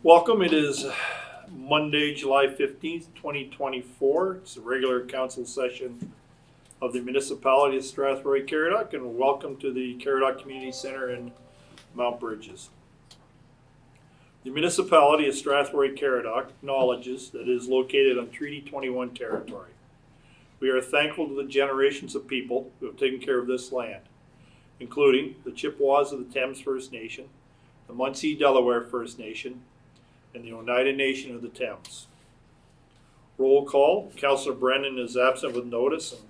Welcome. It is Monday, July 15th, 2024. It's a regular council session of the municipality of Strathroy-Caradoc, and welcome to the Caradoc Community Center in Mount Bridges. The municipality of Strathroy-Caradoc acknowledges that it is located on Treaty 21 territory. We are thankful to the generations of people who have taken care of this land, including the Chippewas of the Thames First Nation, the Munsee Delaware First Nation, and the Oneida Nation of the Thames. Roll call. Councillor Brennan is absent with notice, and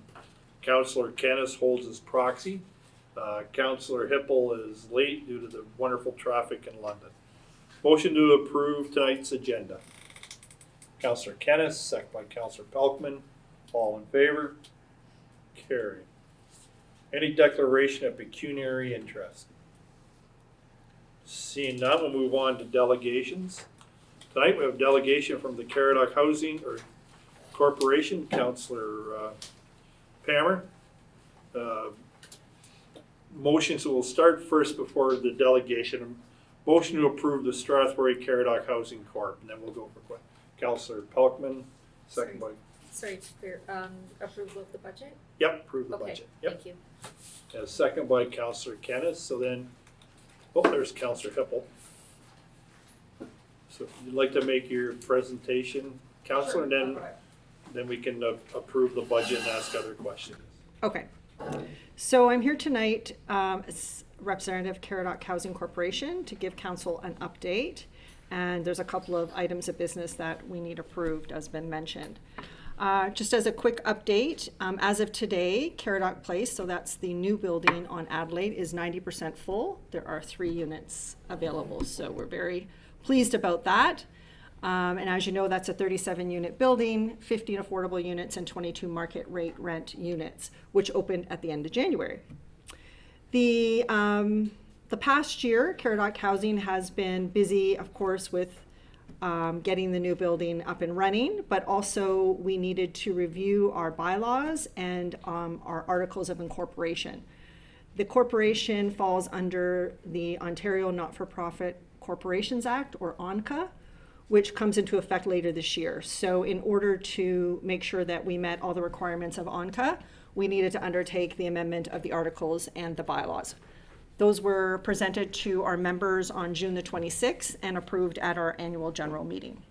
Councillor Kennis holds his proxy. Councillor Hippel is late due to the wonderful traffic in London. Motion to approve tonight's agenda. Councillor Kennis, second by Councillor Pelkman. All in favor? Carried. Any declaration of pecuniary interest? Seeing none, we'll move on to delegations. Tonight we have a delegation from the Caradoc Housing Corporation, Councillor Palmer. Motion, so we'll start first before the delegation. Motion to approve the Strathroy-Caradoc Housing Corp. And then we'll go for Councillor Pelkman, second by. Sorry, for approval of the budget? Yep, approve the Okay, budget. Yep. thank you. Second by Councillor Kennis. So then, there's Councillor Hippel. So if you'd like to make your presentation, Councillor, and then we can approve the budget and ask other questions. Okay, so I'm here tonight as representative of Caradoc Housing Corporation to give council an update, and there's a couple of items of business that we need approved, as been mentioned. Just as a quick update, as of today, Caradoc Place, so that's the new building on Adelaide, is 90% full. There are 3 units available, so we're very pleased about that. And as you know, that's a 37-unit building, 15 affordable units, and 22 market rate rent units, which opened at the end of January. The past year, Caradoc Housing has been busy, of course, with getting the new building up and running, but also we needed to review our bylaws and our articles of incorporation. The corporation falls under the Ontario Not-for-Profit Corporations Act, or ONCA, which comes into effect later this year. So in order to make sure that we met all the requirements of ONCA, we needed to undertake the amendment of the articles and the bylaws. Those were presented to our members on June the 26th and approved at our annual general meeting.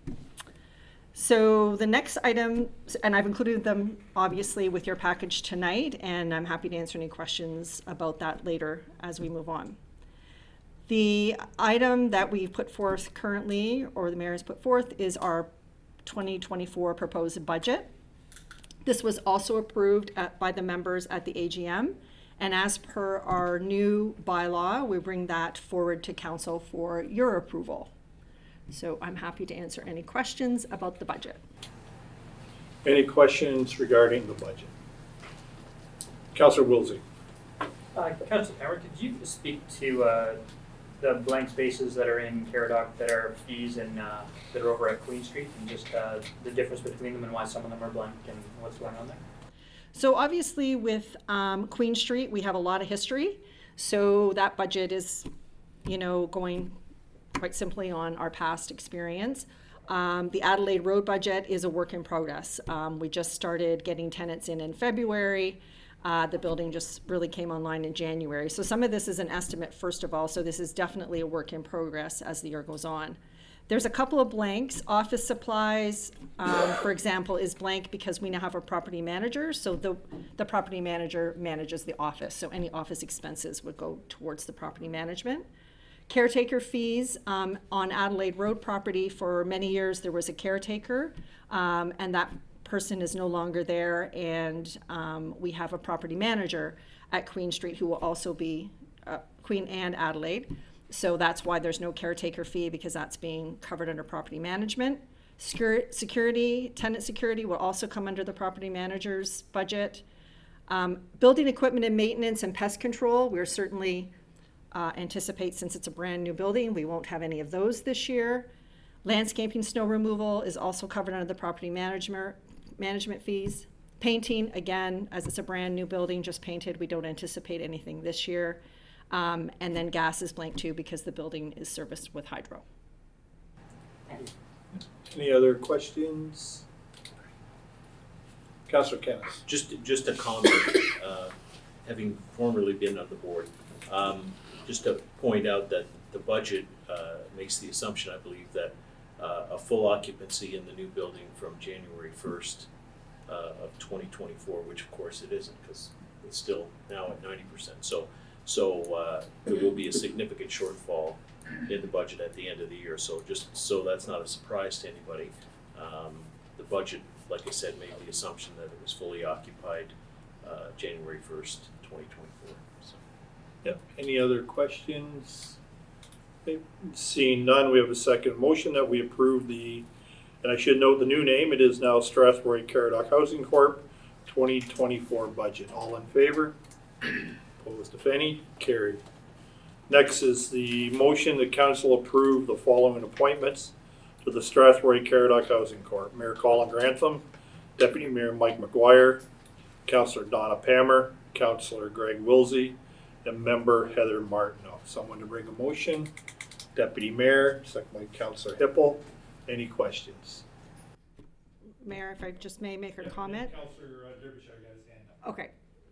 So the next item, and I've included them obviously with your package tonight, and I'm happy to answer any questions about that later as we move on. The item that we've put forth currently, or the mayor has put forth, is our 2024 proposed budget. This was also approved by the members at the AGM. And as per our new bylaw, we bring that forward to council for your approval. So I'm happy to answer any questions about the budget. Any questions regarding the budget? Councillor Wilsey. Councillor Palmer, could you speak to the blank spaces that are in Caradoc that are fees and that are over at Queen Street, and just the difference between them and why some of them are blank and what's going on there? So obviously with Queen Street, we have a lot of history. So that budget is, going quite simply on our past experience. The Adelaide Road budget is a work in progress. We just started getting tenants in February. The building just really came online in January. So some of this is an estimate, first of all. So this is definitely a work in progress as the year goes on. There's a couple of blanks. Office supplies, for example, is blank because we now have a property manager. So the property manager manages the office. So any office expenses would go towards the property management. Caretaker fees on Adelaide Road property, for many years there was a caretaker, and that person is no longer there, and we have a property manager at Queen Street who will also be Queen and Adelaide. So that's why there's no caretaker fee, because that's being covered under property management. Security, tenant security will also come under the property manager's budget. Building equipment and maintenance and pest control, we're certainly anticipate, since it's a brand new building, we won't have any of those this year. Landscaping, snow removal is also covered under the property management fees. Painting, again, as it's a brand new building, just painted, we don't anticipate anything this year. And then gas is blank too, because the building is serviced with hydro. Any other questions? Councillor Kennis. Just a comment, having formerly been on the board, just to point out that the budget makes the assumption, I believe, that a full occupancy in the new building from January 1st of 2024, which of course it isn't, because it's still now at 90%. So there will be a significant shortfall in the budget at the end of the year. So just so that's not a surprise to anybody, the budget, like I said, made the assumption that it was fully occupied January 1st, 2024. So. Yep. Any other questions? Okay. Seeing none, we have a second motion that we approve and I should note the new name, it is now Strathroy-Caradoc Housing Corp. 2024 budget. All in favor? Opposed, if any? Carried. Next is the motion that council approve the following appointments to the Strathroy-Caradoc Housing Corp. Mayor Colin Grantham, Deputy Mayor Mike McGuire, Councillor Donna Palmer, Councillor Greg Wilsey, and Member Heather Martineau. Someone to bring a motion? Deputy Mayor, second by Councillor Hippel. Any questions? Mayor, if I just may make a comment. Councillor Derbyshire got his hand up. Okay.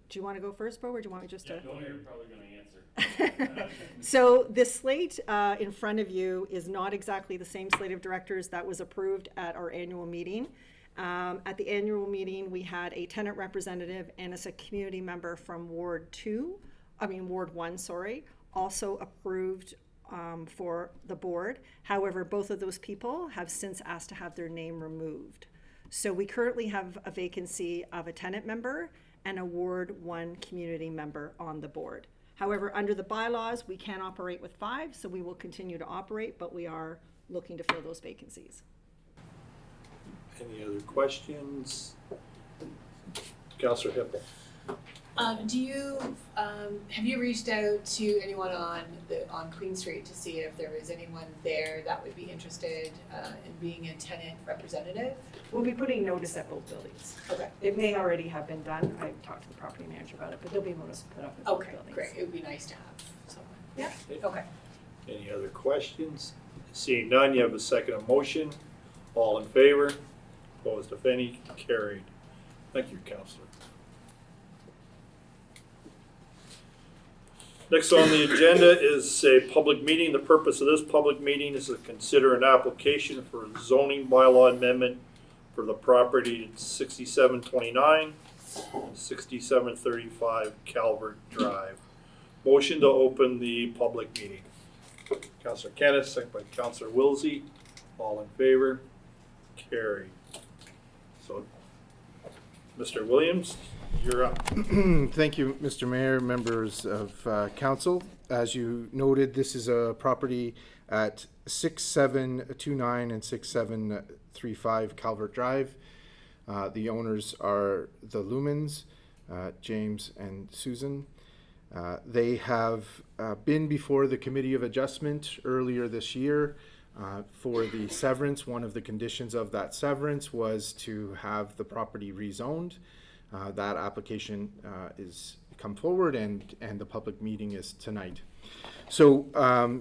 Do you want to go first, Bo, or do you want me just to? No, you're probably going to answer. So this slate in front of you is not exactly the same slate of directors that was approved at our annual meeting. At the annual meeting, we had a tenant representative and as a community member from Ward 1, also approved for the board. However, both of those people have since asked to have their name removed. So we currently have a vacancy of a tenant member and a Ward 1 community member on the board. However, under the bylaws, we can operate with 5, so we will continue to operate, but we are looking to fill those vacancies. Any other questions? Councillor Hippel. Have you reached out to anyone on Queen Street to see if there was anyone there that would be interested in being a tenant representative? We'll be putting notice at both buildings. Okay. It may already have been done. I talked to the property manager about it, but there'll be notice put up at both Okay, buildings. great. It would be nice to have someone. Yeah. Okay. Any other questions? Seeing none, you have a second motion. All in favor? Opposed, if any? Carried. Thank you, Councillor. Next on the agenda is a public meeting. The purpose of this public meeting is to consider an application for a zoning bylaw amendment for the property at 6729 and 6735 Calvert Drive. Motion to open the public meeting. Councillor Kennis, second by Councillor Wilsey. All in favor? Carried. So, Mr. Williams, you're up. Thank you, Mr. Mayor, members of council. As you noted, this is a property at 6729 and 6735 Calvert Drive. The owners are the Lumens, James and Susan. They have been before the Committee of Adjustment earlier this year for the severance. One of the conditions of that severance was to have the property rezoned. That application is come forward and the public meeting is tonight. So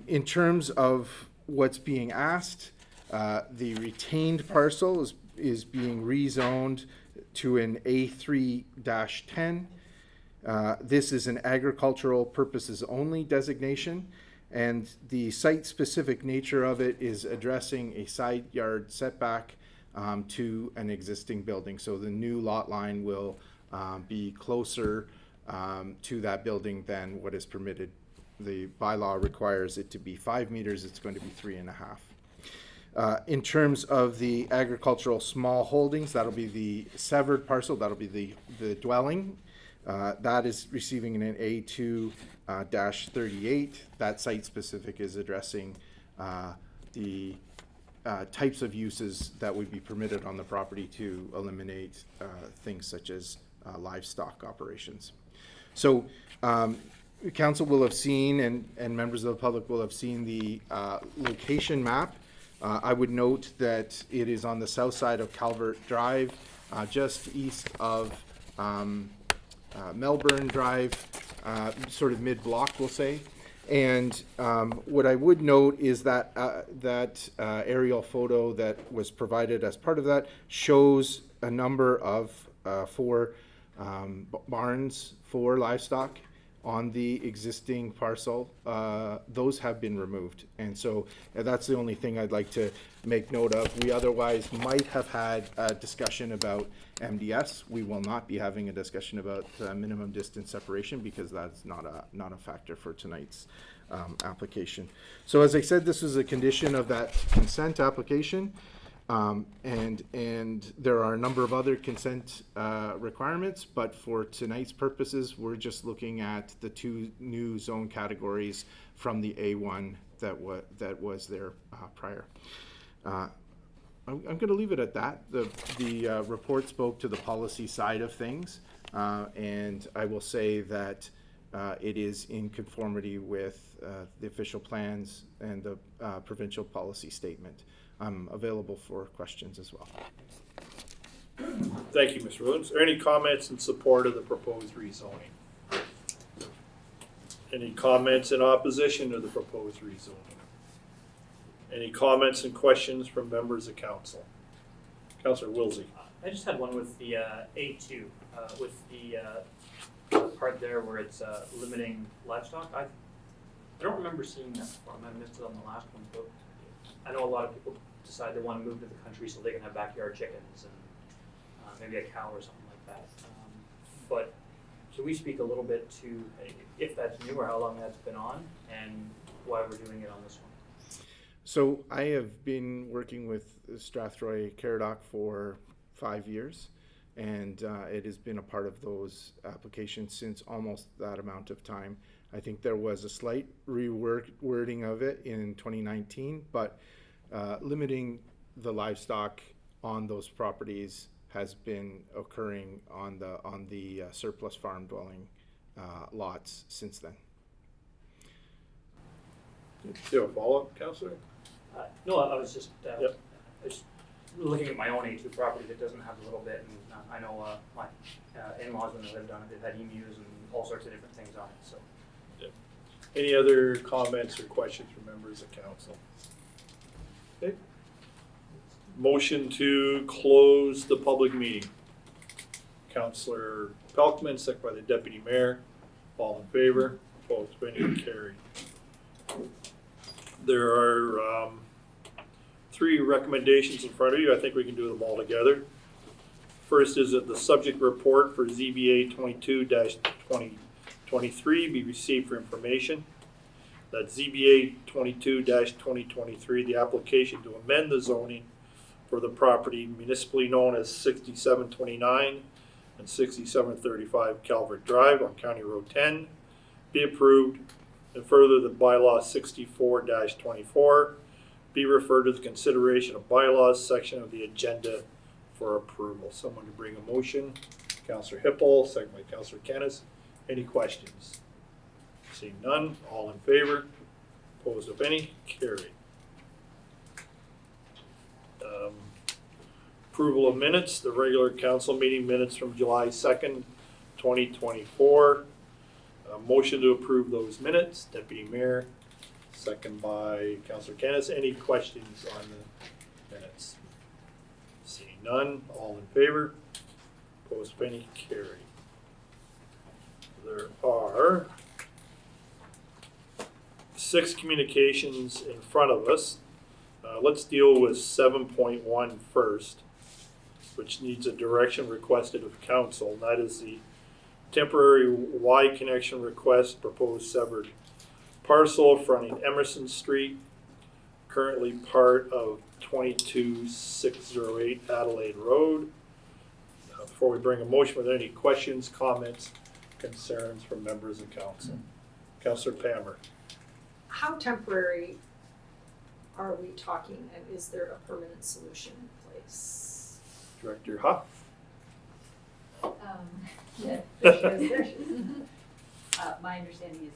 in terms of what's being asked, the retained parcel is being rezoned to an A3-10. This is an agricultural purposes only designation, and the site-specific nature of it is addressing a side yard setback to an existing building. So the new lot line will be closer to that building than what is permitted. The bylaw requires it to be 5 meters. It's going to be 3.5. In terms of the agricultural small holdings, that'll be the severed parcel. That'll be the dwelling. That is receiving an A2-38. That site-specific is addressing the types of uses that would be permitted on the property to eliminate things such as livestock operations. So council will have seen and members of the public will have seen the location map. I would note that it is on the south side of Calvert Drive, just east of Melbourne Drive, sort of mid-block, we'll say. And what I would note is that aerial photo that was provided as part of that shows a number of four barns for livestock on the existing parcel. Those have been removed. And so that's the only thing I'd like to make note of. We otherwise might have had a discussion about MDS. We will not be having a discussion about minimum distance separation because that's not a factor for tonight's application. So as I said, this is a condition of that consent application. And there are a number of other consent requirements, but for tonight's purposes, we're just looking at the two new zone categories from the A1 that was there prior. I'm going to leave it at that. The report spoke to the policy side of things, and I will say that it is in conformity with the official plans and the provincial policy statement. I'm available for questions as well. Thank you, Mr. Williams. Are there any comments in support of the proposed rezoning? Any comments in opposition to the proposed rezoning? Any comments and questions from members of council? Councillor Wilsey. I just had one with the A2, with the part there where it's limiting livestock. I don't remember seeing that before. I might have missed it on the last one, but I know a lot of people decide they want to move to the country so they can have backyard chickens and maybe a cow or something like that. But should we speak a little bit to if that's new or how long that's been on and why we're doing it on this one? So I have been working with Strathroy-Caradoc for 5 years, and it has been a part of those applications since almost that amount of time. I think there was a slight rewording of it in 2019, but limiting the livestock on those properties has been occurring on the surplus farm dwelling lots since then. Do you have a follow-up, Councillor? No, I was just Yep. I was looking at my own A2 property that doesn't have a little bit, and I know my in-laws when they lived on it, they've had emus and all sorts of different things on it. So. Any other comments or questions from members of council? Okay. Motion to close the public meeting. Councillor Pelkman, second by the Deputy Mayor. All in favor? Opposed? Any carried. There are 3 recommendations in front of you. I think we can do them all together. First is that the subject report for ZBA 22-2023 be received for information. That ZBA 22-2023, the application to amend the zoning for the property municipally known as 6729 and 6735 Calvert Drive on County Road 10, be approved, and further the bylaw 64-24 be referred to the consideration of bylaws section of the agenda for approval. Someone to bring a motion. Councillor Hippel, second by Councillor Kennis. Any questions? Seeing none, all in favor? Opposed of any? Carried. Approval of minutes, the regular council meeting minutes from July 2nd, 2024. Motion to approve those minutes, Deputy Mayor, second by Councillor Kennis. Any questions on the minutes? Seeing none, all in favor? Opposed of any? Carried. There are 6 communications in front of us. Let's deal with 7.1 first, which needs a direction requested of council, and that is the temporary Y connection request, proposed severed parcel fronting Emerson Street, currently part of 22608 Adelaide Road. Before we bring a motion, were there any questions, comments, concerns from members of council? Councillor Palmer. How temporary are we talking, and is there a permanent solution in place? Director Huff. Yeah, there she is. My understanding is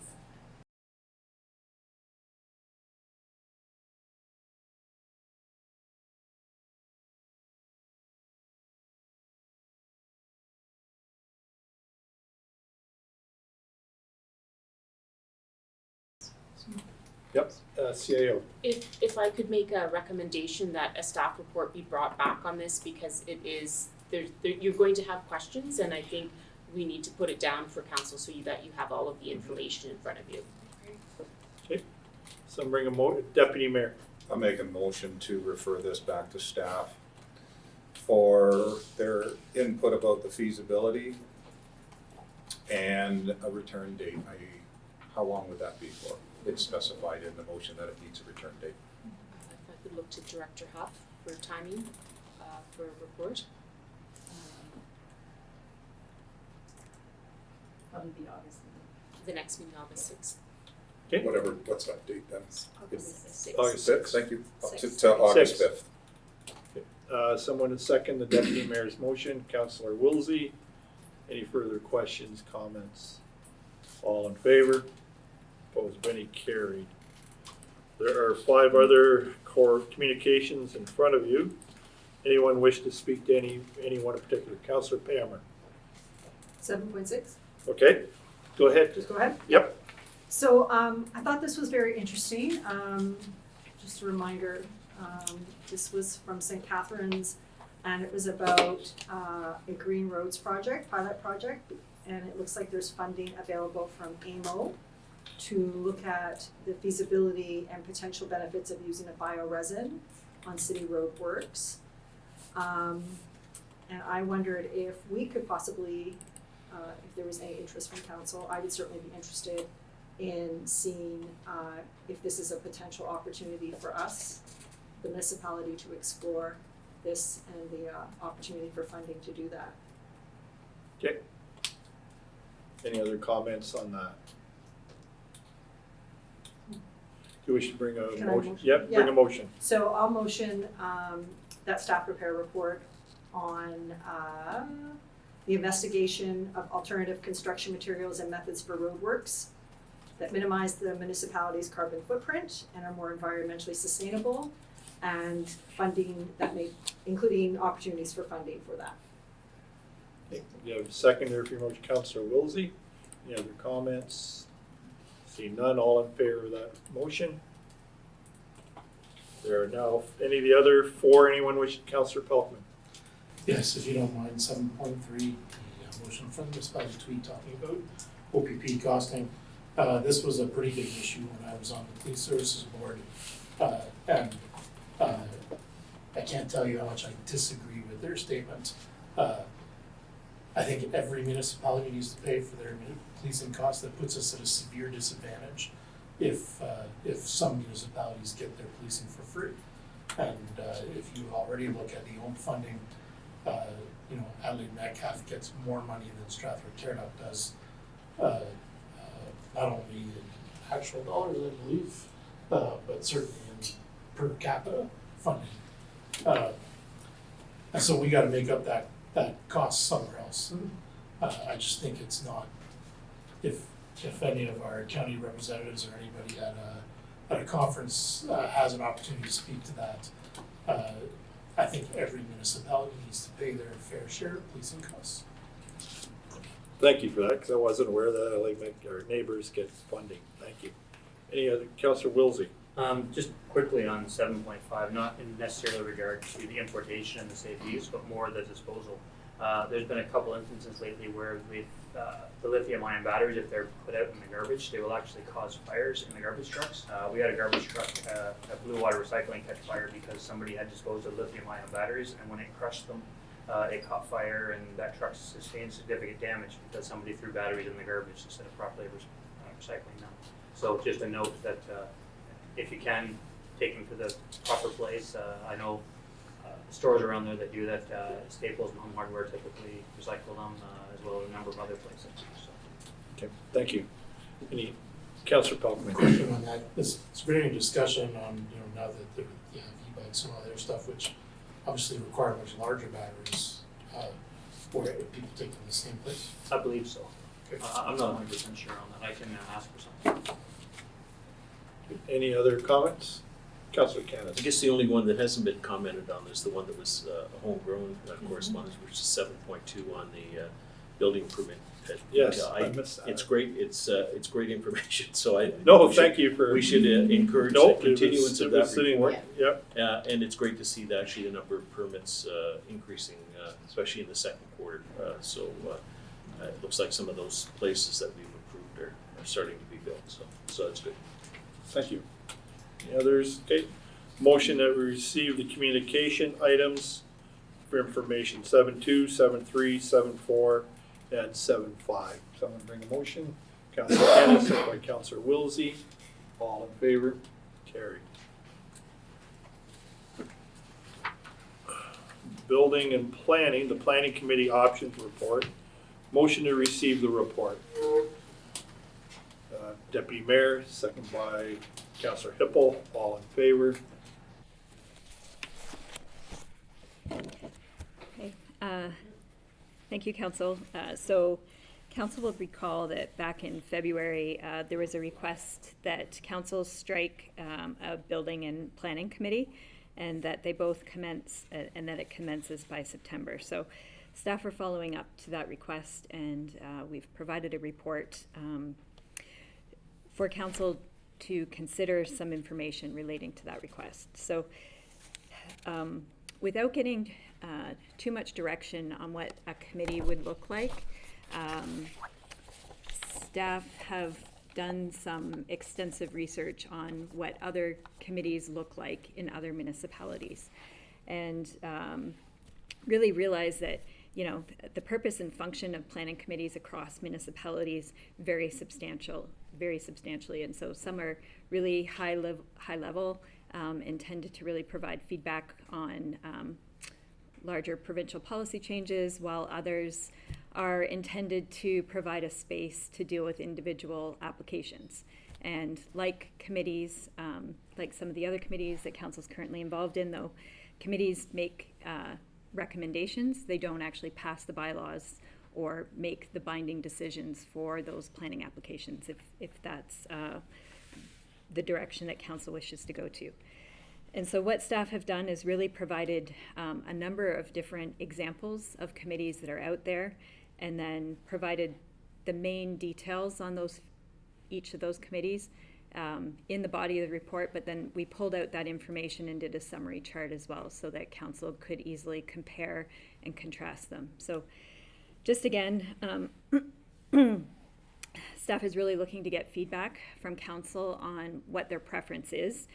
Yep, CAO. If I could make a recommendation that a staff report be brought back on this, because it is, you're going to have questions, and I think we need to put it down for council so that you have all of the information in front of you. So bring Deputy Mayor. I'll make a motion to refer this back to staff for their input about the feasibility and a return date. How long would that be for? It's specified in the motion that it needs a return date. If I could look to Director Huff for timing, for a report. Probably be August. The next meeting, August 6th. Okay. Whatever, what's that date then? August 6th. August Sixth, thank you. Up to Sixth. August Sixth. fifth. Someone to second the Deputy Mayor's motion, Councillor Wilsey. Any further questions, comments? All in favor? Opposed, any carried. There are 5 other core communications in front of you. Anyone wish to speak to anyone in particular? Councillor Pammer. 7.6, Okay, go ahead. just go ahead. Yep. So I thought this was very interesting. Just a reminder, this was from St. Catherine's, and it was about a green roads project, pilot project, and it looks like there's funding available from AMO to look at the feasibility and potential benefits of using a bioresin on city road works. And I wondered if we could possibly, if there was any interest from council, I would certainly be interested in seeing if this is a potential opportunity for us, the municipality, to explore this and the opportunity for funding to do that. Okay. Any other comments on that? Do you wish to bring a Can I motion? motion? Yep, bring Yeah. a motion. So I'll motion that staff prepare a report on the investigation of alternative construction materials and methods for roadworks that minimize the municipality's carbon footprint and are more environmentally sustainable, and funding that may, including opportunities for funding for that. You have a seconder for your motion, Councillor Wilsey. Any other comments? See none, all in favor of that motion? There are now, any of the other 4, anyone wish, Councillor Pelkman? Yes, if you don't mind, 7.3, the motion from the municipality tweet talking about OPP costing. This was a pretty big issue when I was on the police services board, and I can't tell you how much I disagree with their statement. I think every municipality needs to pay for their policing costs. That puts us at a severe disadvantage if some municipalities get their policing for free. And if you already look at the OMP funding, Adelaide Metcalfe gets more money than Strathroy-Caradoc does, not only in actual dollars, I believe, but certainly in per capita funding. And so we gotta make up that cost somewhere else. I just think it's not, if any of our county representatives or anybody at a conference has an opportunity to speak to that, I think every municipality needs to pay their fair share of policing costs. Thank you for that, because I wasn't aware that our neighbors get funding. Thank you. Any other, Councillor Wilsey? Just quickly on 7.5, not in necessarily regard to the importation and the safe use, but more the disposal. There's been a couple instances lately where the lithium-ion batteries, if they're put out in the garbage, they will actually cause fires in the garbage trucks. We had a garbage truck, a Blue Water Recycling, catch fire because somebody had disposed of lithium-ion batteries, and when it crushed them, it caught fire, and that truck sustained significant damage because somebody threw batteries in the garbage instead of properly recycling them. So just a note that if you can take them to the proper place, I know stores around there that do that, Staples and Home Hardware typically recycle them, as well as a number of other places. So. Okay, thank you. Any, Councillor Pelkman? Question on that, it's been a discussion on, now that the e-bikes and all their stuff, which obviously require much larger batteries, where people take them to the same place. I believe so. Okay. I'm not 100% sure on that. I can ask for something. Any other comments? Councillor I Cannon? guess the only one that hasn't been commented on is the one that was a homegrown correspondence, which is 7.2 on the building permit Yes, Yeah, I missed that. It's great, it's great information, so I. No, we should- thank you for. We should encourage the Nope, it was- continuance of it was that sitting- report. Yep, And it's great to see that actually the number of permits increasing, especially in the second quarter. It looks like some of those places that we've approved are starting to be built, so that's good. thank you. Any others? Okay. Motion that we receive the communication items for information 7.2, 7.3, 7.4, and 7.5. Someone bring a motion. Councilor Kennis, second by Councilor Wilsey. All in favor? Carried. Building and Planning, the Planning Committee Options Report. Motion to receive the report. Deputy Mayor, second by Councilor Hippel. All in favor? Okay, thank you, Council. So Council will recall that back in February, there was a request that Council strike a Building and Planning Committee, and that they both commence, and that it commences by September. So staff are following up to that request, and we've provided a report for Council to consider some information relating to that request. So without getting too much direction on what a committee would look like, staff have done some extensive research on what other committees look like in other municipalities, and really realize that, you know, the purpose and function of planning committees across municipalities very substantially, and so some are really high level, intended to really provide feedback on larger provincial policy changes, while others are intended to provide a space to deal with individual applications. And like committees, like some of the other committees that Council's currently involved in, though, committees make recommendations. They don't actually pass the bylaws or make the binding decisions for those planning applications, if that's the direction that Council wishes to go to. And so what staff have done is really provided a number of different examples of committees that are out there, and then provided the main details on each of those committees in the body of the report, but then we pulled out that information and did a summary chart as well, so that Council could easily compare and contrast them. So just again, staff is really looking to get feedback from Council on what their preference is.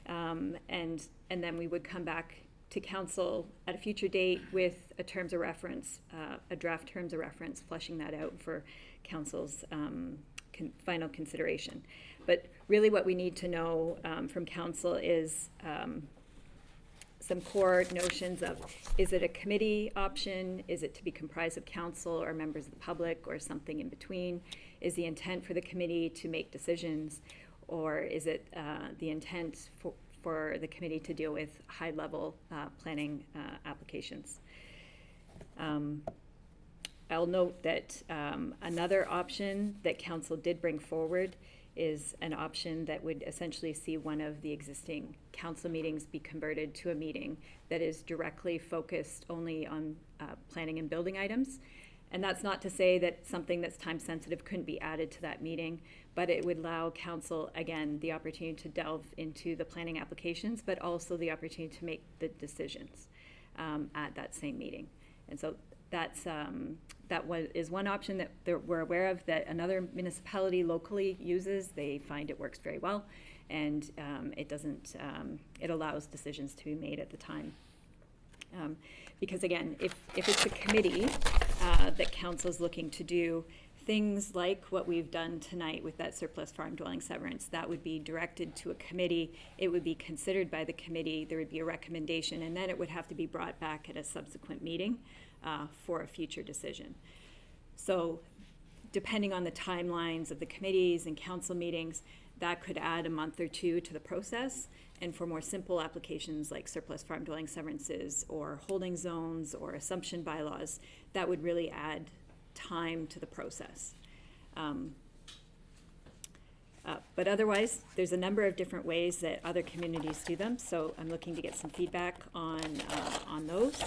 And then we would come back to Council at a future date with a terms of reference, a draft terms of reference, fleshing that out for Council's final consideration. But really what we need to know from Council is some core notions of, is it a committee option? Is it to be comprised of Council or members of the public, or something in between? Is the intent for the committee to make decisions? Or is it the intent for the committee to deal with high-level planning applications? I'll note that another option that Council did bring forward is an option that would essentially see one of the existing Council meetings be converted to a meeting that is directly focused only on planning and building items. And that's not to say that something that's time sensitive couldn't be added to that meeting, but it would allow Council, again, the opportunity to delve into the planning applications, but also the opportunity to make the decisions at that same meeting. And so that's that is one option that we're aware of, that another municipality locally uses. They find it works very well, and it doesn't, it allows decisions to be made at the time. Because again, if it's a committee that Council's looking to do, things like what we've done tonight with that surplus farm dwelling severance, that would be directed to a committee. It would be considered by the committee. There would be a recommendation, and then it would have to be brought back at a subsequent meeting for a future decision. So depending on the timelines of the committees and Council meetings, that could add a month or two to the process. And for more simple applications like surplus farm dwelling severances or holding zones or assumption bylaws, that would really add time to the process. But otherwise, there's a number of different ways that other communities do them, so I'm looking to get some feedback on those.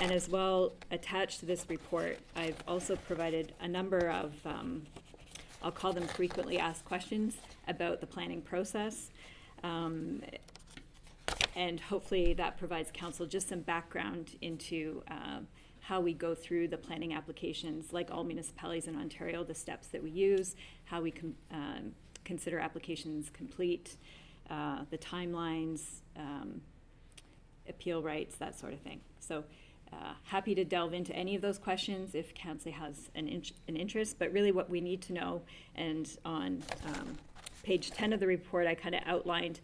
And as well, attached to this report, I've also provided a number of, I'll call them frequently asked questions about the planning process. And hopefully that provides council just some background into how we go through the planning applications, like all municipalities in Ontario, the steps that we use, how we consider applications complete, the timelines, appeal rights, that sort of thing. So happy to delve into any of those questions if council has an interest, but really what we need to know, and on page 10 of the report, I kind of outlined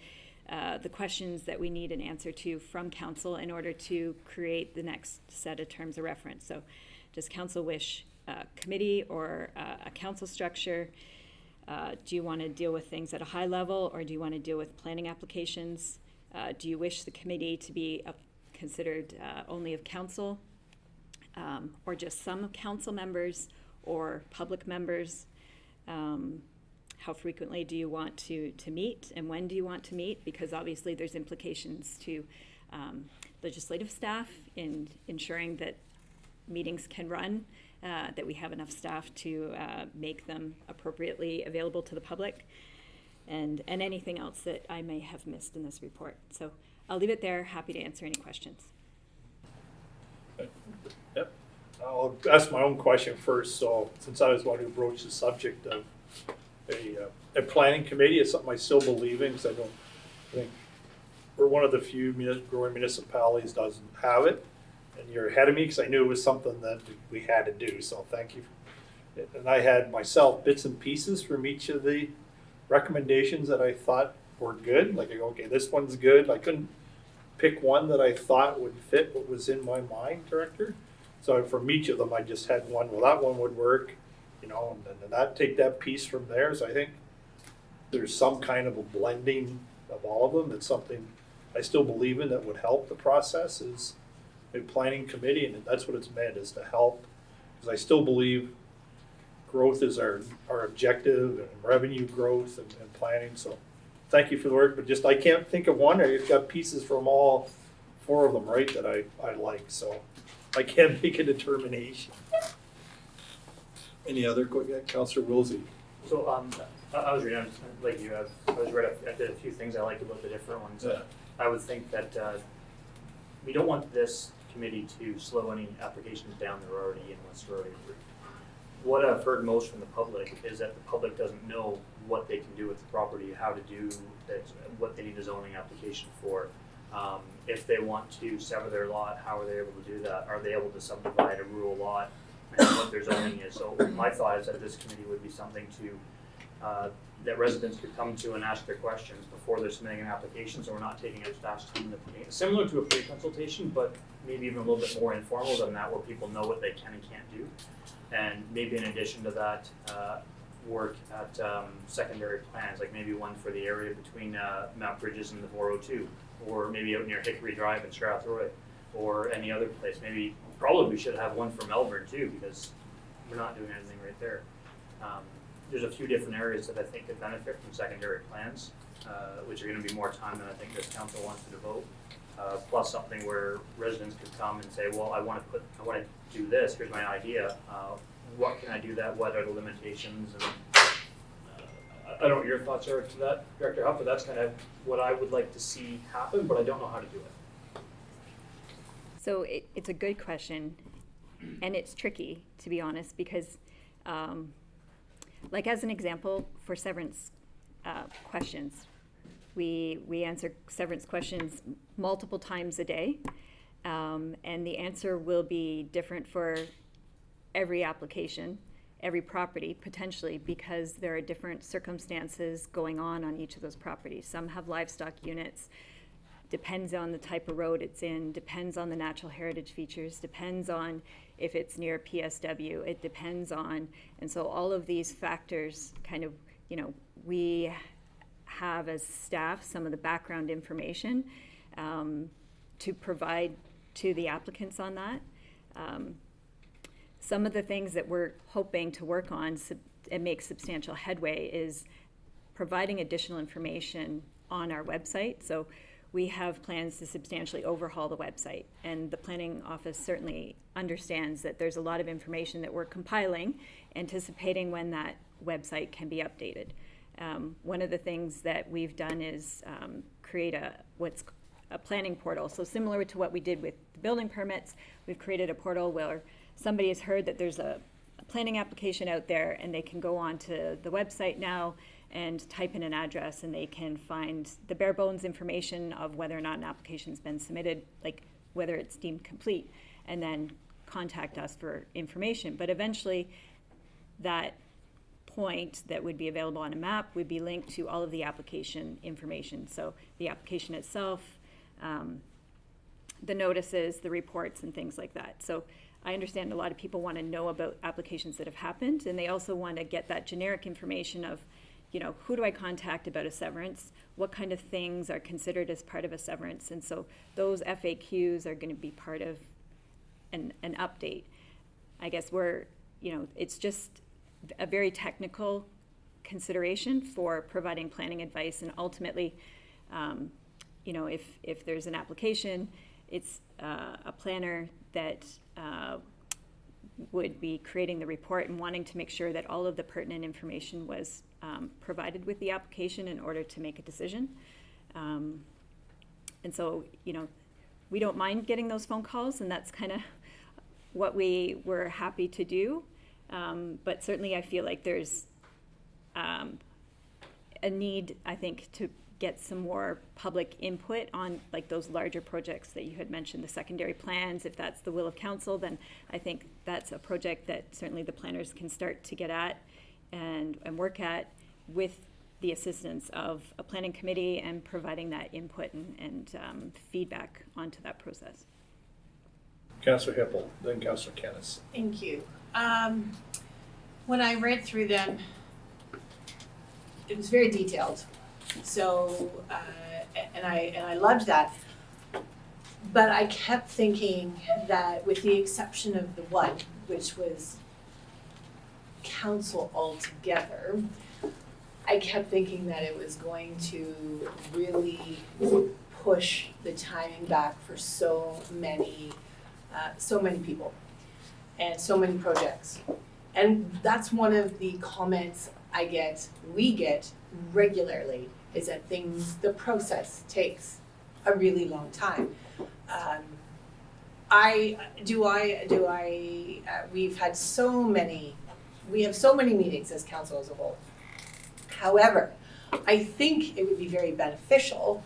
the questions that we need an answer to from council in order to create the next set of terms of reference. So does council wish a committee or a council structure? Do you want to deal with things at a high level, or do you want to deal with planning applications? Do you wish the committee to be considered only of council, or just some council members or public members? How frequently do you want to meet, and when do you want to meet? Because obviously there's implications to legislative staff in ensuring that meetings can run, that we have enough staff to make them appropriately available to the public, and anything else that I may have missed in this report. So I'll leave it there, happy to answer any questions. Yep. I'll ask my own question first. So since I was the one who broached the subject of a planning committee, it's something I still believe in, because I think we're one of the few growing municipalities doesn't have it. And you're ahead of me, because I knew it was something that we had to do, so thank you. And I had myself bits and pieces from each of the recommendations that I thought were good. Like, I go, okay, this one's good. I couldn't pick one that I thought would fit what was in my mind, Director. So from each of them, I just had one, well, that one would work, you know, and then that take that piece from there. So I think there's some kind of a blending of all of them. That's something I still believe in that would help the process, is a planning committee, and that's what it's meant, is to help. Because I still believe growth is our objective, and revenue growth and planning. So thank you for the work, but just I can't think of one. I've got pieces from all four of them, right, that I like. So I can't make a determination. Any other, Councillor Wilsey? So I was reading, like you, I did a few things I liked about the different ones. Yeah. I would think that we don't want this committee to slow any applications down that are already in unless they're already approved. What I've heard most from the public is that the public doesn't know what they can do with the property, how to do that, what they need a zoning application for. If they want to sever their lot, how are they able to do that? Are they able to subdivide a rural lot, and what their zoning is? So my thought is that this committee would be something to that residents could come to and ask their questions before they're submitting an application, so we're not taking up staff's time. Similar to a pre-consultation, but maybe even a little bit more informal than that, where people know what they can and can't do. And maybe in addition to that, work at secondary plans, like maybe one for the area between Mount Bridges and the 402, or maybe out near Hickory Drive in Strathroy, or any other place. Maybe, probably we should have one for Melbourne too, because we're not doing anything right there. There's a few different areas that I think could benefit from secondary plans, which are going to be more time than I think this council wants to devote. Plus something where residents could come and say, well, I want to do this. Here's my idea. What can I do that? What are the limitations? And I don't know what your thoughts are to that, Director Huff, but that's kind of what I would like to see happen, but I don't know how to do it. So it's a good question, and it's tricky, to be honest, because like as an example, for severance questions, we answer severance questions multiple times a day, and the answer will be different for every application, every property potentially, because there are different circumstances going on each of those properties. Some have livestock units, depends on the type of road it's in, depends on the natural heritage features, depends on if it's near PSW, it depends on, and so all of these factors kind of, you know, we have as staff some of the background information to provide to the applicants on that. Some of the things that we're hoping to work on and make substantial headway is providing additional information on our website. So we have plans to substantially overhaul the website, and the planning office certainly understands that there's a lot of information that we're compiling, anticipating when that website can be updated. One of the things that we've done is create a planning portal. So similar to what we did with the building permits, we've created a portal where somebody has heard that there's a planning application out there, and they can go on to the website now and type in an address, and they can find the bare bones information of whether or not an application's been submitted, like whether it's deemed complete, and then contact us for information. But eventually, that point that would be available on a map would be linked to all of the application information. So the application itself, the notices, the reports, and things like that. So I understand a lot of people want to know about applications that have happened, and they also want to get that generic information of, you know, who do I contact about a severance? What kind of things are considered as part of a severance? And so those FAQs are going to be part of an update. I guess it's just a very technical consideration for providing planning advice, and ultimately, if there's an application, it's a planner that would be creating the report and wanting to make sure that all of the pertinent information was provided with the application in order to make a decision. And so, we don't mind getting those phone calls, and that's kind of what we were happy to do. But certainly I feel like there's a need, I think, to get some more public input on like those larger projects that you had mentioned, the secondary plans. If that's the will of council, then I think that's a project that certainly the planners can start to get at and work at with the assistance of a planning committee and providing that input and feedback onto that process. Councillor Hippel, then Councillor Kennis. Thank you. When I read through them, it was very detailed. So, and I loved that. But I kept thinking that with the exception of the one, which was council altogether, I kept thinking that it was going to really push the timing back for so many people and so many projects. And that's one of the comments we get regularly, is that the process takes a really long time. We have so many meetings as council as a whole. However, I think it would be very beneficial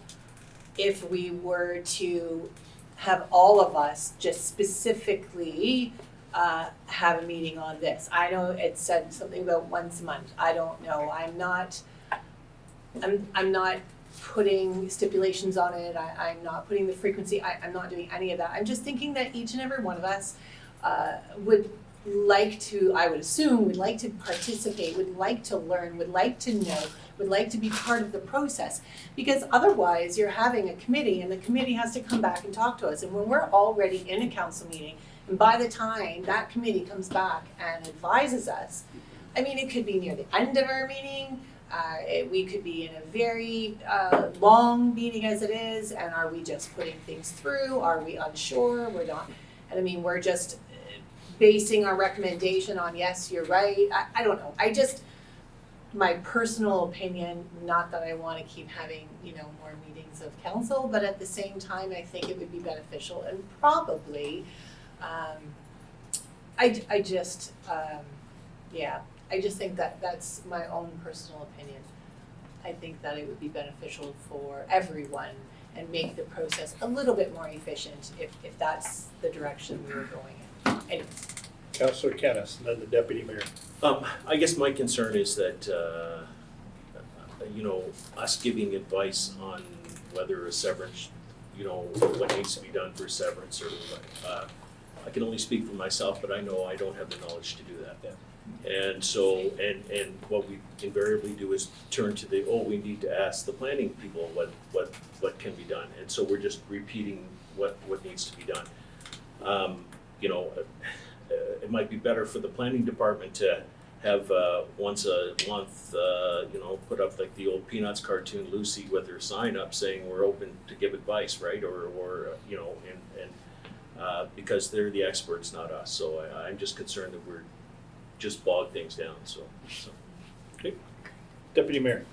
if we were to have all of us just specifically have a meeting on this. I know it said something about once a month. I don't know. I'm not putting stipulations on it. I'm not putting the frequency. I'm not doing any of that. I'm just thinking that each and every one of us would like to, I would assume, would like to participate, would like to learn, would like to know, would like to be part of the process. Because otherwise you're having a committee and the committee has to come back and talk to us. And when we're already in a council meeting, and by the time that committee comes back and advises us, I mean, it could be near the end of our meeting, we could be in a very long meeting as it is, and are we just putting things through? Are we unsure? We're not, and I mean, we're just basing our recommendation on, yes, you're right. I don't know. My personal opinion, not that I want to keep having, more meetings of council, but at the same time, I think it would be beneficial and probably, I just think that that's my own personal opinion. I think that it would be beneficial for everyone and make the process a little bit more efficient if that's the direction we were going in. Anyways. Councillor Kennis, and then the Deputy Mayor. I guess my concern is that, us giving advice on whether a severance, what needs to be done for a severance or what, I can only speak for myself, but I know I don't have the knowledge to do that. Yeah. And so, and what we invariably do is turn to we need to ask the planning people what can be done. And so we're just repeating what needs to be done. It might be better for the planning department to have once a month, put up like the old Peanuts cartoon Lucy with her sign up saying we're open to give advice, right? Or because they're the experts, not us. So I'm just concerned that we're just bog things down. So. Deputy Mayor.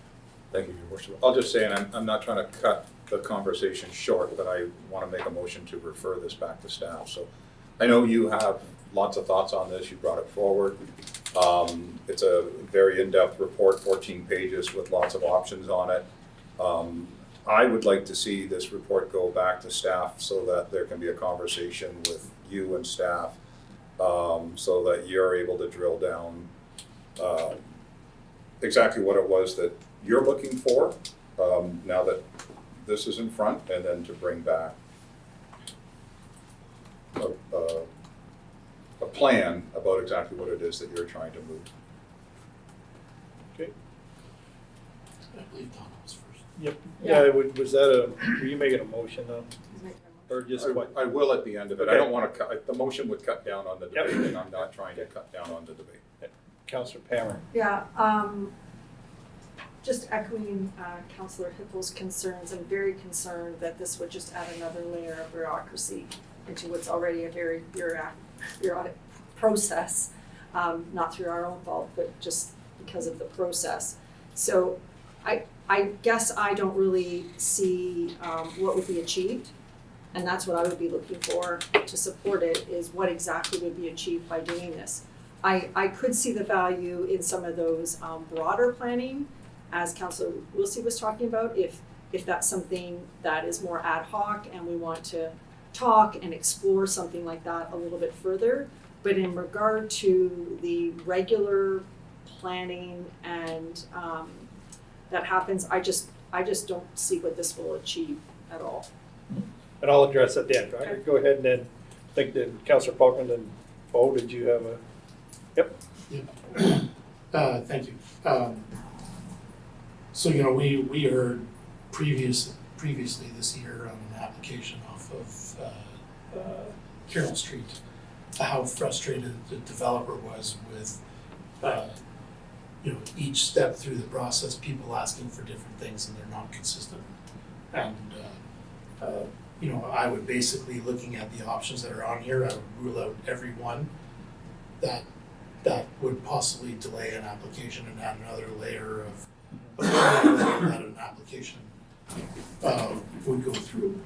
Thank you, Your Worship. I'll just say, and I'm not trying to cut the conversation short, but I want to make a motion to refer this back to staff. So I know you have lots of thoughts on this. You brought it forward. It's a very in-depth report, 14 pages with lots of options on it. I would like to see this report go back to staff so that there can be a conversation with you and staff, so that you're able to drill down exactly what it was that you're looking for, now that this is in front, and then to bring back a plan about exactly what it is that you're trying to move. Okay. I believe Donna was first. Yep. Yeah, was that were you making a motion though? Or just what? I will at the end of it. I Okay. don't want to cut, the motion would cut down on the Yep. debate, and I'm not trying to cut down on the debate. Councillor Palmer. Yeah, just echoing Councillor Hippel's concerns, I'm very concerned that this would just add another layer of bureaucracy into what's already a very bureaucratic process, not through our own fault, but just because of the process. So I guess I don't really see what would be achieved, and that's what I would be looking for to support it, is what exactly would be achieved by doing this. I could see the value in some of those broader planning, as Councillor Wilsey was talking about, if that's something that is more ad hoc and we want to talk and explore something like that a little bit further. But in regard to the regular planning and that happens, I just don't see what this will achieve at all. And I'll address at the end. Right? Go ahead and then I think that Councillor Falkman and Bo, did you have a? Yep. Yeah. Thank you. So, we heard previously this year on an application off of Carroll Street, how frustrated the developer was with, each step through the process, people asking for different things and they're not consistent. And, I would basically, looking at the options that are on here, I would rule out every one that would possibly delay an application and add another layer of that an application would go through.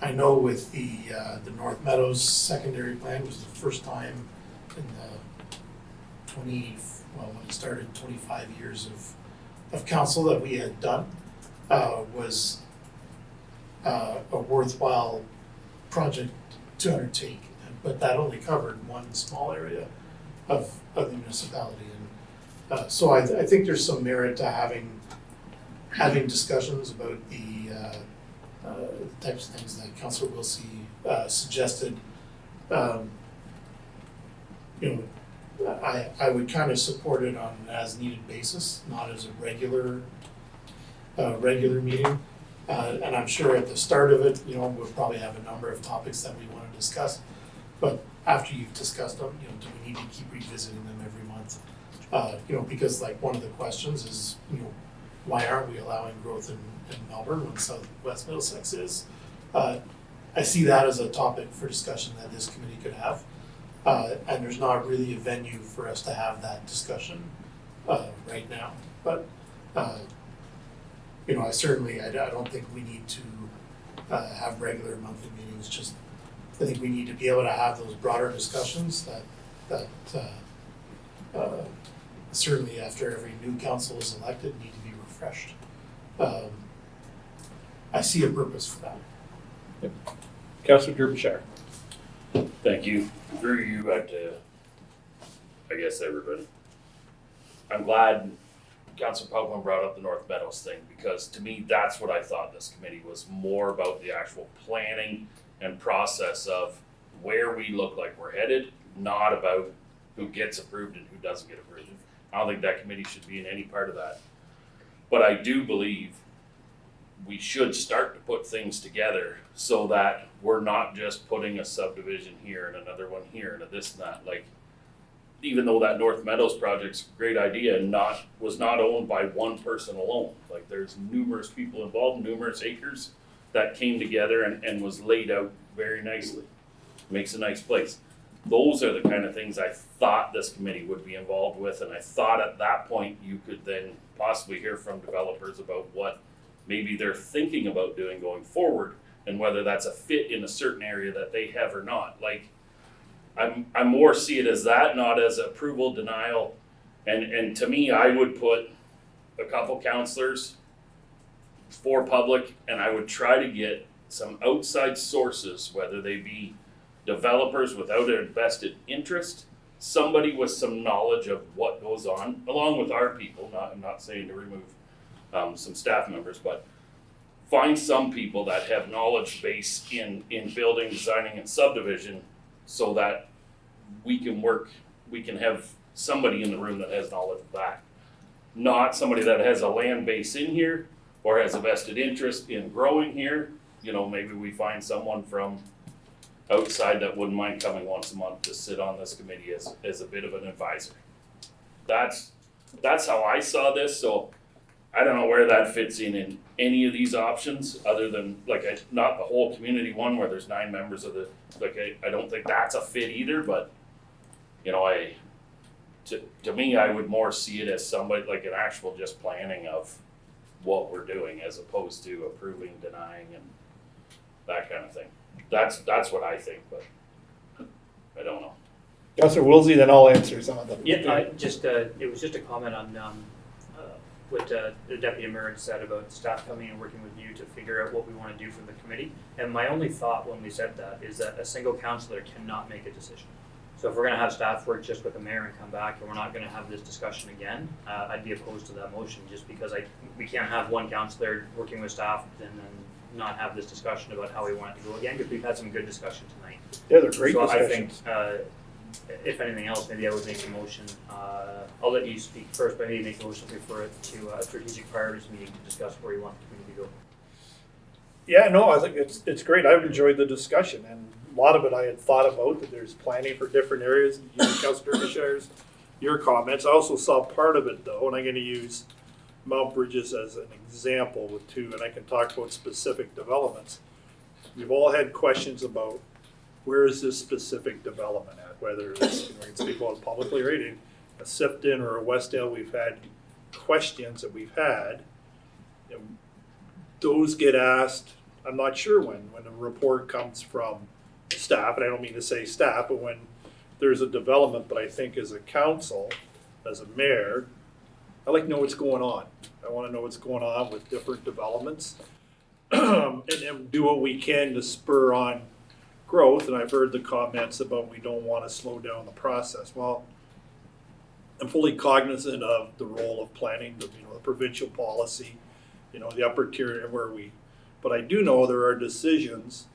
I know with the North Meadows secondary plan was the first time in the when it started 25 years of council that we had done was a worthwhile project to undertake, but that only covered one small area of the municipality, and so I think there's some merit to having discussions about the types of things that Councillor Wilsey suggested. I would kind of support it on an as needed basis, not as a regular meeting. And I'm sure at the start of it, we'll probably have a number of topics that we want to discuss. But after you've discussed them, do we need to keep revisiting them every month? Because like one of the questions is, why aren't we allowing growth in Melbourne when Southwest Middlesex is? I see that as a topic for discussion that this committee could have. And there's not really a venue for us to have that discussion right now. But I don't think we need to have regular monthly meetings. I think we need to be able to have those broader discussions that certainly after every new council is elected need to be refreshed. I see a purpose for that. Yep. Councillor Derbyshire. Thank you. Through you to, I guess, everybody. I'm glad Councilor Pokman brought up the North Meadows thing, because to me, that's what I thought this committee was more about, the actual planning and process of where we look like we're headed, not about who gets approved and who doesn't get approved. I don't think that committee should be in any part of that. But I do believe we should start to put things together so that we're not just putting a subdivision here and another one here and a this and that. Like, even though that North Meadows project's a great idea and was not owned by one person alone. Like there's numerous people involved, numerous acres that came together and was laid out very nicely. Makes a nice place. Those are the kind of things I thought this committee would be involved with, and I thought at that point you could then possibly hear from developers about what maybe they're thinking about doing going forward and whether that's a fit in a certain area that they have or not. Like, I more see it as that, not as approval, denial. And to me, I would put a couple counselors for public, and I would try to get some outside sources, whether they be developers without a vested interest, somebody with some knowledge of what goes on, along with our people. I'm not saying to remove some staff members, but find some people that have knowledge base in building, designing, and subdivision, so that we can have somebody in the room that has knowledge of that. Not somebody that has a land base in here or has a vested interest in growing here. You know, maybe we find someone from outside that wouldn't mind coming once a month to sit on this committee as a bit of an advisor. That's how I saw this, so I don't know where that fits in any of these options, other than not the whole community one where there's 9 members of the, I don't think that's a fit either, but you know, to me, I would more see it as somebody like an actual just planning of what we're doing as opposed to approving, denying, and that kind of thing. That's what I think, but I don't know. Councillor Wilsey, then I'll answer some of them. Yeah, it was just a comment on what the deputy mayor said about staff coming and working with you to figure out what we want to do for the committee. And my only thought when we said that is that a single councillor cannot make a decision. So if we're going to have staff work just with the mayor and come back and we're not going to have this discussion again, I'd be opposed to that motion, just because we can't have one councillor working with staff and then not have this discussion about how we want it to go again, because we've had some good discussion tonight. Yeah, they're great So discussions. I think, if anything else, maybe I would make a motion. I'll let you speak first, but maybe make a motion before it to a strategic priorities meeting to discuss where you want the community to go. Yeah, no, I think it's great. I've enjoyed the discussion, and a lot of it I had thought about, that there's planning for different areas. You, Councillor shares your comments. I also saw part of it though, and I'm going to use Mount Bridges as an example with 2, and I can talk about specific developments. We've all had questions about where is this specific development at, whether it's, we can speak about it publicly or anything, a Sifton or a Westdale. We've had questions that we've had. And those get asked, I'm not sure when a report comes from staff, and I don't mean to say staff, but when there's a development. But I think as a council, as a mayor, I like to know what's going on. I want to know what's going on with different developments and do what we can to spur on growth. And I've heard the comments about we don't want to slow down the process. Well, I'm fully cognizant of the role of planning, the provincial policy, the upper tier but I do know there are decisions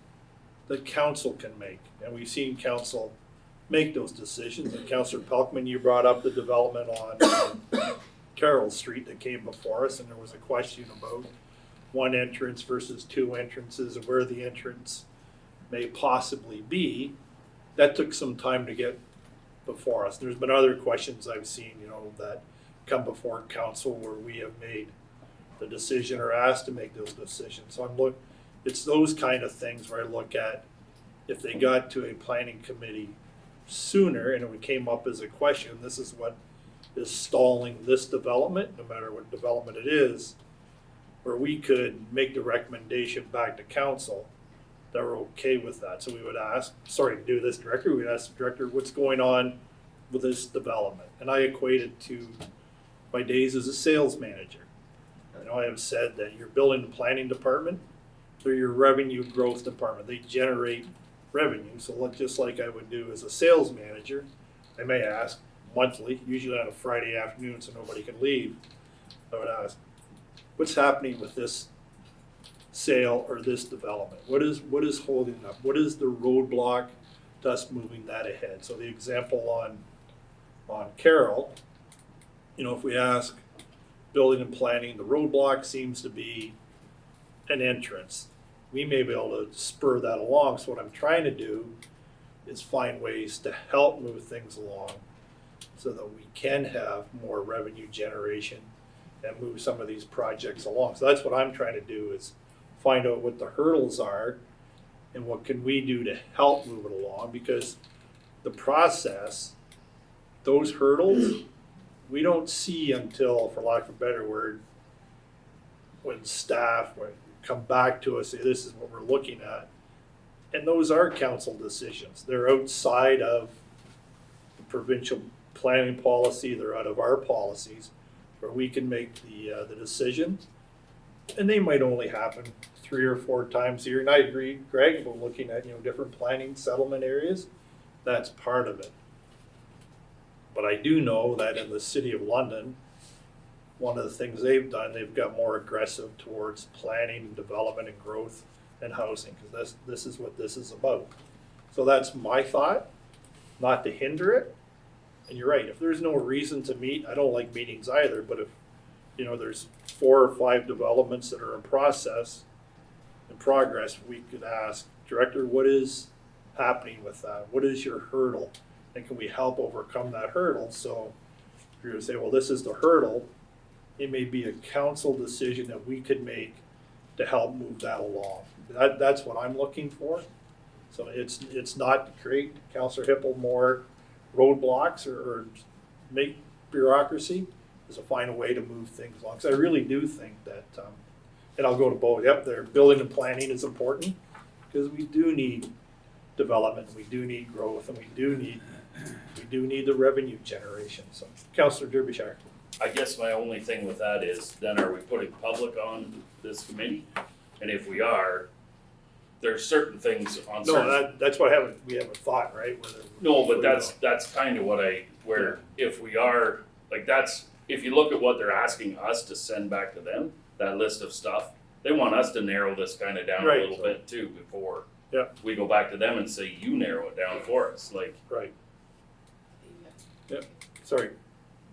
that council can make, and we've seen council make those decisions. And Councillor Pelkman, you brought up the development on Carroll Street that came before us, and there was a question about 1 entrance versus 2 entrances and where the entrance may possibly be. That took some time to get before us. There's been other questions I've seen, that come before council where we have made the decision or asked to make those decisions. So it's those kind of things where I look at, if they got to a planning committee sooner and it came up as a question, this is what is stalling this development, no matter what development it is, where we could make the recommendation back to council that we're okay with that. So we would ask, sorry to do this director, we'd ask the director, what's going on with this development? And I equate it to my days as a sales manager. I have said that your building and planning department, they're your revenue growth department. They generate revenue. So just like I would do as a sales manager, I may ask monthly, usually on a Friday afternoon so nobody can leave, I would ask, what's happening with this sale or this development? What is holding it up? What is the roadblock to us moving that ahead? So the example on Carroll, if we ask building and planning, the roadblock seems to be an entrance. We may be able to spur that along. So what I'm trying to do is find ways to help move things along so that we can have more revenue generation and move some of these projects along. So that's what I'm trying to do, is find out what the hurdles are and what can we do to help move it along, because the process, those hurdles, we don't see until, for lack of a better word, when staff would come back to us, say, this is what we're looking at. And those are council decisions. They're outside of the provincial planning policy, they're out of our policies, where we can make the decision. And they might only happen 3 or 4 times a year. And I agree, Greg, about looking at, different planning settlement areas. That's part of it. But I do know that in the City of London, one of the things they've done, they've got more aggressive towards planning and development and growth and housing, because this is what this is about. So that's my thought, not to hinder it. And you're right, if there's no reason to meet, I don't like meetings either, but if, there's 4 or 5 developments that are in progress, we could ask, Director, what is happening with that? What is your hurdle? And can we help overcome that hurdle? So if you're gonna say, well, this is the hurdle, it may be a council decision that we could make to help move that along. That's what I'm looking for. So it's not to create, Councillor Hippel, more roadblocks or make bureaucracy, is to find a way to move things along. Because I really do think that, and I'll go to both, their building and planning is important, because we do need development, we do need growth, and we do need the revenue generation. So, Councillor Derbyshire. I guess my only thing with that is, then are we putting public on this committee? And if we are, there's certain things on certain. No, that's what we haven't thought, right? No, but that's kind of what if we are, like, that's, if you look at what they're asking us to send back to them, that list of stuff, they want us to narrow this kind of down a little bit too before we go back to them and say, you narrow it down for us, like. Right. Yep, sorry,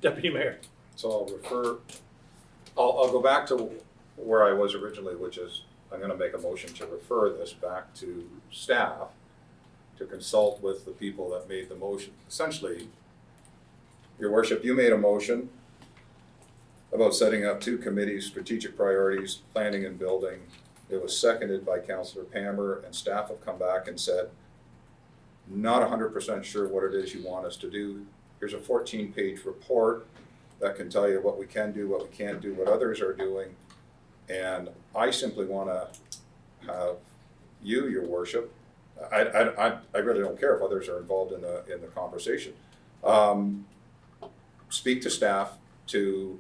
Deputy Mayor. So I'll go back to where I was originally, which is, I'm gonna make a motion to refer this back to staff to consult with the people that made the motion. Essentially, Your Worship, you made a motion about setting up 2 committees, strategic priorities, planning and building. It was seconded by Councillor Palmer, and staff have come back and said, not 100% sure what it is you want us to do. Here's a 14-page report that can tell you what we can do, what we can't do, what others are doing. And I simply want to have you, Your Worship, I really don't care if others are involved in the conversation. Speak to staff to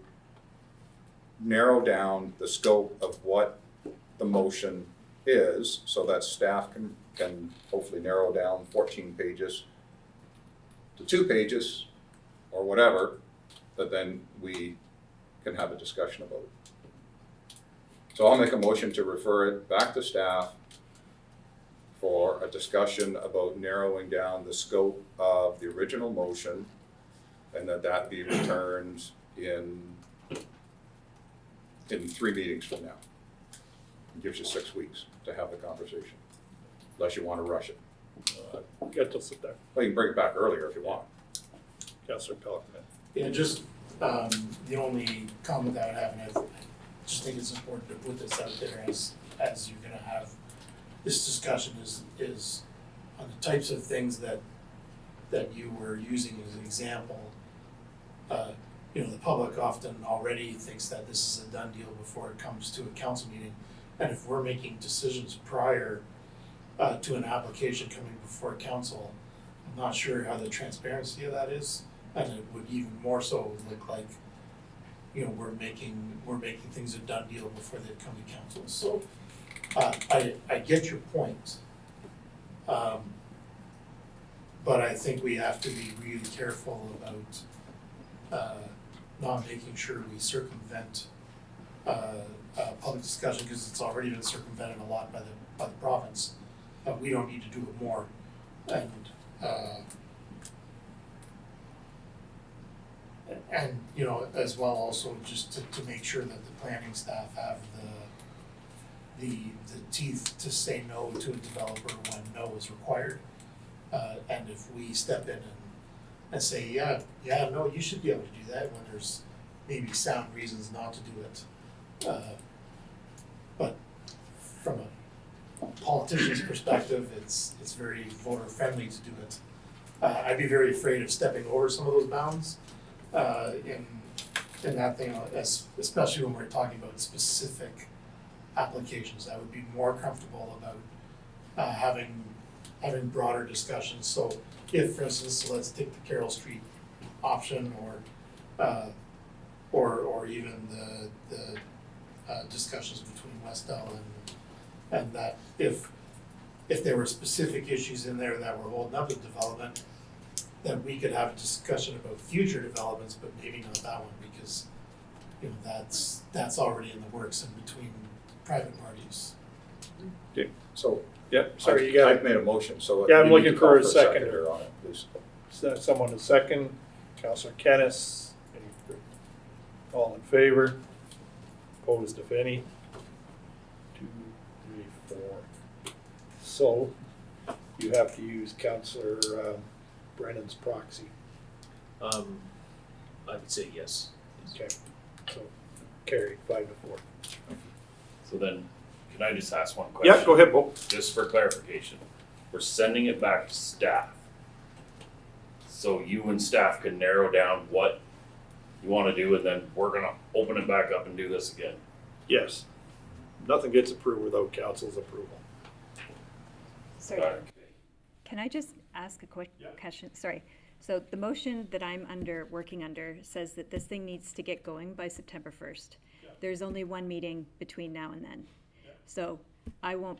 narrow down the scope of what the motion is, so that staff can hopefully narrow down 14 pages to 2 pages or whatever, that then we can have a discussion about it. So I'll make a motion to refer it back to staff for a discussion about narrowing down the scope of the original motion, and that be returned in 3 meetings from now. It gives you 6 weeks to have the conversation, unless you want to rush it. Got to sit there. Well, you can bring it back earlier if you want. Councillor Pelican. Yeah, just, the only comment that I have, and I just think it's important to put this out there as you're gonna have this discussion is on the types of things that you were using as an example. The public often already thinks that this is a done deal before it comes to a council meeting. And if we're making decisions prior to an application coming before council, I'm not sure how the transparency of that is. And it would even more so look like, we're making things a done deal before they come to council. So I get your point. But I think we have to be really careful about not making sure we circumvent public discussion, because it's already been circumvented a lot by the province. We don't need to do it more. And as well also just to make sure that the planning staff have the teeth to say no to a developer when no is required. And if we step in and say, yeah, no, you should be able to do that when there's maybe sound reasons not to do it. But from a politician's perspective, it's very voter friendly to do it. I'd be very afraid of stepping over some of those bounds in that thing, especially when we're talking about specific applications. I would be more comfortable about having broader discussions. So if, for instance, let's take the Carroll Street option, or even the discussions between Westell and that if there were specific issues in there that were holding up the development, then we could have a discussion about future developments, but maybe not that one, because that's already in the works and between private parties. So. Yeah, sorry, you got I've it. made a motion, so. Yeah, I'm you need looking to call for a a seconder. on it, please. Someone to second. Councillor Kennis. All in favor? Opposed, if any? 2, 3, 4. So you have to use Councillor Brennan's proxy. I would say yes. Okay. So carried 5 to 4. So then, can I just ask one question? Yeah, go ahead, Bo. Just for clarification, we're sending it back to staff. So you and staff can narrow down what you wanna do, and then we're gonna open it back up and do this again. Yes. Nothing gets approved without council's approval. Sorry, Okay. can I just ask a quick Yeah. question? Sorry. So the motion that I'm working under says that this thing needs to get going by September 1st. Yeah. There's only one meeting between now and then. Yeah. So I won't,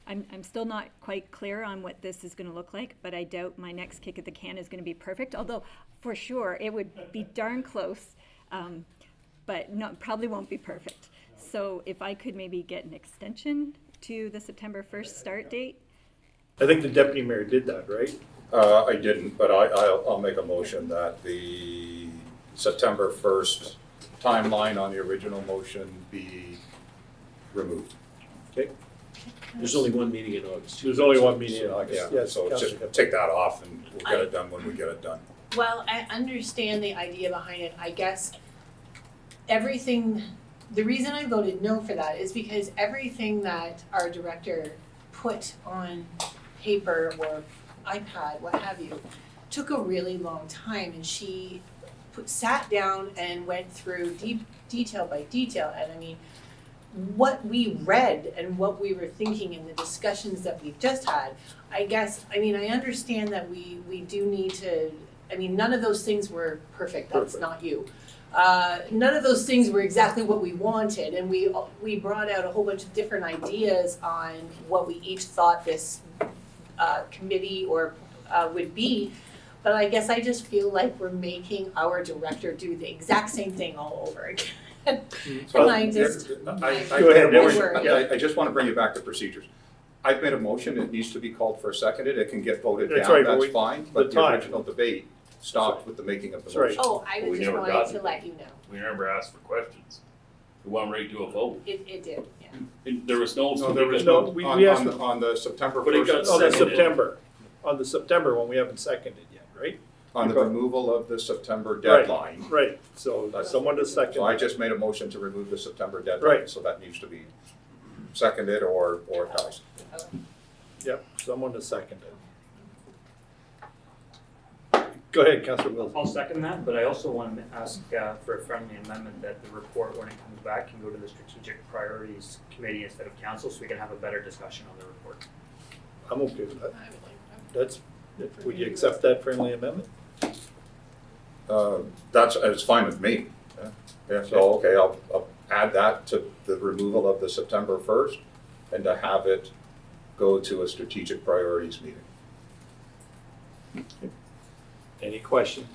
I'm still not quite clear on what this is gonna look like, but I doubt my next kick at the can is gonna be perfect, although for sure it would be darn close, but probably won't be perfect. So if I could maybe get an extension to the September 1st start date. I think the deputy mayor did that, right? I didn't, but I'll make a motion that the September 1st timeline on the original motion be removed. Okay. There's only one meeting in August. There's only one meeting in August. Yeah, Yes, so Councillor just Kennis. take that off and we'll get it done when we get it done. Well, I understand the idea behind it. I guess the reason I voted no for that is because everything that our director put on paper or iPad, what have you, took a really long time, and she sat down and went through detail by detail. And I mean, what we read and what we were thinking in the discussions that we've just had, I understand that we do need to, none of those things were perfect, that's not you. None of those things were exactly what we wanted, and we brought out a whole bunch of different ideas on what we each thought this committee would be. But I guess I just feel like we're making our director do the exact same thing all over again. And I just, Go ahead. I just want to bring you back to procedures. I've made a motion, it needs to be called for a seconded, it can get voted That's down, right, but that's fine, but the time. original debate stopped with the making of the That's right. motion. oh, I We just never wanted got to it. let you know, We never asked for questions. We went right to a vote. it did, yeah. And there was no. No, there was No, no, we on asked- the September But it got 1st. On the Seconded. September, one we haven't seconded yet, right? On the removal of the September deadline. Right, so someone to second. So I just made a motion to remove the September deadline, Right. so that needs to be seconded or it dies. Yep, someone to second it. Go ahead, Councillor Wilson. I'll second that, but I also want to ask for a friendly amendment that the report, when it comes back, can go to the Strategic Priorities Committee instead of council, so we can have a better discussion on the report. I'm okay with that. Would you accept that friendly amendment? It's fine with me. Yeah, so, okay, I'll add that to the removal of the September 1st and to have it go to a strategic priorities meeting. Any questions?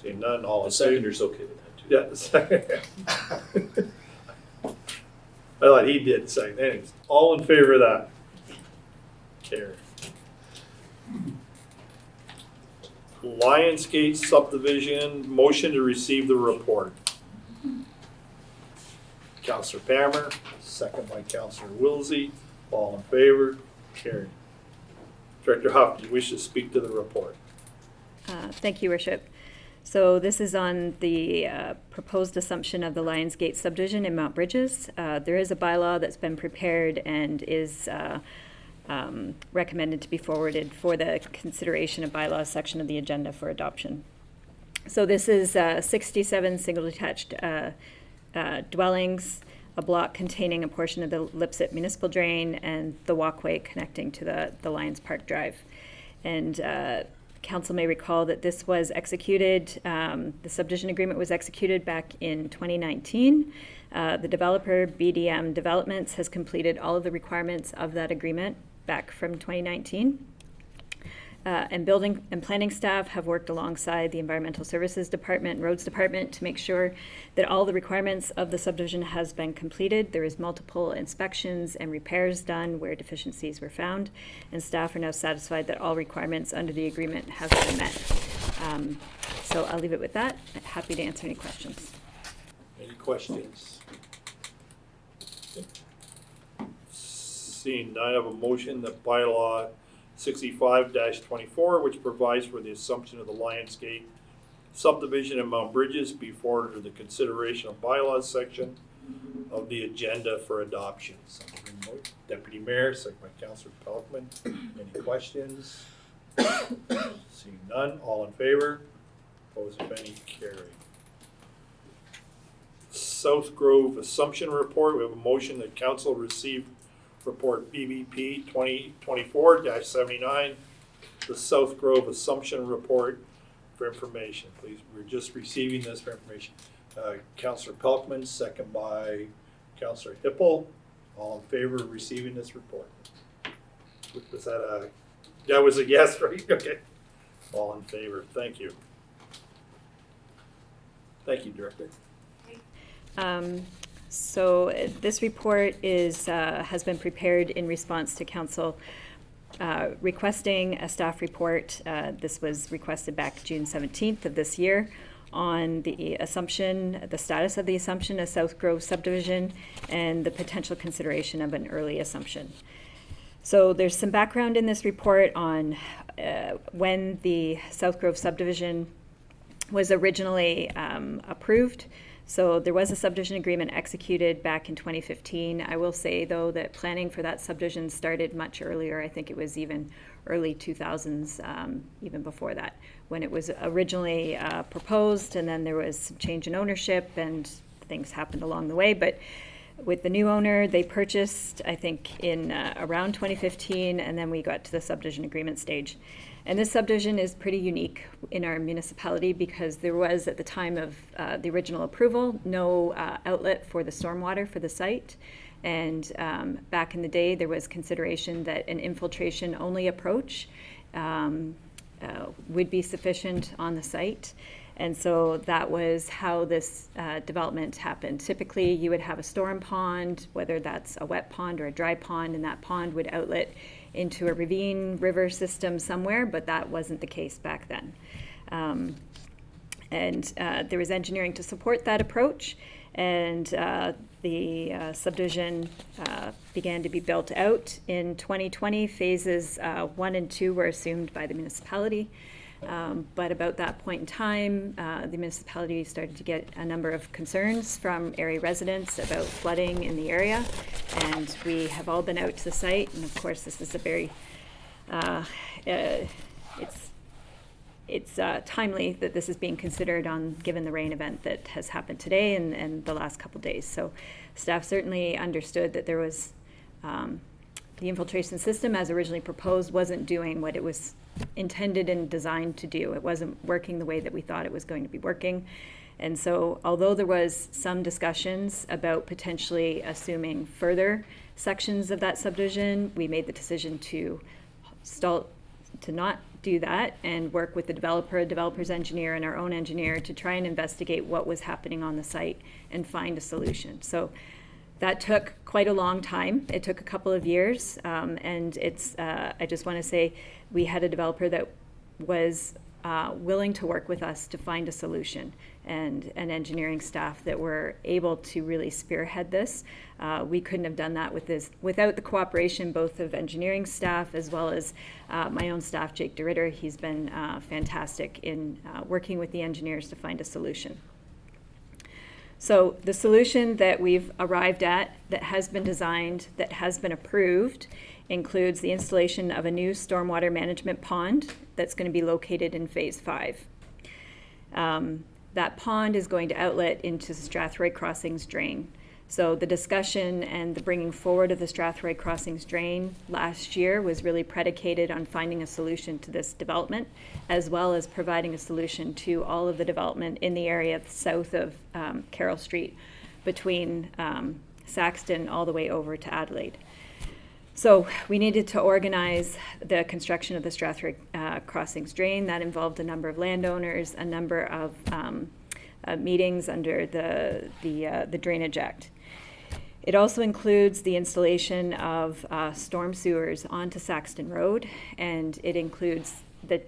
Seeing none, all The in favor? seconder's okay with that too. Yeah, the second. I thought he did second. Anyways, all in favor of that? Carry. Lionsgate subdivision, motion to receive the report. Councillor Palmer, second by Councillor Wilsey. All in favor? Carried. Director Huff, do you wish to speak to the report? Thank you, Worship. So this is on the proposed assumption of the Lions Gate subdivision in Mount Bridges. There is a bylaw that's been prepared and is recommended to be forwarded for the consideration of bylaws section of the agenda for adoption. So this is 67 single-detached dwellings, a block containing a portion of the Lipset Municipal Drain and the walkway connecting to the Lions Park Drive. And Council may recall that this was executed, the subdivision agreement was executed back in 2019. The developer, BDM Developments, has completed all of the requirements of that agreement back from 2019. And building and planning staff have worked alongside the Environmental Services Department and Roads Department to make sure that all the requirements of the subdivision has been completed. There is multiple inspections and repairs done where deficiencies were found, and staff are now satisfied that all requirements under the agreement have been met. So I'll leave it with that. Happy to answer any questions. Any questions? Seeing none, I have a motion that bylaw 65-24, which provides for the assumption of the Lions Gate subdivision in Mount Bridges, be forwarded to the consideration of bylaws section of the agenda for adoption. Deputy Mayor, second by Councillor Pelkman. Any questions? Seeing none, all in favor? Opposed, if any, carried. South Grove Assumption Report. We have a motion that council receive report BBP 2024-79, the South Grove Assumption Report for information. Please, we're just receiving this for information. Councillor Pelkman, second by Councillor Hippel. All in favor of receiving this report? Was that a, that was a yes, right? Okay. All in favor. Thank you. Thank you, Director. So this report is has been prepared in response to council requesting a staff report. This was requested back June 17th of this year on the assumption, the status of the assumption of South Grove subdivision and the potential consideration of an early assumption. So there's some background in this report on when the South Grove subdivision was originally approved. So there was a subdivision agreement executed back in 2015. I will say, though, that planning for that subdivision started much earlier. I think it was even early 2000s, even before that, when it was originally proposed, and then there was some change in ownership and things happened along the way. But with the new owner, they purchased, I think, in around 2015, and then we got to the subdivision agreement stage. And this subdivision is pretty unique in our municipality because there was, at the time of the original approval, no outlet for the stormwater for the site. And back in the day, there was consideration that an infiltration-only approach would be sufficient on the site. And so that was how this development happened. Typically, you would have a storm pond, whether that's a wet pond or a dry pond, and that pond would outlet into a ravine river system somewhere, but that wasn't the case back then. There was engineering to support that approach, and the subdivision began to be built out in 2020. Phases 1 and 2 were assumed by the municipality. But about that point in time, the municipality started to get a number of concerns from area residents about flooding in the area, and we have all been out to the site. And of course, this is a very it's timely that this is being considered given the rain event that has happened today and the last couple days. So, staff certainly understood that there was the infiltration system, as originally proposed, wasn't doing what it was intended and designed to do. It wasn't working the way that we thought it was going to be working. And so, although there was some discussions about potentially assuming further sections of that subdivision, we made the decision to not do that and work with the developer's engineer, and our own engineer to try and investigate what was happening on the site and find a solution. So that took quite a long time. It took a couple of years, and it's. I just want to say we had a developer that was willing to work with us to find a solution, and an engineering staff that were able to really spearhead this. We couldn't have done that without the cooperation both of engineering staff as well as my own staff, Jake DeRitter. He's been fantastic in working with the engineers to find a solution. So the solution that we've arrived at, that has been designed, that has been approved, includes the installation of a new stormwater management pond that's going to be located in Phase 5. That pond is going to outlet into Strathroy Crossings drain. So the discussion and the bringing forward of the Strathroy Crossings drain last year was really predicated on finding a solution to this development, as well as providing a solution to all of the development in the area south of Carroll Street, between Saxton all the way over to Adelaide. So we needed to organize the construction of the Strathroy Crossings drain. That involved a number of landowners, a number of meetings under the Drainage Act. It also includes the installation of storm sewers onto Saxton Road, and it includes the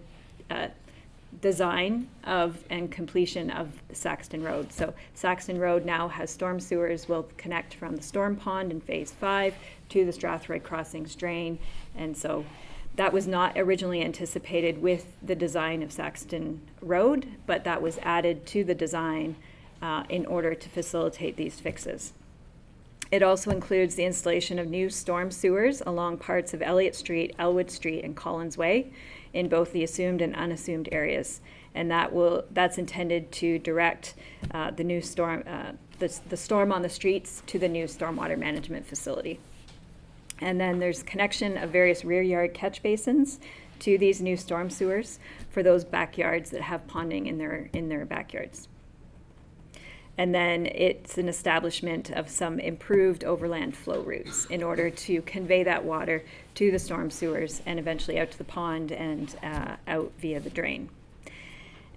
design of and completion of Saxton Road. So Saxton Road now has storm sewers, will connect from the storm pond in Phase 5 to the Strathroy Crossings drain, and so that was not originally anticipated with the design of Saxton Road, but that was added to the design in order to facilitate these fixes. It also includes the installation of new storm sewers along parts of Elliott Street, Elwood Street, and Collins Way in both the assumed and unassumed areas. And that's intended to direct the new storm, the storm on the streets to the new stormwater management facility. And then there's connection of various rear yard catch basins to these new storm sewers for those backyards that have ponding in their backyards. And then it's an establishment of some improved overland flow routes in order to convey that water to the storm sewers and eventually out to the pond and out via the drain.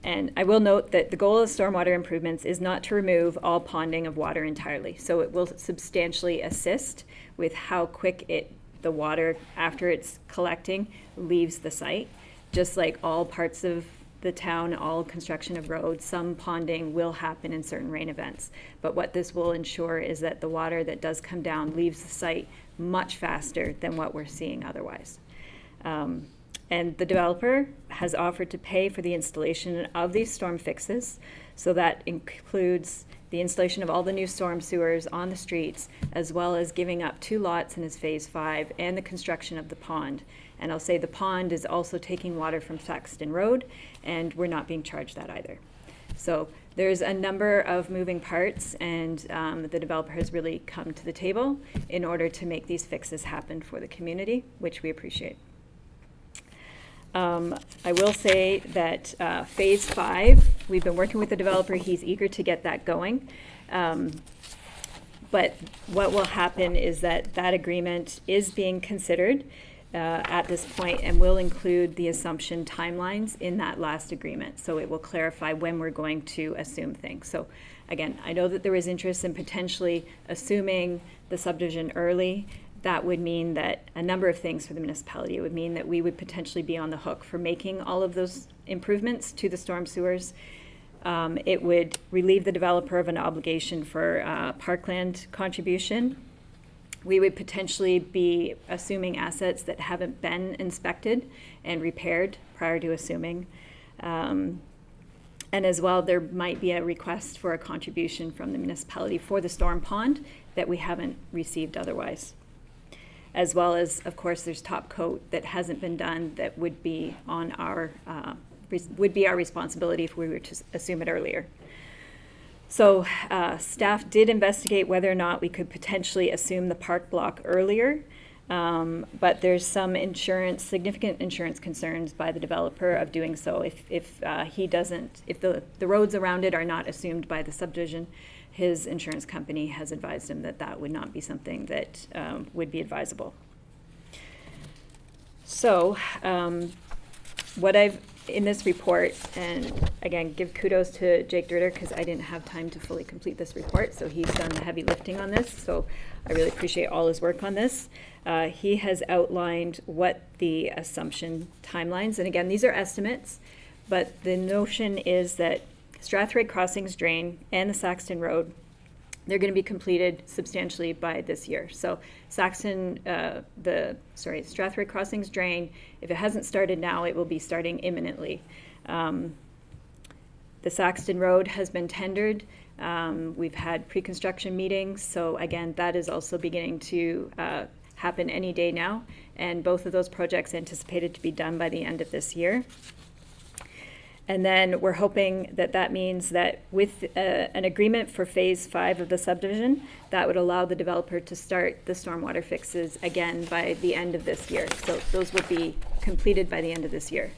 And I will note that the goal of stormwater improvements is not to remove all ponding of water entirely. So it will substantially assist with how quick the water, after it's collecting, leaves the site. Just like all parts of the town, all construction of roads, some ponding will happen in certain rain events. But what this will ensure is that the water that does come down leaves the site much faster than what we're seeing otherwise. And the developer has offered to pay for the installation of these storm fixes. So that includes the installation of all the new storm sewers on the streets, as well as giving up 2 lots in his Phase 5 and the construction of the pond. And I'll say the pond is also taking water from Saxton Road, and we're not being charged that either. So there's a number of moving parts, and the developer has really come to the table in order to make these fixes happen for the community, which we appreciate. I will say that Phase 5, we've been working with the developer. He's eager to get that going. But what will happen is that agreement is being considered at this point and will include the assumption timelines in that last agreement. So it will clarify when we're going to assume things. So again, I know that there is interest in potentially assuming the subdivision early. That would mean that a number of things for the municipality. It would mean that we would potentially be on the hook for making all of those improvements to the storm sewers. It would relieve the developer of an obligation for parkland contribution. We would potentially be assuming assets that haven't been inspected and repaired prior to assuming. And as well, there might be a request for a contribution from the municipality for the storm pond that we haven't received otherwise. As well as, of course, there's top coat that hasn't been done that would be on our responsibility if we were to assume it earlier. So staff did investigate whether or not we could potentially assume the park block earlier, but there's some significant insurance concerns by the developer of doing so. If the roads around it are not assumed by the subdivision, his insurance company has advised him that would not be something that would be advisable. So what I've in this report, and again, give kudos to Jake DeRitter because I didn't have time to fully complete this report, so he's done the heavy lifting on this, so I really appreciate all his work on this. He has outlined what the assumption timelines, and again, these are estimates, But the notion is that Strathroy Crossings Drain and the Saxton Road, they're going to be completed substantially by this year. So Strathroy Crossings Drain, if it hasn't started now, it will be starting imminently. The Saxton Road has been tendered. We've had pre-construction meetings, so again, that is also beginning to happen any day now. And both of those projects anticipated to be done by the end of this year. And then we're hoping that that means that with an agreement for phase 5 of the subdivision, that would allow the developer to start the stormwater fixes again by the end of this year. So those will be completed by the end of this year.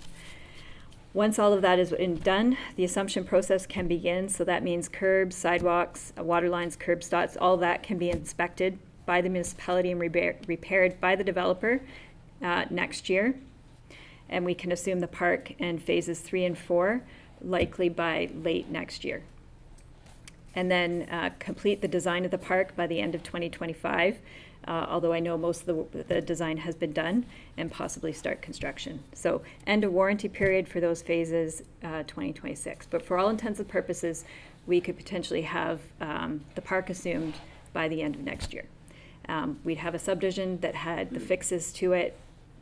Once all of that is done, the assumption process can begin. So that means curbs, sidewalks, water lines, curb stops, all that can be inspected by the municipality and repaired by the developer next year. And we can assume the park and phases 3 and 4 likely by late next year. And then complete the design of the park by the end of 2025, although I know most of the design has been done, and possibly start construction. So end of warranty period for those phases, 2026. But for all intents and purposes, we could potentially have the park assumed by the end of next year. We'd have a subdivision that had the fixes to it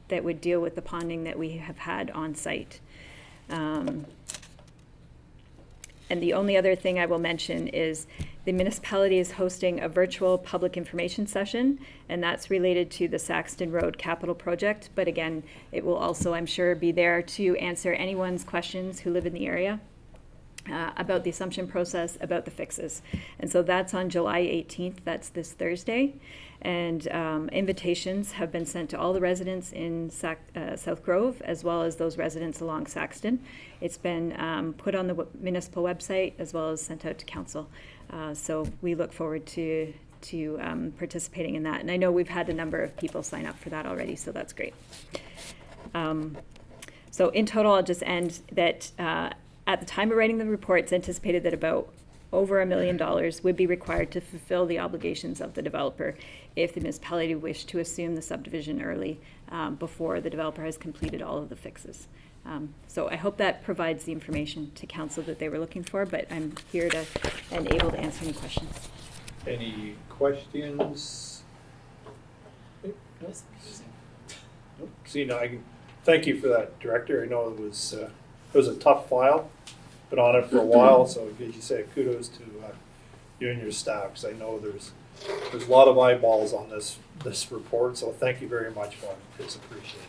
that would deal with the ponding that we have had on site. And the only other thing I will mention is the municipality is hosting a virtual public information session, and that's related to the Saxton Road capital project. But again, it will also, I'm sure, be there to answer anyone's questions who live in the area about the assumption process, about the fixes. And so that's on July 18th, that's this Thursday. And invitations have been sent to all the residents in South Grove, as well as those residents along Saxton. It's been put on the municipal website, as well as sent out to council. So we look forward to participating in that. And I know we've had a number of people sign up for that already, so that's great. So in total, I'll just end that at the time of writing the report, it's anticipated that about over $1 million would be required to fulfill the obligations of the developer if the municipality wished to assume the subdivision early before the developer has completed all of the fixes. So I hope that provides the information to council that they were looking for, but I'm here to and able to answer any questions. Any questions? Nope. See, now I can thank you for that, Director. I know it was a tough file. Been on it for a while, so as you say, kudos to you and your staff, because I know there's a lot of eyeballs on this report. So thank you very much for it. It's appreciated.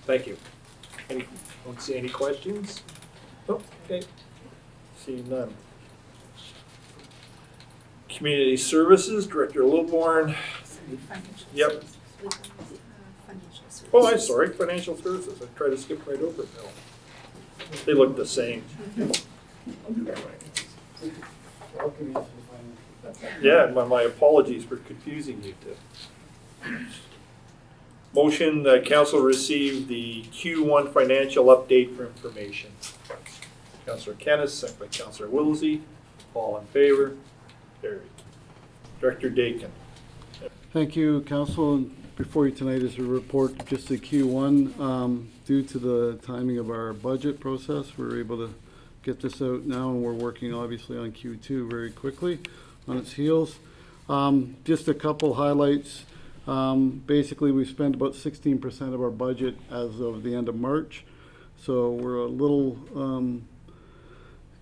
Thank you. Don't see any questions? Oh, okay. Seeing none. Community Services, Director Littleborn. Yep. Oh, I'm sorry, Financial Services. I tried to skip right over it now. They look the same. Yeah, my apologies for confusing you two. Motion that council receive the Q1 financial update for information. Councillor Kennis, second by Councillor Wilsey. All in favor? Carried. Director Dakin. Thank you, Council. And before you tonight is a report just to Q1. Due to the timing of our budget process, we're able to get this out now, and we're working obviously on Q2 very quickly on its heels. Just a couple highlights. Basically, we spent about 16% of our budget as of the end of March. So we're a little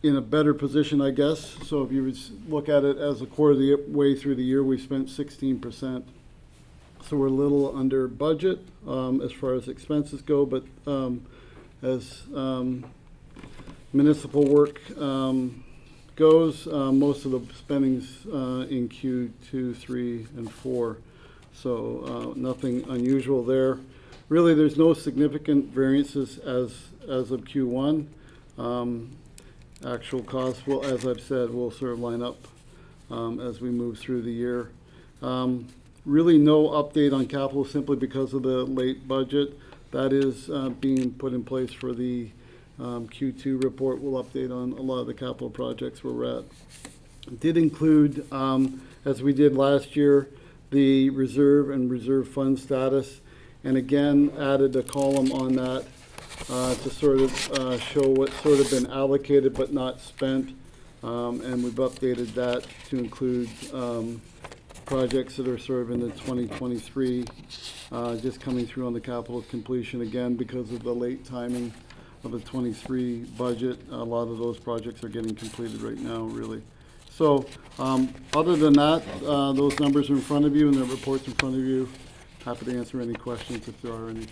in a better position, I guess. So if you would look at it as a quarter of the way through the year, we spent 16%. So we're a little under budget as far as expenses go, but as municipal work goes, most of the spending's in Q2, 3, and 4. So nothing unusual there. Really, there's no significant variances as of Q1. Actual costs will, as I've said, will sort of line up as we move through the year. Really no update on capital simply because of the late budget. That is being put in place for the Q2 report. We'll update on a lot of the capital projects where we're at. It did include, as we did last year, the reserve and reserve fund status, and again added a column on that to sort of show what's sort of been allocated but not spent. And we've updated that to include projects that are sort of in the 2023, just coming through on the capital completion again because of the late timing of the 23 budget. A lot of those projects are getting completed right now, really. So other than that, those numbers are in front of you and the report's in front of you. Happy to answer any questions if there are any.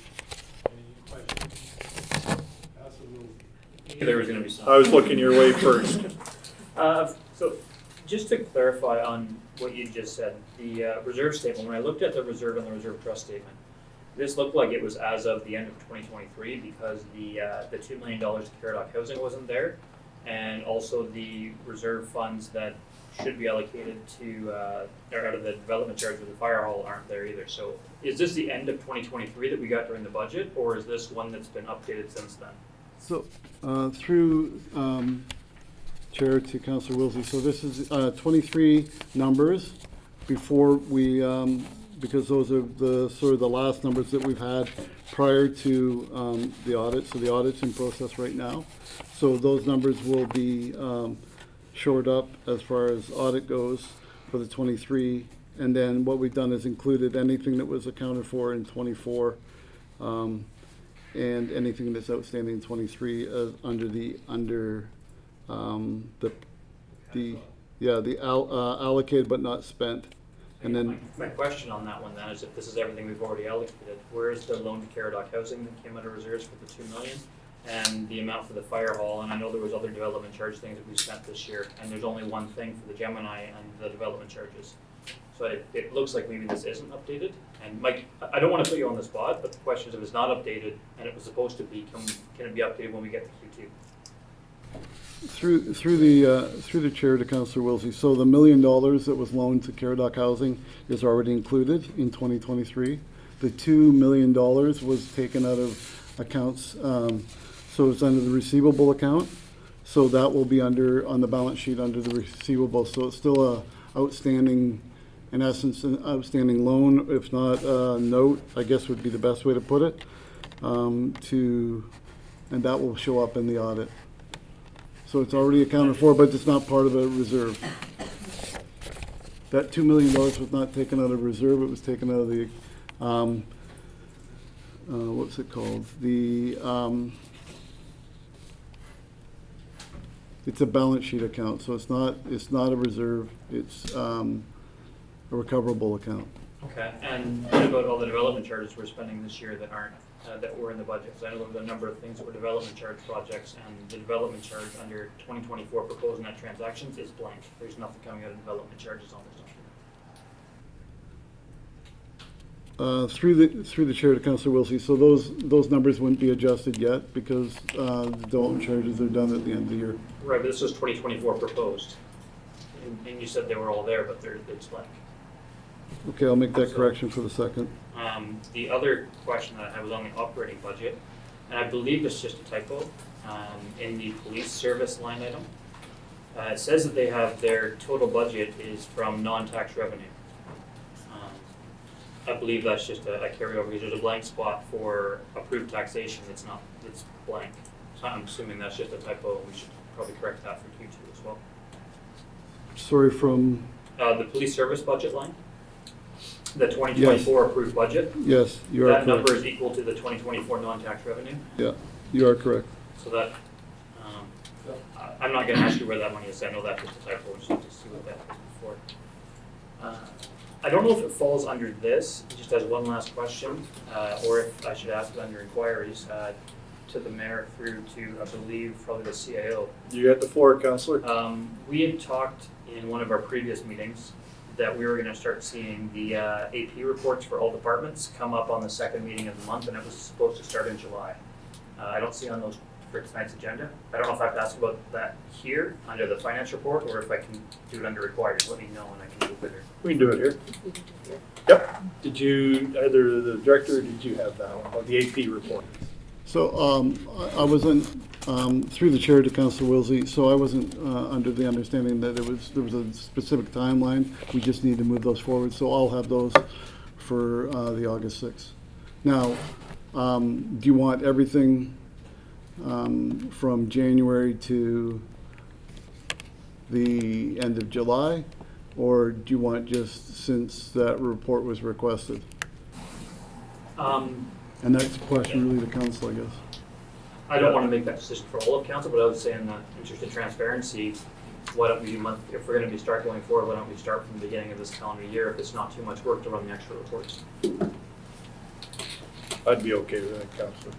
There was gonna be some. I was looking your way first. So, just to clarify on what you just said, the reserve statement, when I looked at the reserve and the reserve trust statement, this looked like it was as of the end of 2023 because the $2 million to Caradoc Housing wasn't there, and also the reserve funds that should be allocated to, or out of the development charge for the fire hall aren't there either. So, is this the end of 2023 that we got during the budget, or is this one that's been updated since then? So through Chair to Councillor Wilsey, so this is 23 numbers before we, because those are the sort of the last numbers that we've had prior to the audit. So the audit's in process right now. So those numbers will be shored up as far as audit goes for the 23. And then what we've done is included anything that was accounted for in 24 and anything that's outstanding in 23 under the allocated but not spent. And then My question on that one then is if this is everything we've already allocated, where is the loan to Caradoc Housing that came out of reserves for the $2 million? And the amount for the fire hall, and I know there was other development charge things that we spent this year, and there's only one thing for the Gemini and the development charges. So it looks like maybe this isn't updated. And Mike, I don't want to put you on the spot, but the question is if it's not updated and it was supposed to be, can it be updated when we get to Q2? through the chair to Councillor Wilsey, so the $1 million that was loaned to Caradoc Housing is already included in 2023. The $2 million was taken out of accounts, so it's under the receivable account. So that will be on the balance sheet under the receivable. So it's still a outstanding, in essence, an outstanding loan, if not a note, I guess would be the best way to put it, and that will show up in the audit. So it's already accounted for, but it's not part of a reserve. That $2 million was not taken out of reserve, it was taken out of the, what's it called? It's a balance sheet account, so it's not a reserve, it's a recoverable account. Okay, and what about all the development charges we're spending this year that aren't, that were in the budget? Because I know there was a number of things that were development charge projects, and the development charge under 2024 proposed net transactions is blank. There's nothing coming out of development charges on this document. Through the chair to Councillor Wilsey, so those numbers wouldn't be adjusted yet because the development charges are done at the end of the year. Right, but this was 2024 proposed, and you said they were all there, but it's blank. Okay, I'll make that correction for the second. The other question that I had was on the operating budget, and I believe it's just a typo in the police service line item. It says that they have their total budget is from non-tax revenue. I believe that's just a carryover because there's a blank spot for approved taxation. It's blank. So I'm assuming that's just a typo. We should probably correct that for Q2 as well. Sorry, from? The police service budget line. The 2024 approved budget. Yes, you are correct. That number is equal to the 2024 non-tax revenue. Yeah, you are correct. So that, I'm not going to ask you where that money is. I know that's just a typo. Just to see what that is before. I don't know if it falls under this. Just as one last question, or if I should ask it under inquiries to the mayor through to, I believe, probably the CAO. You got the floor, Councillor. We had talked in one of our previous meetings that we were going to start seeing the AP reports for all departments come up on the second meeting of the month, and it was supposed to start in July. I don't see on those for tonight's agenda. I don't know if I have to ask about that here under the finance report, or if I can do it under required. Let me know and I can do it later. We can do it here. We can do it here. Yep. Did you, either the director, or did you have that one, or the AP report? So I wasn't, through the chair to Councillor Wilsey, so I wasn't under the understanding that there was a specific timeline. We just need to move those forward. So I'll have those for the August 6th. Now, do you want everything from January to the end of July? Or do you want just since that report was requested? And that's a question really to council, I guess. I don't want to make that decision for all of council, but I would say in the interest of transparency, why don't we, if we're going to be start going forward, why don't we start from the beginning of this calendar year if it's not too much work to run the extra reports? I'd be okay with that, Councillor.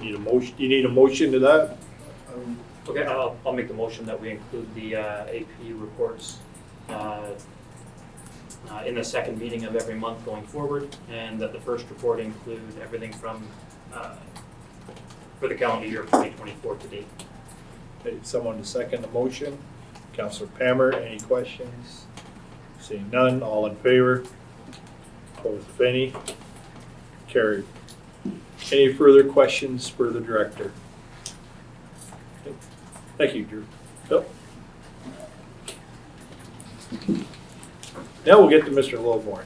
You need a motion to that? Okay, I'll make the motion that we include the AP reports in the second meeting of every month going forward, and that the first report include everything from for the calendar year of 2024 to date. Okay, someone to second the motion. Councillor Pammer, any questions? Seeing none, all in favor? Opposed, if any? Carried. Any further questions for the director? Okay. Thank you, Drew. Bill? Now we'll get to Mr. Lilborn.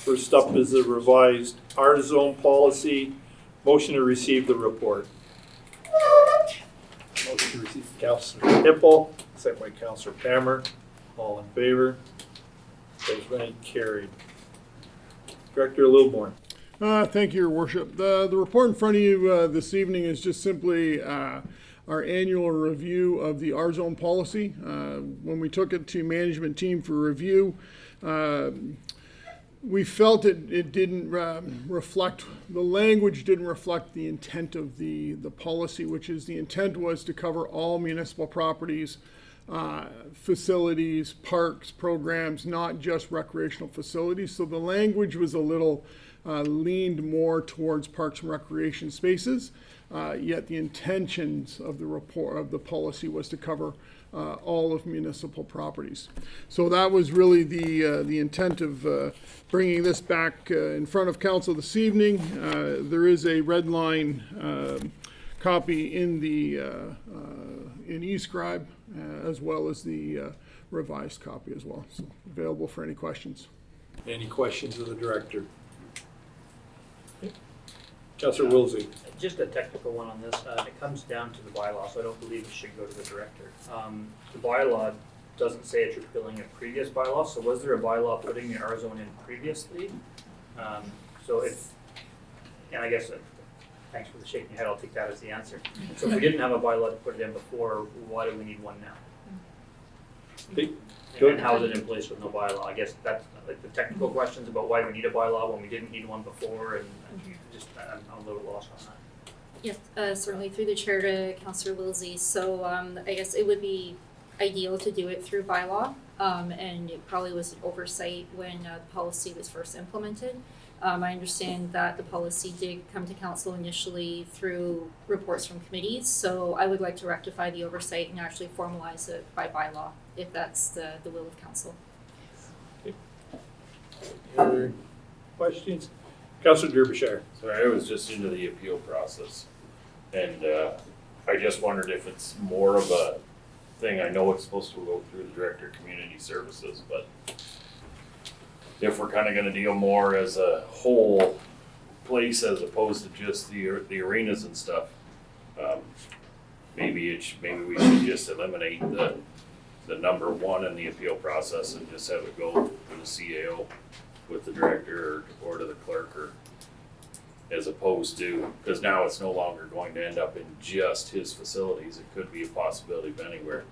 First up is the revised R-zone policy. Motion to receive the report. Motion to receive Councillor Hippel, second by Councillor Pammer. All in favor? Opposed, any? Carried. Director Lilborn. Thank you, Your Worship. The report in front of you this evening is just simply our annual review of the R-zone policy. When we took it to management team for review, we felt it didn't reflect, the language didn't reflect the intent of the policy, which is the intent was to cover all municipal properties, facilities, parks, programs, not just recreational facilities. So the language was a little leaned more towards parks and recreation spaces, yet the intentions of the report of the policy was to cover all of municipal properties. So that was really the intent of bringing this back in front of council this evening. There is a red line copy in the in eScribe as well as the revised copy as well. So available for any questions. Any questions of the director? Councillor Wilsey. Just a technical one on this. It comes down to the bylaw, so I don't believe it should go to the director. The bylaw doesn't say it's repealing a previous bylaw, so was there a bylaw putting the R-zone in previously? So if, and I guess, thanks for the shaking head, I'll take that as the answer. So if we didn't have a bylaw to put it in before, why do we need one now? And how is it in place with no bylaw? I guess that's like the technical questions about why we need a bylaw when we didn't need one before, and just I'm a little lost on that. Yes, certainly through the chair to Councillor Wilsey. So I guess it would be ideal to do it through bylaw, and it probably was an oversight when the policy was first implemented. I understand that the policy did come to council initially through reports from committees, so I would like to rectify the oversight and actually formalize it by bylaw, if that's the will of council. Okay. Any other questions? Councillor Derbyshire. Sorry, I was just into the appeal process, and I just wondered if it's more of a thing. I know it's supposed to go through the Director of Community Services, but if we're kind of going to deal more as a whole place as opposed to just the arenas and stuff, maybe we should just eliminate the number one in the appeal process and just have it go to the CAO with the director or to the clerk, or as opposed to, because now it's no longer going to end up in just his facilities. It could be a possibility of anywhere.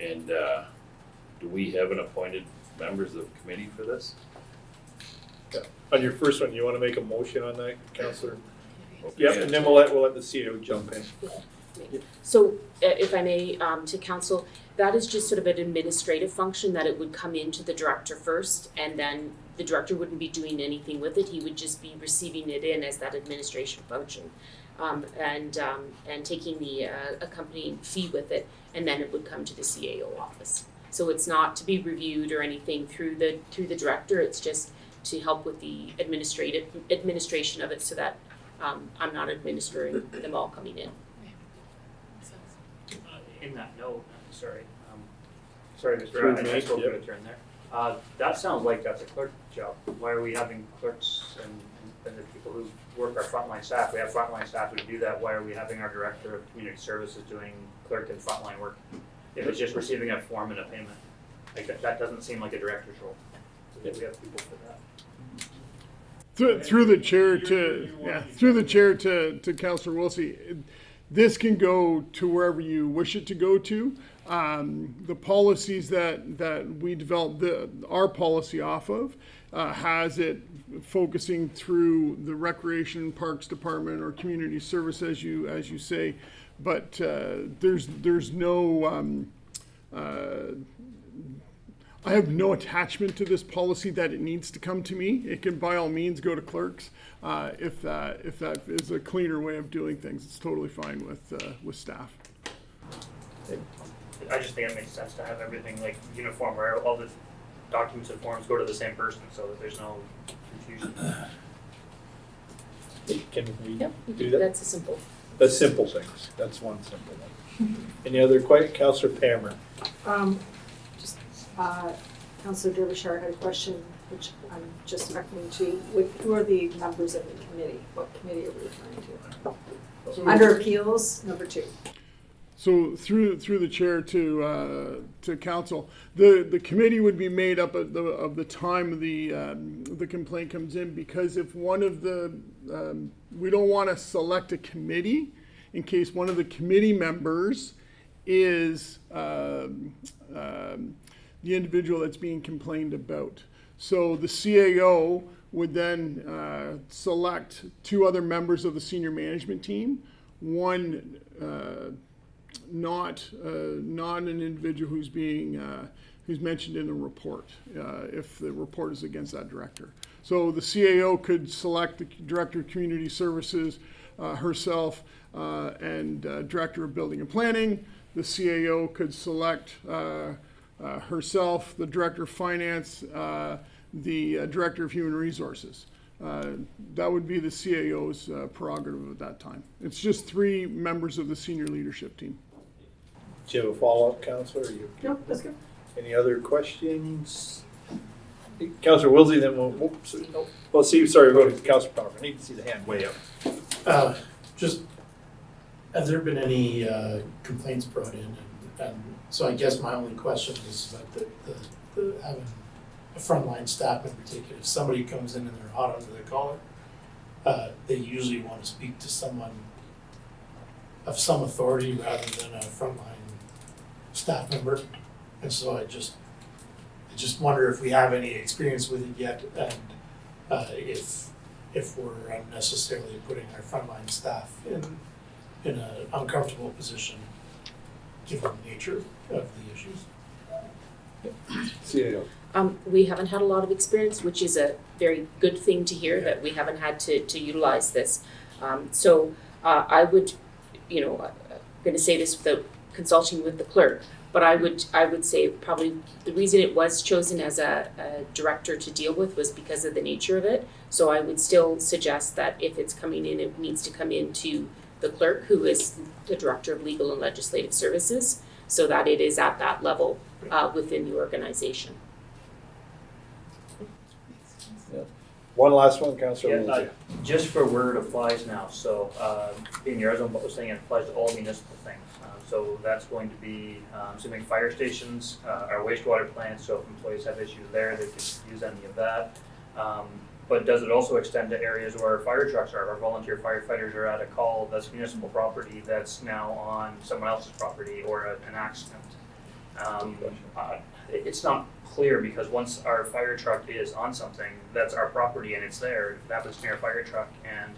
And do we have an appointed members of committee for this? Yeah. On your first one, you want to make a motion on that, Councillor? Okay. Yep, and then we'll let the CEO jump in. So if I may, to council, that is just sort of an administrative function that it would come into the director first, and then the director wouldn't be doing anything with it. He would just be receiving it in as that administration function, and taking the accompanying fee with it, and then it would come to the CAO office. So it's not to be reviewed or anything through the director. It's just to help with the administration of it, so that I'm not administering them all coming in. In that note, sorry, sorry, Through Mr. me, I spoke yep. out of turn there. That sounds like that's a clerk job. Why are we having clerks and the people who work our frontline staff? We have frontline staff who do that. Why are we having our director of community services doing clerk and frontline work? If it's just receiving a form and a payment, like that doesn't seem like a director's role. We have people for that. Through the chair to Councillor Wilsey, this can go to wherever you wish it to go to. The policies that we developed our policy off of has it focusing through the Recreation Parks Department or Community Service, as you say, but there's no. I have no attachment to this policy that it needs to come to me. It can by all means go to clerks if that is a cleaner way of doing things. It's totally fine with staff. I just think it makes sense to have everything like uniform, where all the documents and forms go to the same person, so that there's no confusion. Can we Yep, do that? that's a simple. That's simple things. That's one simple one. Any other questions? Councillor Pammer. Councillor Derbyshire had a question, which I'm just echoing to. Who are the members of the committee? What committee are we referring to? Under appeals, number 2. So through the chair to council, the committee would be made up of the time the complaint comes in, because if one of the we don't want to select a committee in case one of the committee members is the individual that's being complained about. So the CAO would then select 2 other members of the senior management team, one not an individual who's being who's mentioned in a report if the report is against that director. So the CAO could select the director of community services herself and director of building and planning. The CAO could select herself, the director of finance, the director of human resources. That would be the CAO's prerogative at that time. It's just 3 members of the senior leadership team. Do you have a follow-up, Councillor? No, that's good. Any other questions? Councillor Wilsey, then we'll see. Sorry, go to Councillor Palmer. I need to see the hand way up. Just, have there been any complaints brought in? And so I guess my only question is about the having a frontline staff member take it. If somebody comes in and they're hot under the collar, they usually want to speak to someone of some authority rather than a frontline staff member. And so I just wonder if we have any experience with it yet, and if we're unnecessarily putting our frontline staff in an uncomfortable position given the nature of the issues. CAO. We haven't had a lot of experience, which is a very good thing to hear, that we haven't had to utilize this. So I would, I'm going to say this without consulting with the clerk, but I would say probably the reason it was chosen as a director to deal with was because of the nature of it. So I would still suggest that if it's coming in, it needs to come in to the clerk, who is the director of legal and legislative services, so that it is at that level within the organization. One last one, Councillor Wilsey. Just for where it applies now, so being your own saying it applies to all municipal things. So that's going to be, assuming fire stations, our wastewater plants, so if employees have issues there, they could use any of that. But does it also extend to areas where fire trucks are, our volunteer firefighters are at a call that's municipal property that's now on someone else's property, or an accident? It's not clear, because once our fire truck is on something, that's our property and it's there. If it happens near a fire truck and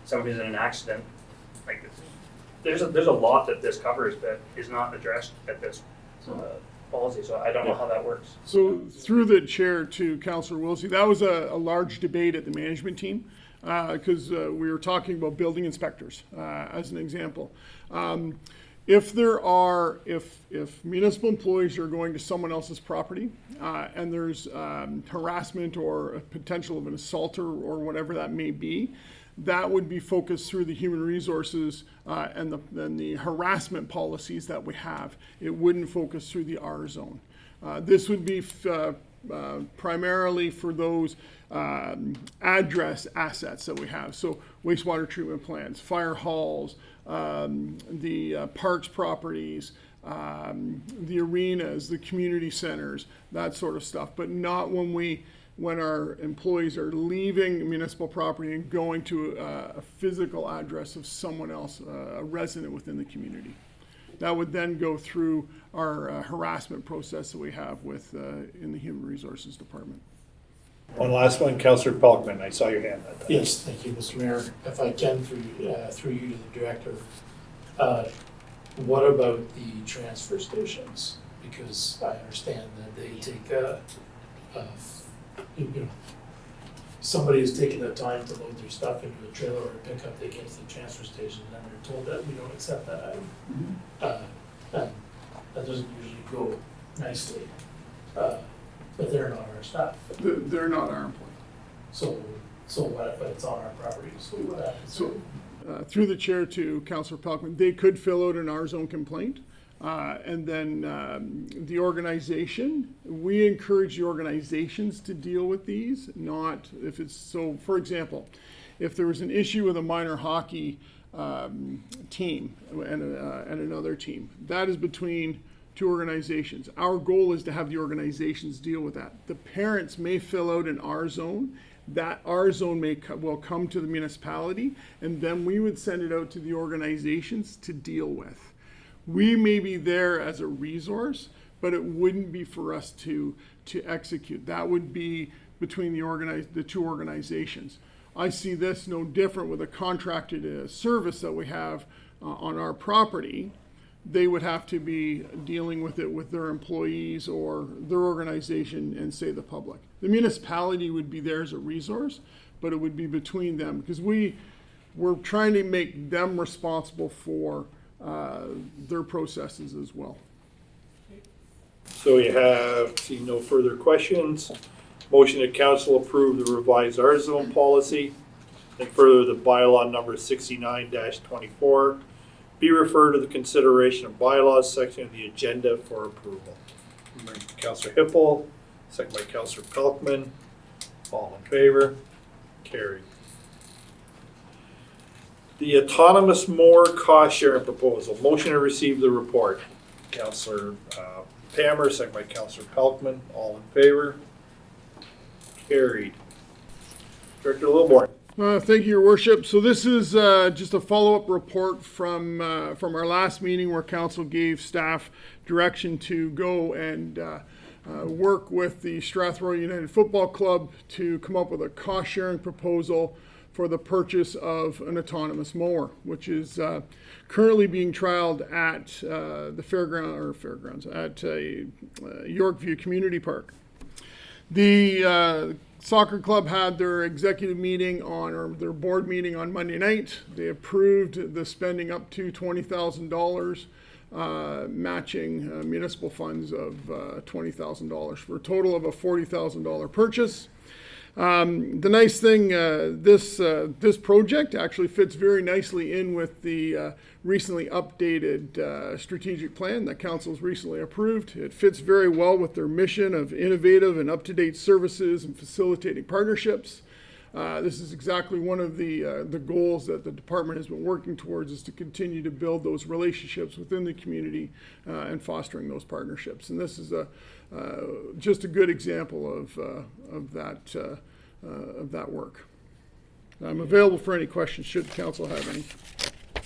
somebody's in an accident, like, there's a lot that this covers that is not addressed at this policy, so I don't know how that works. So through the chair to Councillor Wilsey, that was a large debate at the management team, because we were talking about building inspectors as an example. If municipal employees are going to someone else's property and there's harassment or a potential of an assault or whatever that may be, that would be focused through the human resources and the harassment policies that we have. It wouldn't focus through the R zone. This would be primarily for those address assets that we have. So wastewater treatment plants, fire halls, the parks properties, the arenas, the community centers, that sort of stuff, but not when our employees are leaving municipal property and going to a physical address of someone else, a resident within the community. That would then go through our harassment process that we have with in the Human Resources Department. One last one, Councillor Pelkman, I saw your hand. Yes, thank you, Mr. Mayor. If I can, through you to the director, what about the transfer stations? Because I understand that they take somebody is taking the time to load their stuff into a trailer or a pickup, they get to the transfer station, and then they're told that we don't accept that item. And that doesn't usually go nicely, but they're not our staff. They're not our employees. So what if it's on our property? So what happens? So, through the chair to Councillor Pelkman, they could fill out an R-zone complaint. And then the organization, we encourage the organizations to deal with these, not if it's, so for example, if there was an issue with a minor hockey team and another team, that is between two organizations. Our goal is to have the organizations deal with that. The parents may fill out an R-zone. That R-zone will come to the municipality, and then we would send it out to the organizations to deal with. We may be there as a resource, but it wouldn't be for us to execute. That would be between the two organizations. I see this no different with a contracted service that we have on our property. They would have to be dealing with it with their employees or their organization and say the public. The municipality would be there as a resource, but it would be between them because we're trying to make them responsible for their processes as well. So you have, see no further questions. Motion that council approve the revised R-zone policy and further the bylaw number 69-24 be referred to the consideration of bylaws section of the agenda for approval. By Councillor Hippel, second by Councillor Pelkman. All in favor? Carried. The autonomous mower cost sharing proposal. Motion to receive the report. Councillor Pammer, second by Councillor Pelkman. All in favor? Carried. Director Littleborn. Thank you, Your Worship. So this is just a follow-up report from our last meeting where council gave staff direction to go and work with the Strathroy United Football Club to come up with a cost-sharing proposal for the purchase of an autonomous mower, which is currently being trialed at the fairgrounds at Yorkview Community Park. The soccer club had their executive meeting or their board meeting on Monday night. They approved the spending up to $20,000, matching municipal funds of $20,000 for a total of a $40,000 purchase. The nice thing, this project actually fits very nicely in with the recently updated strategic plan that council's recently approved. It fits very well with their mission of innovative and up-to-date services and facilitating partnerships. This is exactly one of the goals that the department has been working towards, is to continue to build those relationships within the community and fostering those partnerships. And this is just a good example of that work. I'm available for any questions should the council have any.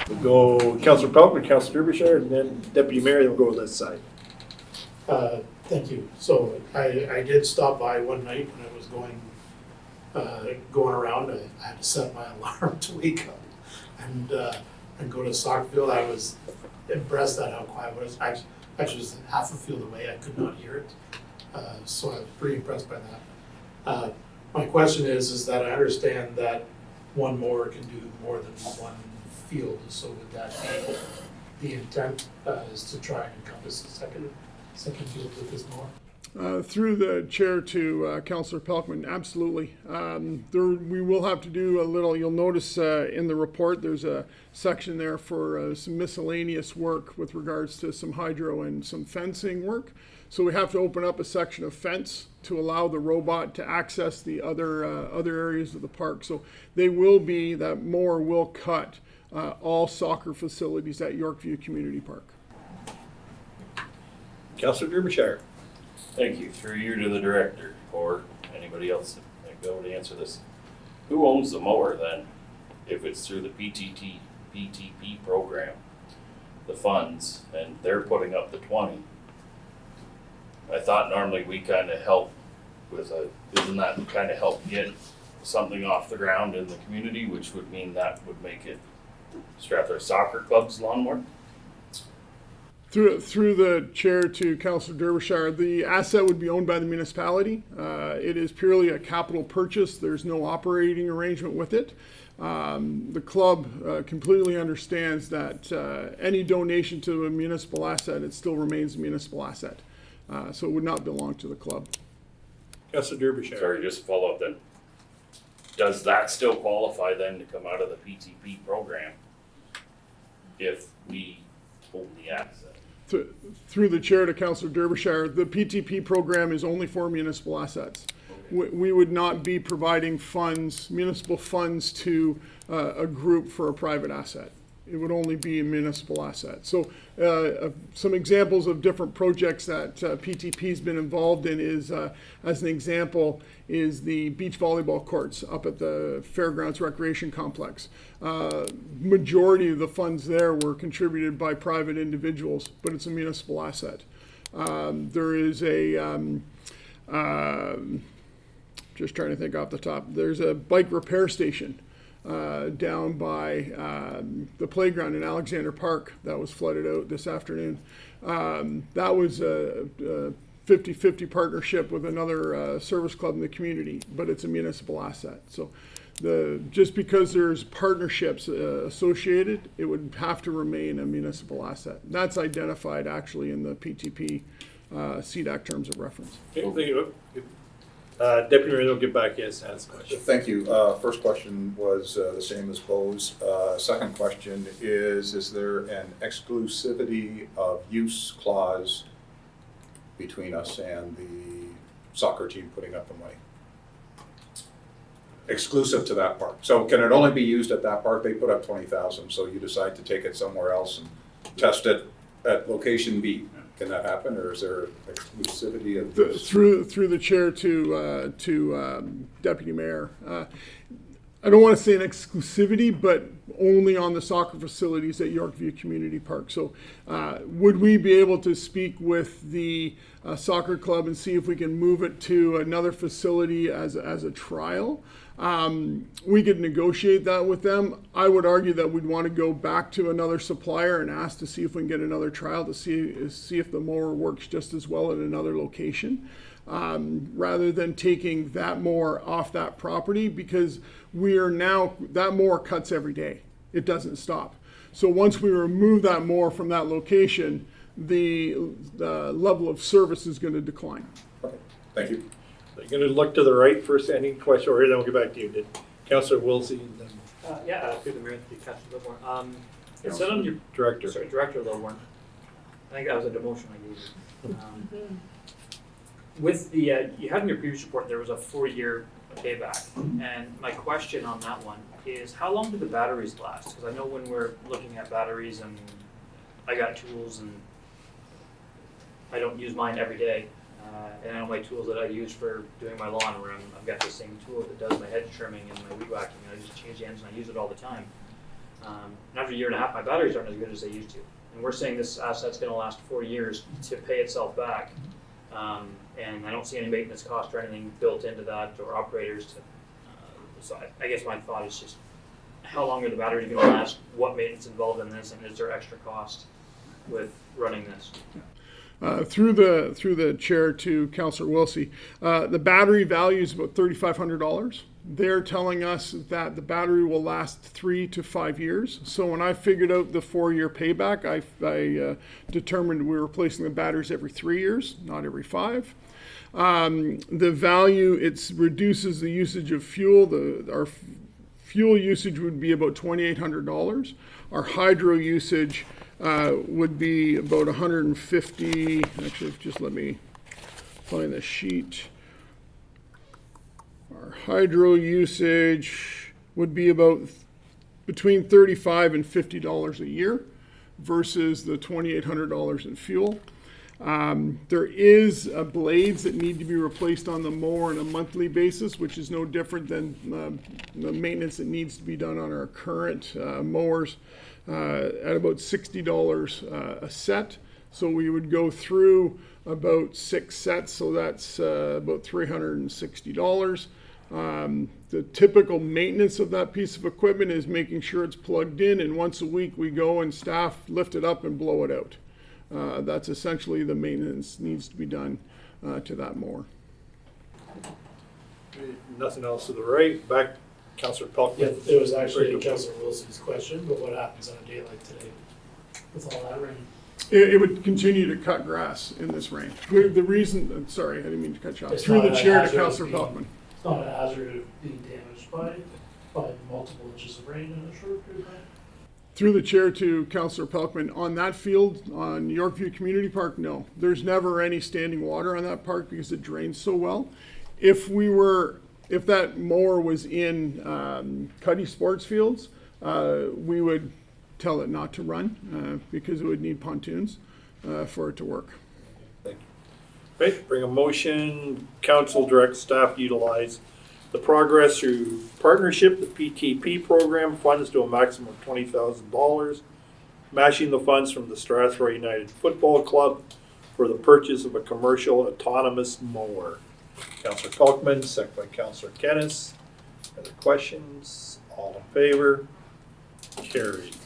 We'll go Councillor Pelkman, Councillor Derbyshire, and then Deputy Mayor, then we'll go to this side. Thank you. So I did stop by one night when I was going around. I had to set my alarm to wake up and go to the soccer field. I was impressed at how quiet it was. Actually, it was half a field away. I could not hear it. So I was pretty impressed by that. My question is that I understand that one mower can do more than one field. So would that be the intent is to try and encompass the second field with this mower? Through the chair to Councillor Pelkman, absolutely. We will have to do a little, you'll notice in the report, there's a section there for some miscellaneous work with regards to some hydro and some fencing work. So we have to open up a section of fence to allow the robot to access the other areas of the park. So that mower will cut all soccer facilities at Yorkview Community Park. Councillor Derbyshire. Thank you. Through you to the director, or anybody else that might be able to answer this. Who owns the mower then, if it's through the PTP program, the funds, and they're putting up the 20? I thought normally we kind of help with isn't that kind of help get something off the ground in the community, which would mean that would make it Strathroy Soccer Club's lawnmower? Through the chair to Councillor Derbyshire, the asset would be owned by the municipality. It is purely a capital purchase. There's no operating arrangement with it. The club completely understands that any donation to a municipal asset, it still remains a municipal asset. So it would not belong to the club. Councillor Derbyshire. Sorry, just to follow up then. Does that still qualify then to come out of the PTP program if we own the asset? Through the chair to Councillor Derbyshire, the PTP program is only for municipal assets. Okay. We would not be providing funds, municipal funds, to a group for a private asset. It would only be a municipal asset. So some examples of different projects that PTP has been involved in is, as an example, is the beach volleyball courts up at the Fairgrounds Recreation Complex. Majority of the funds there were contributed by private individuals, but it's a municipal asset. There is just trying to think off the top, there's a bike repair station down by the playground in Alexander Park that was flooded out this afternoon. That was a 50-50 partnership with another service club in the community, but it's a municipal asset. So just because there's partnerships associated, it would have to remain a municipal asset. That's identified actually in the PTP CDAC terms of reference. Okay, thank you. Deputy Mayor, will get back. Yes, ask a question. Thank you. First question was the same as Bo's. Second question is there an exclusivity of use clause between us and the soccer team putting up the money? Exclusive to that park. So can it only be used at that park? They put up 20,000, so you decide to take it somewhere else and test it at location B. Can that happen, or is there exclusivity of use? Through the chair to Deputy Mayor, I don't want to say an exclusivity, but only on the soccer facilities at Yorkview Community Park. So would we be able to speak with the soccer club and see if we can move it to another facility as a trial? We could negotiate that with them. I would argue that we'd want to go back to another supplier and ask to see if we can get another trial to see if the mower works just as well at another location, rather than taking that mower off that property, because that mower cuts every day. It doesn't stop. So once we remove that mower from that location, the level of service is going to decline. Okay, thank you. You're going to look to the right first, any question over here, then we'll get back to you. Councillor Wilsey, and then Through the mayor, through Councillor Littleborn. It said on your Director. Sorry, Director Littleborn. I think that was a demotion I gave you. With the you had in your previous report there was a 4-year payback, and my question on that one is how long do the batteries last? Because I know when we're looking at batteries, and I got tools and I don't use mine every day. And I know my tools that I use for doing my lawn, where I've got the same tool that does my hedge trimming and my weed whacking, and I just change the ends and I use it all the time. And after a year and a half, my batteries aren't as good as they used to. And we're saying this asset's going to last 4 years to pay itself back. And I don't see any maintenance cost or anything built into that, or operators to. So I guess my thought is just how long are the batteries going to last? What maintenance involved in this, and is there extra cost with running this? Through the chair to Councillor Wilsey, the battery value is about $3,500. They're telling us that the battery will last 3 to 5 years. So when I figured out the 4-year payback, I determined we were replacing the batteries every 3 years, not every 5. The value, it reduces the usage of fuel. Our fuel usage would be about $2,800. Our hydro usage would be about 150. Actually, just let me find the sheet. Our hydro usage would be about between $35 and $50 a year versus the $2,800 in fuel. There is blades that need to be replaced on the mower on a monthly basis, which is no different than the maintenance that needs to be done on our current mowers at about $60 a set. So we would go through about 6 sets, so that's about $360. The typical maintenance of that piece of equipment is making sure it's plugged in, and once a week we go and staff lift it up and blow it out. That's essentially the maintenance needs to be done to that mower. Nothing else to the right. Back, Councillor Pelkman. Yeah, it was actually Councillor Wilson's question, but what happens on a day like today with all that rain? It would continue to cut grass in this rain. The reason, sorry, I didn't mean to cut you off. It's Through not the a chair to hazard of Councillor being- Pelkman. It's not a hazard of being damaged by multiple inches of rain in a short period of time. Through the chair to Councillor Pelkman, on that field, on Yorkview Community Park, no. There's never any standing water on that park because it drains so well. If that mower was in Cuddy Sports Fields, we would tell it not to run because it would need pontoons for it to work. Thank you. Right, bring a motion, council direct staff utilize the progress through partnership, the PTP program, funds to a maximum of $20,000, matching the funds from the Strathroy United Football Club for the purchase of a commercial autonomous mower. Councillor Pelkman, second by Councillor Kennis. Other questions? All in favor? Carried.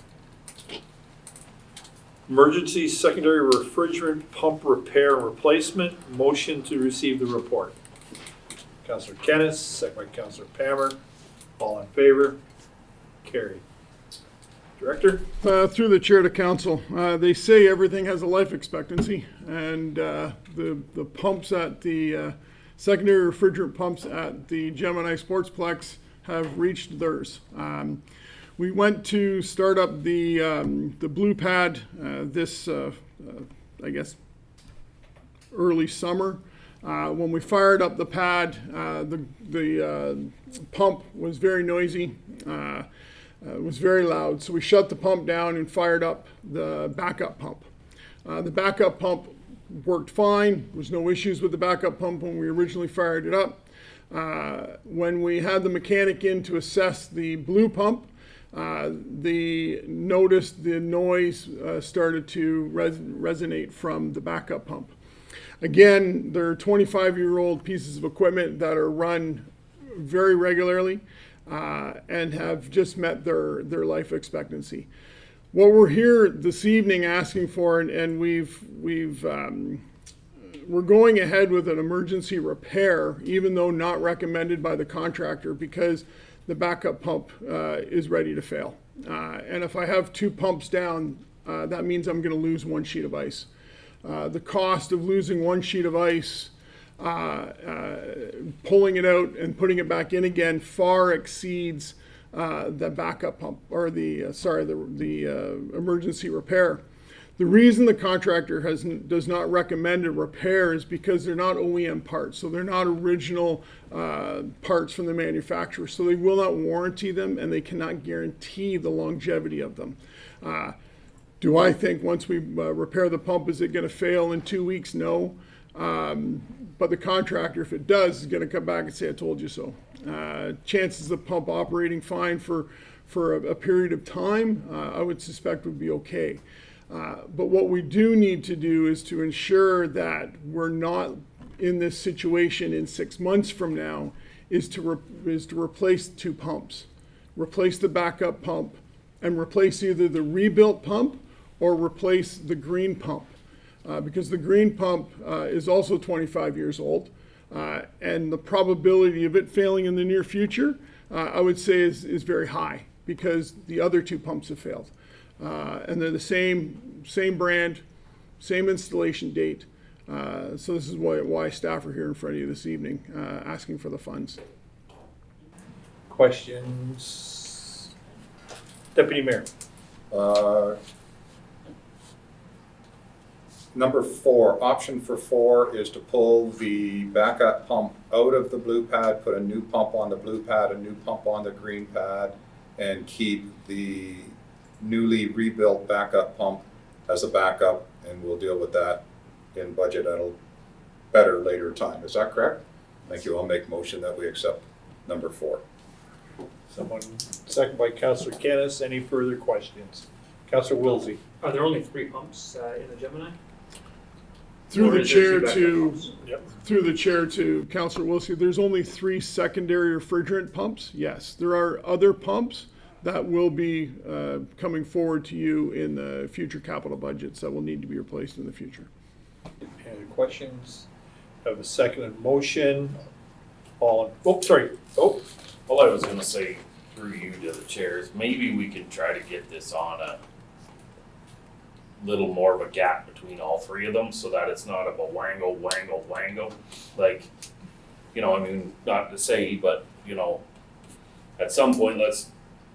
Emergency secondary refrigerant pump repair and replacement. Motion to receive the report. Councillor Kennis, second by Councillor Palmer. All in favor? Carried. Director? Through the chair to council, they say everything has a life expectancy, and the pumps at the secondary refrigerant pumps at the Gemini Sportsplex have reached theirs. We went to start up the blue pad this, I guess, early summer. When we fired up the pad, the pump was very noisy. It was very loud, so we shut the pump down and fired up the backup pump. The backup pump worked fine. There was no issues with the backup pump when we originally fired it up. When we had the mechanic in to assess the blue pump, the noise started to resonate from the backup pump. Again, they're 25-year-old pieces of equipment that are run very regularly and have just met their life expectancy. What we're here this evening asking for, and we're going ahead with an emergency repair, even though not recommended by the contractor, because the backup pump is ready to fail. And if I have 2 pumps down, that means I'm going to lose 1 sheet of ice. The cost of losing 1 sheet of ice, pulling it out and putting it back in again, far exceeds the backup pump, or the emergency repair. The reason the contractor does not recommend a repair is because they're not OEM parts, so they're not original parts from the manufacturer, so they will not warranty them and they cannot guarantee the longevity of them. Do I think once we repair the pump, is it going to fail in 2 weeks? No. But the contractor, if it does, is going to come back and say, I told you so. Chances of the pump operating fine for a period of time, I would suspect would be okay. But what we do need to do is to ensure that we're not in this situation in 6 months from now, is to replace 2 pumps. Replace the backup pump and replace either the rebuilt pump or replace the green pump. Because the green pump is also 25 years old, and the probability of it failing in the near future, I would say is very high, because the other 2 pumps have failed. And they're the same brand, same installation date. So this is why staff are here in front of you this evening, asking for the funds. Questions? Deputy Mayor. Number 4, option for 4 is to pull the backup pump out of the blue pad, put a new pump on the blue pad, a new pump on the green pad, and keep the newly rebuilt backup pump as a backup, and we'll deal with that in budget at a better later time. Is that correct? Thank you. I'll make motion that we accept number 4. Someone, second by Councillor Kennis. Any further questions? Councillor Wilsey. Are there only 3 pumps in the Gemini? Through Or the is there chair 2 backup to pumps? Yep. Through the chair to Councillor Wilsey, there's only 3 secondary refrigerant pumps. Yes, there are other pumps that will be coming forward to you in the future capital budgets that will need to be replaced in the future. Any questions? Have a seconded motion. All in, oh, sorry. Oh, All I was gonna say through you to the chairs, maybe we can try to get this on a little more of a gap between all 3 of them so that it's not a wango. Like, you know, I mean, not to say, but, you know, at some point,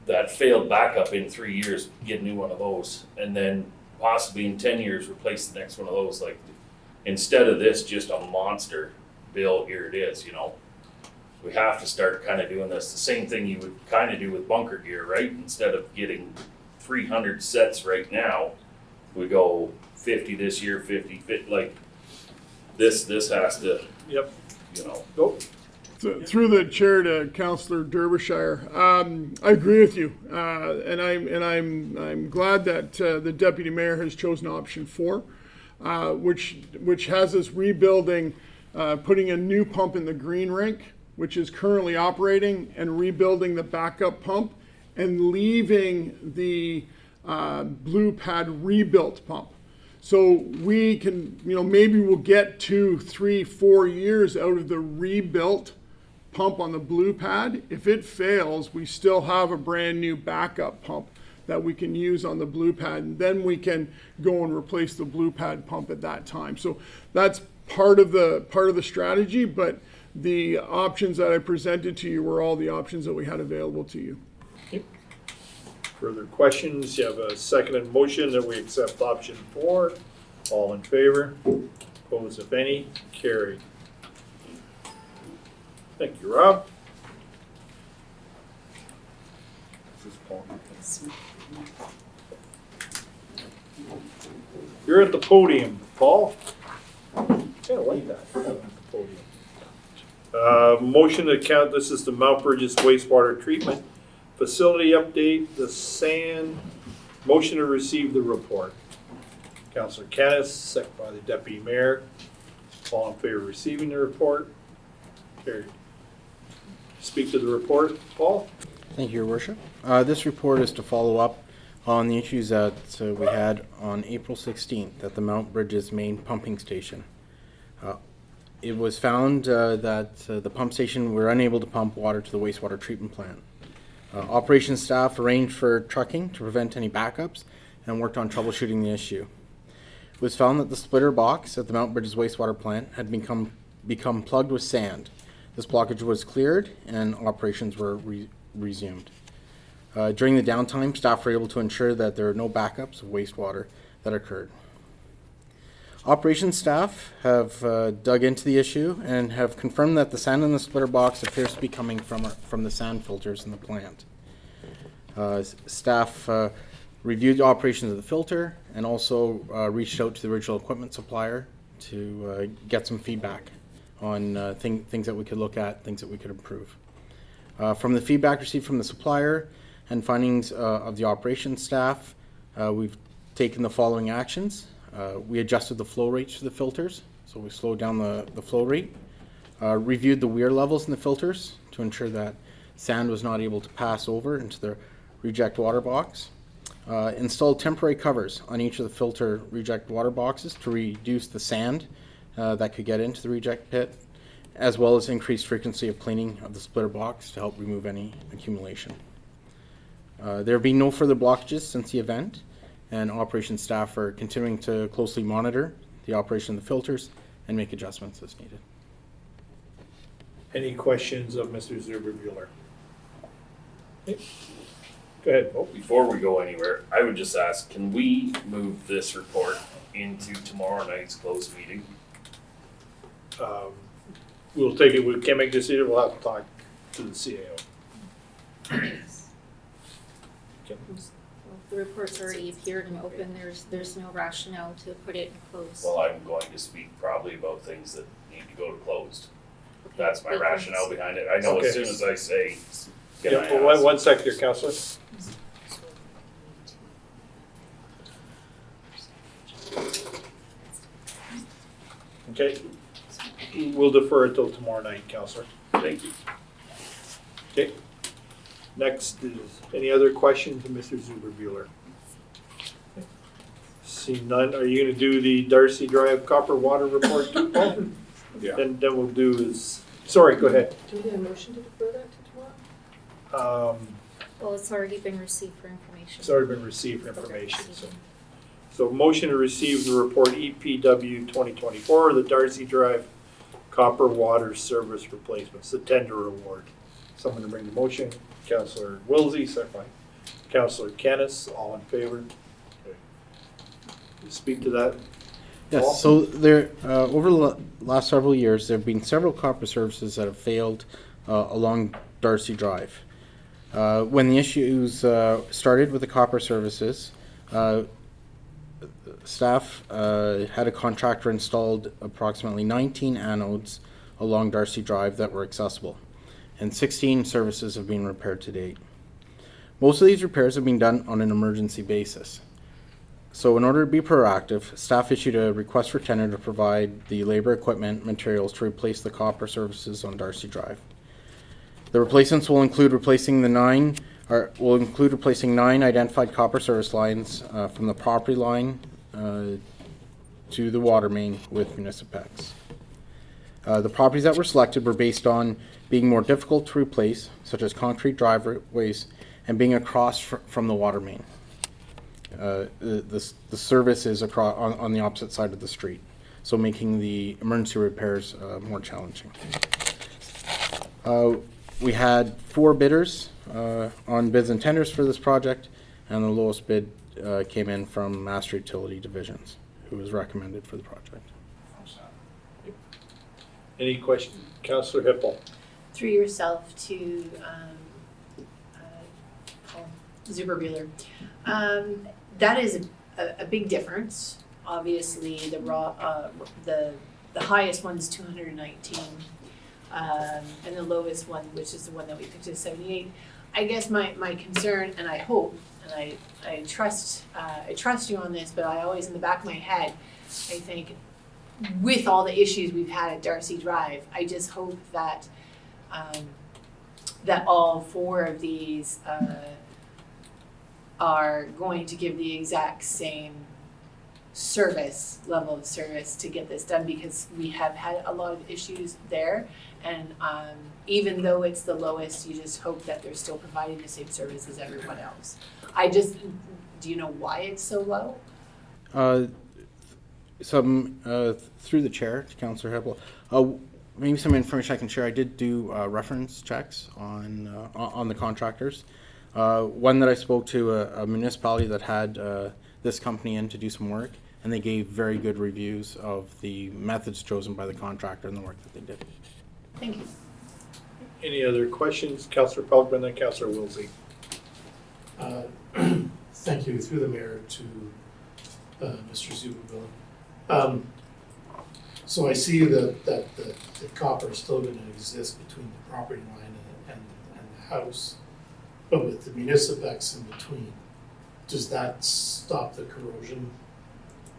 that failed backup in 3 years, get a new one of those. And then possibly in 10 years, replace the next one of those. Like, instead of this, just a monster bill, here it is, you know. We have to start kind of doing this. The same thing you would kind of do with bunker gear, right? Instead of getting 300 sets right now, we go 50 this year, 50, like this has to, yep. you know. Nope. Through the chair to Councillor Derbyshire, I agree with you, and I'm glad that the deputy mayor has chosen option 4, which has us rebuilding, putting a new pump in the green rink, which is currently operating, and rebuilding the backup pump, and leaving the blue pad rebuilt pump. So we can, you know, maybe we'll get 2, 3, 4 years out of the rebuilt pump on the blue pad. If it fails, we still have a brand new backup pump that we can use on the blue pad, and then we can go and replace the blue pad pump at that time. So that's part of the strategy, but the options that I presented to you were all the options that we had available to you. Further questions? You have a seconded motion that we accept option 4. All in favor? Opposed, if any? Carried. Thank you, Rob. This is Paul. You're at the podium, Paul. Kind of like that. At the podium. Motion to count. This is the Mount Burgess wastewater treatment facility update. The sand. Motion to receive the report. Councillor Kennis, second by the deputy mayor. All in favor of receiving the report? Carried. Speak to the report, Paul. Thank you, Your Worship. This report is to follow up on the issues that we had on April 16th at the Mount Bridges main pumping station. It was found that the pump station were unable to pump water to the wastewater treatment plant. Operations staff arranged for trucking to prevent any backups and worked on troubleshooting the issue. It was found that the splitter box at the Mount Bridges wastewater plant had become plugged with sand. This blockage was cleared and operations were resumed. During the downtime, staff were able to ensure that there are no backups of wastewater that occurred. Operations staff have dug into the issue and have confirmed that the sand in the splitter box appears to be coming from the sand filters in the plant. Staff reviewed the operations of the filter and also reached out to the original equipment supplier to get some feedback on things that we could look at, things that we could improve. From the feedback received from the supplier and findings of the operations staff, we've taken the following actions. We adjusted the flow rates for the filters, so we slowed down the flow rate. Reviewed the weir levels in the filters to ensure that sand was not able to pass over into the reject water box. Installed temporary covers on each of the filter reject water boxes to reduce the sand that could get into the reject pit, as well as increased frequency of cleaning of the splitter box to help remove any accumulation. There have been no further blockages since the event, and operations staff are continuing to closely monitor the operation of the filters and make adjustments as needed. Any questions of Mr. Zuber-Bueller? Okay. Go ahead, Bo. Before we go anywhere, I would just ask, can we move this report into tomorrow night's closed meeting? We'll take it, we can't make a decision, we'll have to talk to the CAO. Okay. The report's already appeared and open, there's no rationale to put it in closed. Well, I'm going to speak probably about things that need to go to closed. Okay. That's my Wait, rationale behind it. I know Okay. as soon as I say, can I Yeah, ask? one second here, Counselor. Okay, we'll defer it till tomorrow night, Counselor. Thank you. Okay. Next is, any other questions of Mr. Zuber-Bueller? Seeing none, are you gonna do the Darcy Drive copper water report too, Paul? Yeah. Then we'll do is, sorry, go ahead. Do we get a motion to defer that to tomorrow? Well, it's already been received for information. It's already been received for information, so motion to receive the report EPW 2024, the Darcy Drive copper water service replacements, the tender award. Someone to bring the motion, Councillor Wilsey, second by Councillor Kennis, all in favor? Okay. Speak to that. Paul? Yes, so there, over the last several years, there have been several copper services that have failed along Darcy Drive. When the issues started with the copper services, staff had a contractor installed approximately 19 anodes along Darcy Drive that were accessible, and 16 services have been repaired to date. Most of these repairs have been done on an emergency basis. So in order to be proactive, staff issued a request for tender to provide the labor, equipment, materials to replace the copper services on Darcy Drive. The replacements will include replacing 9 identified copper service lines from the property line to the water main with Municipex. The properties that were selected were based on being more difficult to replace, such as concrete driveways and being across from the water main. The service is across on the opposite side of the street, so making the emergency repairs more challenging. We had 4 bidders on bids and tenders for this project, and the lowest bid came in from Master Utility Divisions, who was recommended for the project. Any questions? Councillor Hippel. Through yourself to Paul Zuber-Bueller. That is a big difference. Obviously, the highest one's 219, and the lowest one, which is the one that we picked, is 78. I guess my concern, and I hope, and I trust you on this, but I always in the back of my head, I think, with all the issues we've had at Darcy Drive, I just hope that that all 4 of these are going to give the exact same level of service to get this done, because we have had a lot of issues there, and even though it's the lowest, you just hope that they're still providing the same service as everyone else. Do you know why it's so low? Through the chair to Councillor Hippel, maybe some information I can share. I did do reference checks on the contractors. One that I spoke to a municipality that had this company in to do some work, and they gave very good reviews of the methods chosen by the contractor and the work that they did. Thank you. Any other questions? Councillor Pelkman, then Councillor Wilsey. Thank you, through the mayor, to Mr. Zuber-Bueller. So I see that the copper is still going to exist between the property line and the house, but with the Municipex in between, does that stop the corrosion?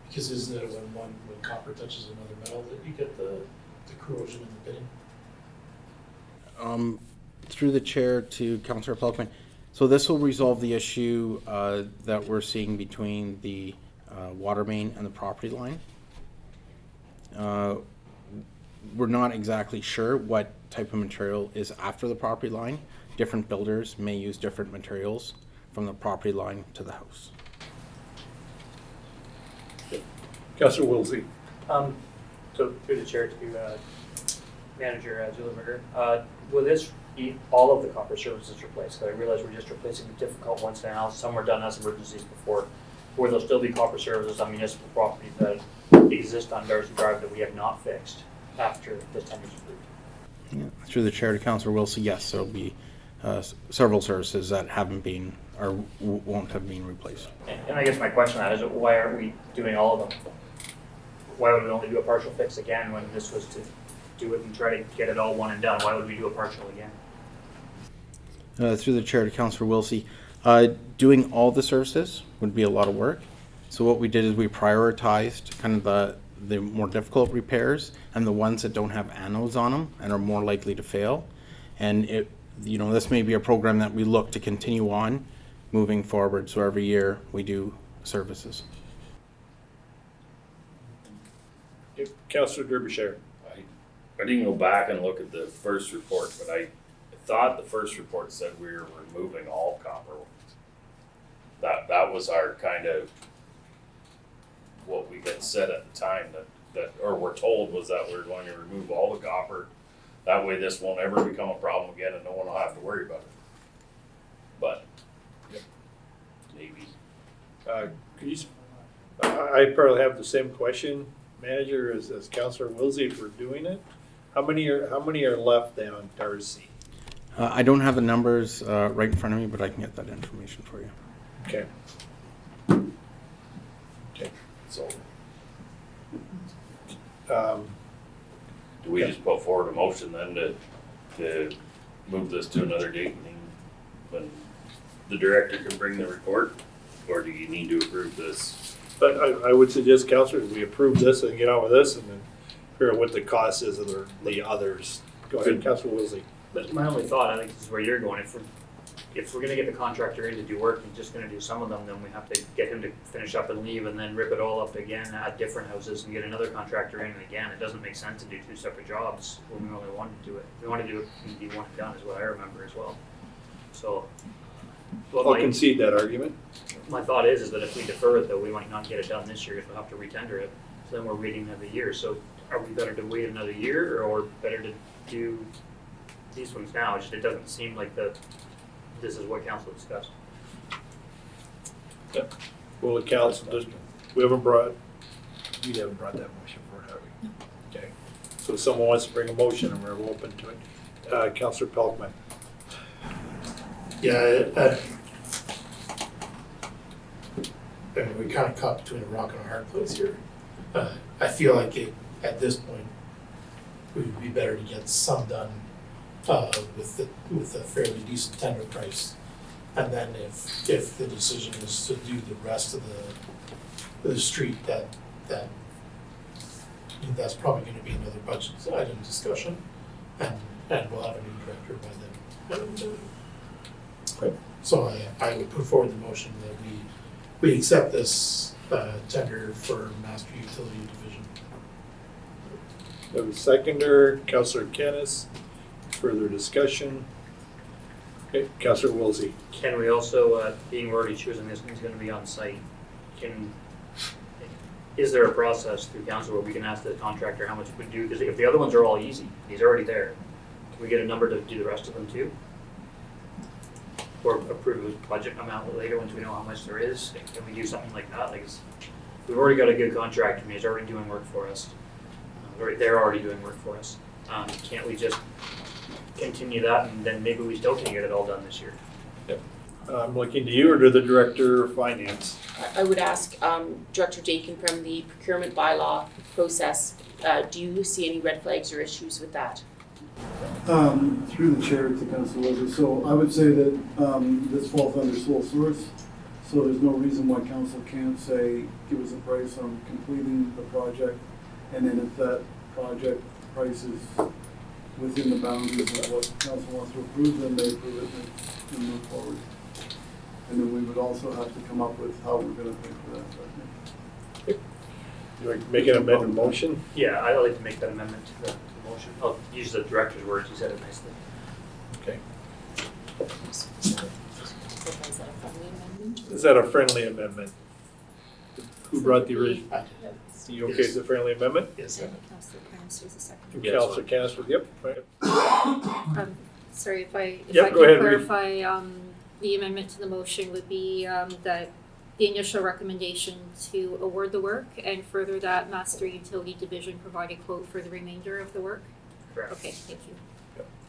Because isn't it when copper touches another metal that you get the corrosion in the bidding? Through the chair to Councillor Pelkman, so this will resolve the issue that we're seeing between the water main and the property line. We're not exactly sure what type of material is after the property line. Different builders may use different materials from the property line to the house. Councillor Wilsey. So through the chair to Manager Zuliberger, will this be all of the copper services replaced? Because I realize we're just replacing the difficult ones now. Some were done as emergencies before. Or there'll still be copper services on municipal properties that exist on Darcy Drive that we have not fixed after this tender's approved. Yeah. Through the chair to Councillor Wilson, yes, there'll be several services that haven't been or won't have been replaced. And I guess my question on that is, why aren't we doing all of them? Why would we only do a partial fix again when this was to do it and try to get it all one and done? Why would we do a partial again? Through the chair to Councillor Wilson, doing all the services would be a lot of work. So what we did is we prioritized kind of the more difficult repairs and the ones that don't have anodes on them and are more likely to fail. And this may be a program that we look to continue on moving forward. So every year we do services. Councillor Derbyshire. I didn't go back and look at the first report, but I thought the first report said we were removing all copper ones. That was our kind of what we had said at the time that or were told was that we were going to remove all the copper. That way this won't ever become a problem again and no one will have to worry about it. But maybe. Could you, I probably have the same question, Manager, as Councillor Wilsey, if we're doing it. How many are left then on Darcy? I don't have the numbers right in front of me, but I can get that information for you. Okay. Okay. So Um, do we just put forward a motion then to move this to another date when the director can bring the report? Or do you need to approve this? But I would suggest, Councillor, we approve this and get on with this and then figure out what the cost is of the others. Go ahead, Councillor Wilsey. But my only thought, I think this is where you're going, if we're gonna get the contractor in to do work, he's just gonna do some of them, then we have to get him to finish up and leave and then rip it all up again at different houses and get another contractor in again. It doesn't make sense to do two separate jobs when we only want to do it. We want to do it, be one and done is what I remember as well. So. I'll concede that argument. My thought is that if we defer it, though, we might not get it done this year, if we'll have to retender it. So then we're waiting another year. So are we better to wait another year or better to do these ones now? It doesn't seem like this is what council discussed. Yeah. Well, the council does, we haven't brought that motion forward, have we? Okay. So if someone wants to bring a motion and we're open to it. Councillor Pelkman. Yeah, we kind of caught between a rock and a hard place here. I feel like at this point, it would be better to get some done with a fairly decent tender price. And then if the decision is to do the rest of the street, that's probably going to be another budget item discussion, and we'll have a new director by then. Okay. So I would put forward the motion that we accept this tender for Master Utility Division. We have a seconder, Councillor Kennis. Further discussion. Okay, Councillor Wilsey. Can we also, being we're already choosing this, who's gonna be on site, is there a process through council where we can ask the contractor how much we do? Because if the other ones are all easy, he's already there, can we get a number to do the rest of them too? Or approve a budget amount later once we know how much there is? Can we do something like that? Like, we've already got a good contractor, and he's already doing work for us. They're already doing work for us. Can't we just continue that and then maybe we still can get it all done this year? Yep. I'm looking to you or to the Director of Finance. I would ask Director Dakin from the procurement bylaw process, do you see any red flags or issues with that? Through the chair to Council Wilson, so I would say that this falls under sole source, so there's no reason why council can't say, give us a price on completing the project, and then if that project price is within the boundaries of what council wants to approve, then they approve it and move forward. And then we would also have to come up with how we're gonna pay for that. You like to make an amendment motion? Yeah, I'd like to make that amendment to the motion. I'll use the director's words, he said it nicely. Okay. Is that a friendly amendment? Is that a friendly amendment? Who brought the original? I- You okay with the friendly amendment? Yes. And Councillor Cranes was the second. And Yeah, that's Councillor Canis was, yep, right. Sorry, if I Yep, can go ahead, Reed. clarify, the amendment to the motion would be, that the initial recommendation to award the work and further that Master Utility Division provide a quote for the remainder of the work. Correct. Okay, thank you.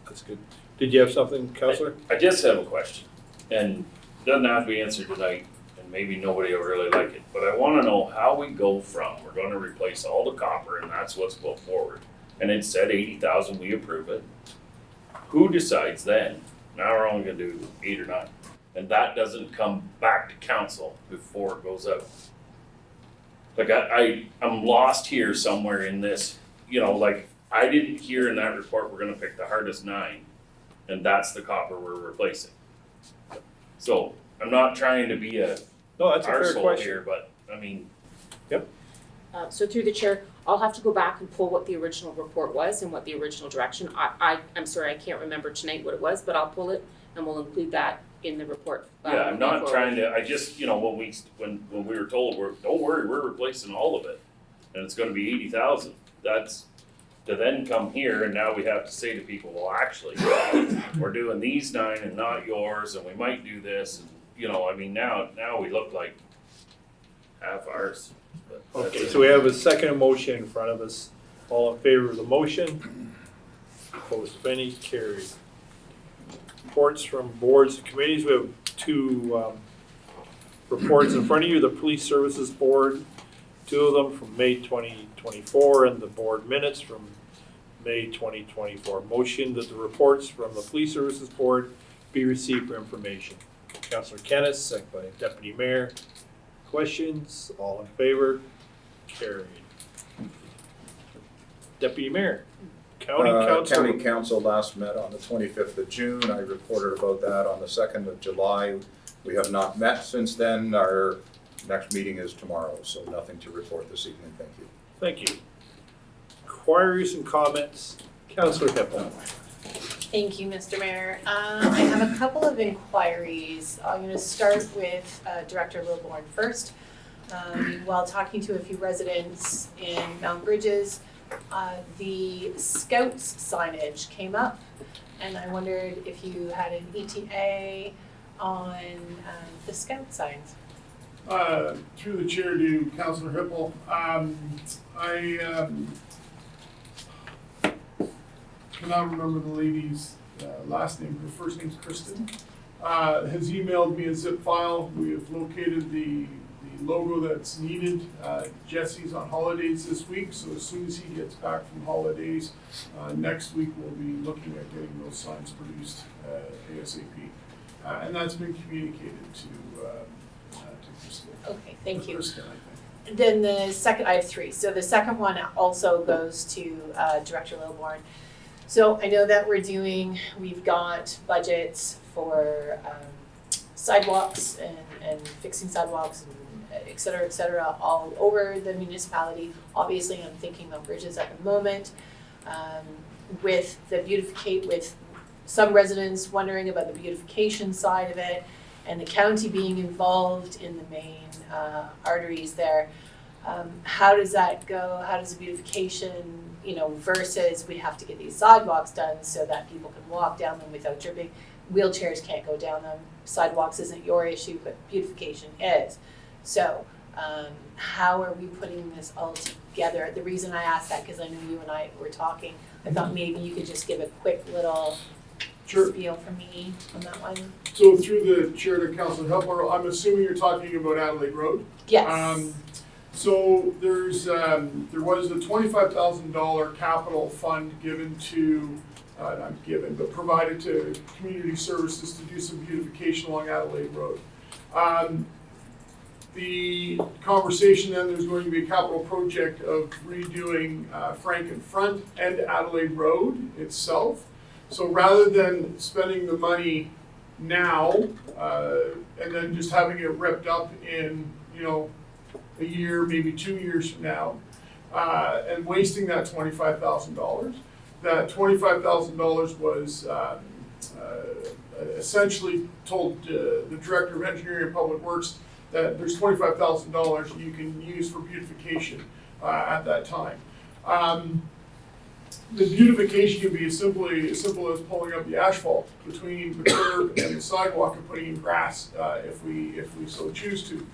That's good. Did you have something, Councillor? I just have a question, and doesn't have to be answered tonight, and maybe nobody will really like it, but I wanna know how we go from, we're gonna replace all the copper, and that's what's put forward, and it said 80,000, we approve it. Who decides then? Now we're only gonna do 8 or 9, and that doesn't come back to council before it goes out. Like I'm lost here somewhere in this, like, I didn't hear in that report, we're gonna pick the hardest 9, and that's the copper we're replacing. So, I'm not trying to be a No, that's a fair arsehole question. here, but, I mean, So through the chair, I'll have to go back and pull what the original report was and what the original direction. I'm sorry, I can't remember tonight what it was, but I'll pull it and we'll include that in the report. yeah, I'm not moving trying forward. to, I just, when we were told, don't worry, we're replacing all of it, and it's gonna be 80,000, that's to then come here, and now we have to say to people, well, actually, we're doing these 9 and not yours, and we might do this, and, I mean, now we look like half ours. But that's Okay, it. so we have a second motion in front of us. All in favor of the motion? Opposed, if any, carried. Reports from boards and committees. We have 2 reports in front of you. The Police Services Board, 2 of them from May 2024, and the board minutes from May 2024. Motion that the reports from the Police Services Board be received for information. Councillor Kennis, second by Deputy Mayor. Questions? All in favor? Carried. Deputy Mayor, County Council. County Council last met on the 25th of June. I reported about that on the 2nd of July. We have not met since then. Our next meeting is tomorrow, so nothing to report this evening. Thank you. Thank you. Inquiries and comments. Councillor Hippel. Thank you, Mr. Mayor. I have a couple of inquiries. I'm going to start with Director Wilborn first. While talking to a few residents in Mount Bridges, the Scouts signage came up, and I wondered if you had an ETA on the Scout signs. Through the chair to Councillor Hippel, I cannot remember the lady's last name. Her first name's Kristen. Has emailed me a zip file. We have located the logo that's needed. Jesse's on holidays this week, so as soon as he gets back from holidays, next week we'll be looking at getting those signs produced ASAP. And that's been communicated to Kristen. Okay, thank you. Kristen, I think. Then the second, I have 3. So the second one also goes to Director Lilborn. So I know that we've got budgets for sidewalks and fixing sidewalks and et cetera, all over the municipality. Obviously, I'm thinking of bridges at the moment. With some residents wondering about the beautification side of it, and the county being involved in the main arteries there. How does that go? How does the beautification, versus we have to get these sidewalks done so that people can walk down them without tripping. Wheelchairs can't go down them. Sidewalks isn't your issue, but beautification is. So how are we putting this all together? The reason I asked that, because I know you and I were talking, I thought maybe you could just give a quick little spiel for me on that one. So through the chair to Councilor Hepler, I'm assuming you're talking about Adelaide Road? Yes. So there was a $25,000 capital fund provided to community services to do some beautification along Adelaide Road. The conversation then, there's going to be a capital project of redoing Franken Front and Adelaide Road itself. So rather than spending the money now and then just having it ripped up in, a year, maybe 2 years from now, and wasting that $25,000. That $25,000 was essentially told the Director of Engineering and Public Works that there's $25,000 you can use for beautification at that time. The beautification can be as simple as pulling up the asphalt between the curb and the sidewalk and putting in grass if we so choose to.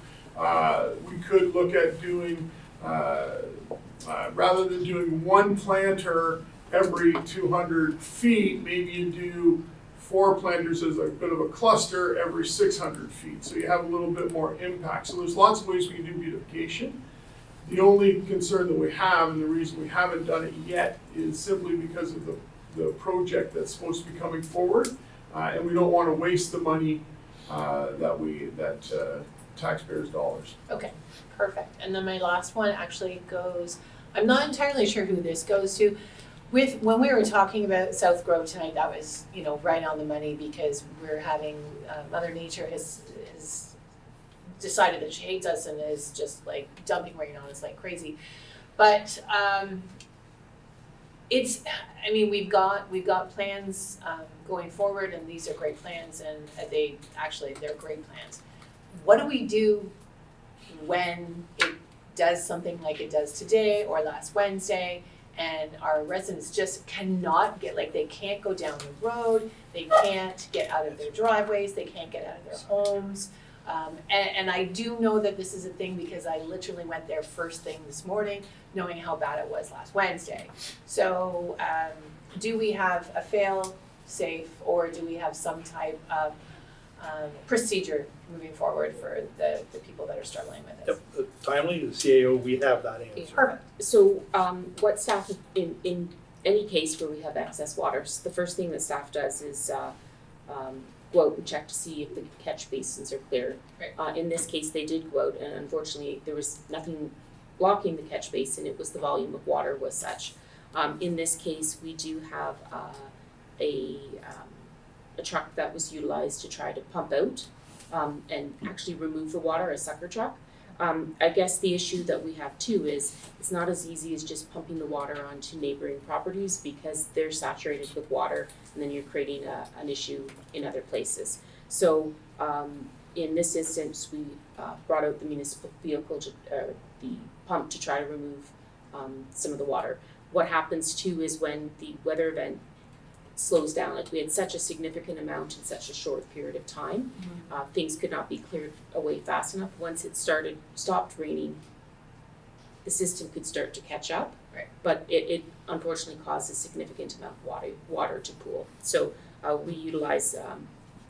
We could look at doing, rather than doing one planter every 200 feet, maybe you do 4 planters as a bit of a cluster every 600 feet. So you have a little bit more impact. So there's lots of ways we can do beautification. The only concern that we have, and the reason we haven't done it yet, is simply because of the project that's supposed to be coming forward, and we don't want to waste the money that taxpayers' dollars. Okay, perfect. And then my last one actually goes, I'm not entirely sure who this goes to. When we were talking about South Grove tonight, that was, right on the money, because we're having, Mother Nature has decided that she hates us and is just like dumping rain on us like crazy. But we've got plans going forward, and these are great plans, and they're great plans. What do we do when it does something like it does today or last Wednesday, and our residents just cannot they can't go down the road, they can't get out of their driveways, they can't get out of their homes? And I do know that this is a thing because I literally went there first thing this morning, knowing how bad it was last Wednesday. So do we have a fail-safe, or do we have some type of procedure moving forward for the people that are struggling with this? Yep, timely, the CAO, we have that answer. Perfect. So, what staff, in any case where we have excess waters, the first thing that staff does is go out and check to see if the catch basins are clear. Right. In this case, they did go out, and unfortunately, there was nothing blocking the catch basin. It was the volume of water was such. In this case, we do have a truck that was utilized to try to pump out and actually remove the water, a sucker truck. I guess the issue that we have too is it's not as easy as just pumping the water onto neighboring properties, because they're saturated with water, and then you're creating an issue in other places. So in this instance, we brought out the municipal vehicle, the pump, to try to remove some of the water. What happens too is when the weather event slows down, like we had such a significant amount in such a short period of time, things could not be cleared away fast enough. Once it stopped raining, the system could start to catch up. Right. But it unfortunately caused a significant amount of water to pool. So we utilize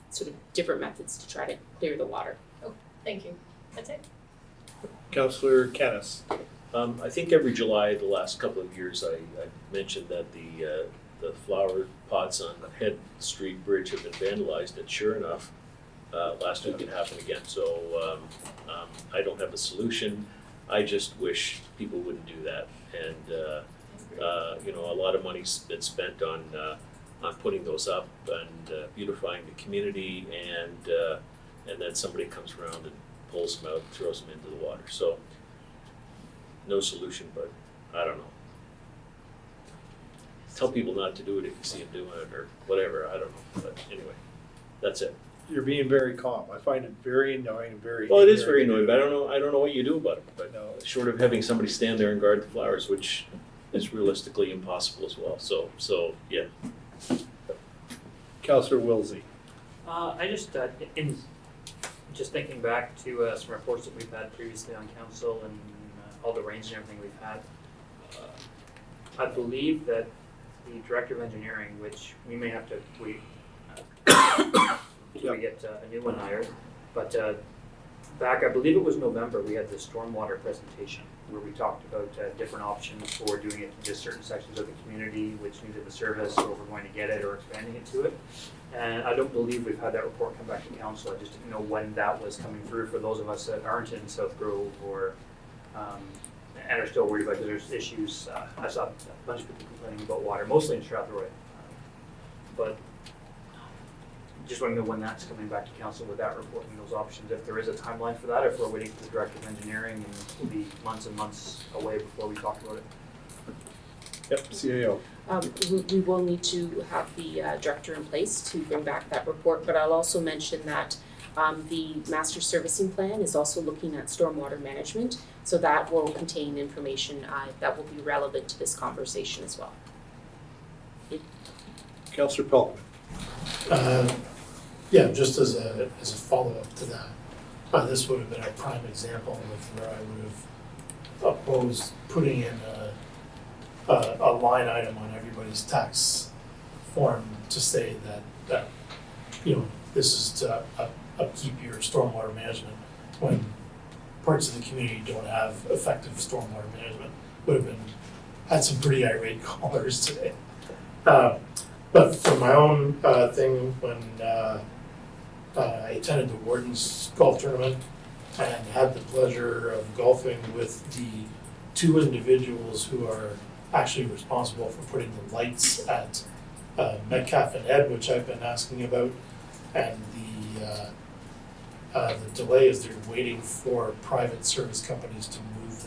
sort of different methods to try to clear the water. Thank you. That's it. Councillor Kennis. I think every July, the last couple of years, I mentioned that the flower pots on the Head Street Bridge have been vandalized, and sure enough, last week it happened again. So I don't have a solution. I just wish people wouldn't do that. And a lot of money's been spent on putting those up and beautifying the community, and then somebody comes around and pulls them out, throws them into the water. So no solution, but I don't know. Tell people not to do it if you see them doing it or whatever, I don't know, but anyway, that's it. You're being very calm. I find it very annoying and very. Well, it is very annoying, but I don't know what you do about it, but No. short of having somebody stand there and guard the flowers, which is realistically impossible as well, so, yeah. Councillor Wilsey. I just thinking back to some reports that we've had previously on council and all the rains and everything we've had, I believe that the director of engineering, which we may have to wait until we get a new one hired, but back, I believe it was November, we had the stormwater presentation where we talked about different options for doing it to just certain sections of the community which needed the service, or we're going to get it or expanding it to it. And I don't believe we've had that report come back to council. I just didn't know when that was coming through for those of us that aren't in South Grove or and are still worried about, because there's issues. I saw a bunch of people complaining about water, mostly in Strathroy. But just want to know when that's coming back to council with that report and those options. If there is a timeline for that, if we're waiting for the director of engineering and it'll be months and months away before we talk about it. Yep, CAO. We will need to have the director in place to bring back that report, but I'll also mention that The master servicing plan is also looking at stormwater management, so that will contain information that will be relevant to this conversation as well. Councillor Pelkman. Yeah, just as a follow-up to that, this would have been a prime example of where I would have opposed putting in a line item on everybody's tax form to say that this is to upkeep your stormwater management, when parts of the community don't have effective stormwater management. Would have had some pretty irate callers today. But for my own thing, when I attended the Warden's golf tournament and had the pleasure of golfing with the two individuals who are actually responsible for putting the lights at Metcalf and Ed, which I've been asking about, and the delay is they're waiting for private service companies to move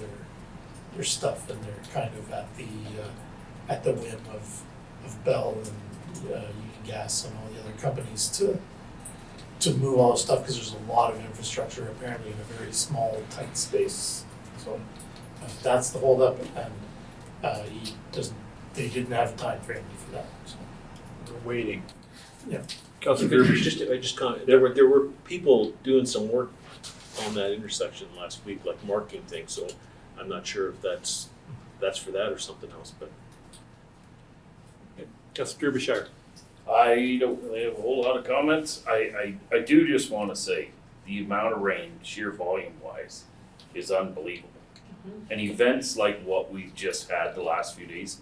their stuff, and they're kind of at the whim of Bell and Union Gas and all the other companies to move all the stuff, because there's a lot of infrastructure apparently in a very small, tight space. So that's the holdup, and they didn't have a time frame for that. So. We're waiting. Yeah. Councillor Gerby. Just comment. There were people doing some work on that intersection last week, like marking things. So I'm not sure if that's for that or something else. But Councillor Derbyshire. I don't really have a whole lot of comments. I do just want to say the amount of rain, sheer volume wise, is unbelievable. And events like what we've just had the last few days,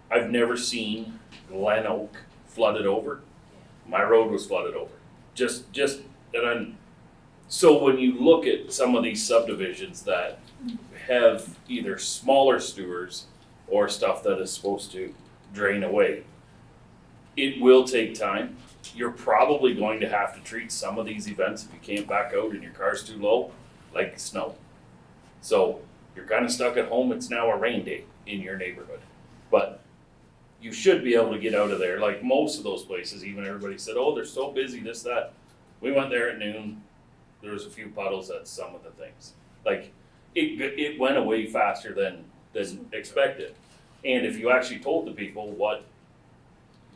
I've never seen Glen Oak flooded over. My road was flooded over. So when you look at some of these subdivisions that have either smaller sewers or stuff that is supposed to drain away, it will take time. You're probably going to have to treat some of these events, if you can't back out and your car's too low, like snow. So you're kind of stuck at home. It's now a rain day in your neighborhood. But you should be able to get out of there. Like most of those places, even everybody said, oh, they're so busy, this, that. We went there at noon. There was a few puddles at some of the things. Like it went away faster than expected. And if you actually told the people what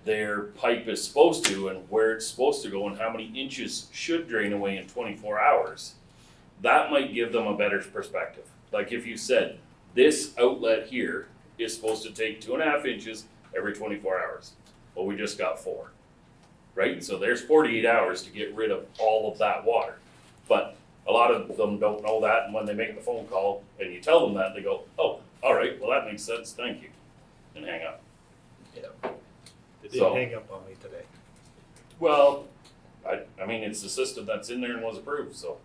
their pipe is supposed to and where it's supposed to go and how many inches should drain away in 24 hours, that might give them a better perspective. Like if you said, this outlet here is supposed to take 2.5 inches every 24 hours. Well, we just got 4, right? So there's 48 hours to get rid of all of that water. But a lot of them don't know that, and when they make the phone call and you tell them that, they go, oh, all right, well that makes sense, thank you, and hang up. Yeah. They did So- hang up on me today. Well, I mean, it's the system that's in there and was approved, so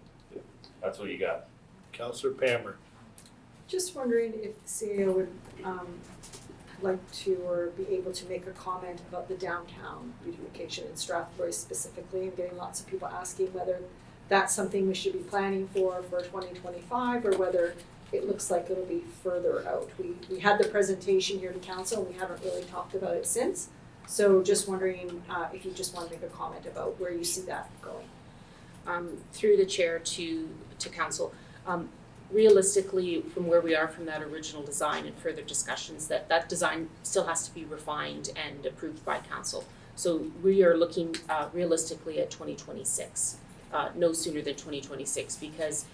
that's what you got. Councillor Pammer. Just wondering if the CEO would like to or be able to make a comment about the downtown beautification in Strathroy specifically, and getting lots of people asking whether that's something we should be planning for 2025, or whether it looks like it'll be further out. We had the presentation here to council and we haven't really talked about it since. So just wondering if you just want to make a comment about where you see that going. Through the chair to council, realistically, from where we are from that original design and further discussions, that design still has to be refined and approved by council. So we are looking realistically at 2026, no sooner than 2026, because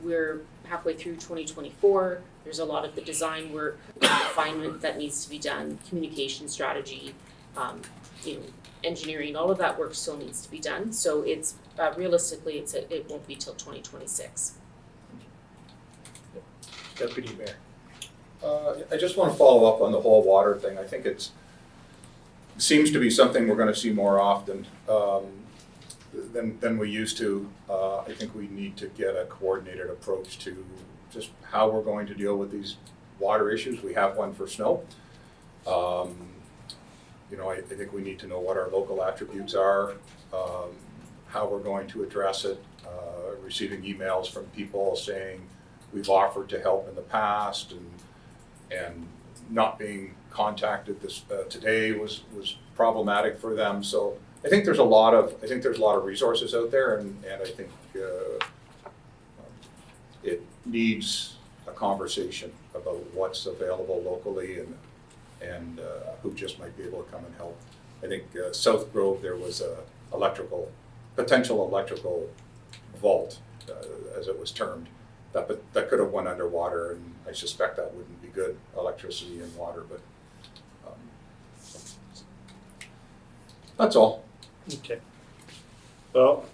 we're halfway through 2024. There's a lot of the design work, refinement that needs to be done, communication strategy, engineering, all of that work still needs to be done. So it's realistically, it won't be till 2026. Deputy Mayor. I just want to follow up on the whole water thing. I think it seems to be something we're going to see more often than we used to. I think we need to get a coordinated approach to just how we're going to deal with these water issues. We have one for snow. I think we need to know what our local attributes are, how we're going to address it. Receiving emails from people saying we've offered to help in the past, and not being contacted today was problematic for them. So I think there's a lot of resources out there, and I think it needs a conversation about what's available locally and who just might be able to come and help. I think South Grove, there was a potential electrical vault, as it was termed, that could have went underwater, and I suspect that wouldn't be good, electricity and water, but that's all. Okay. Well,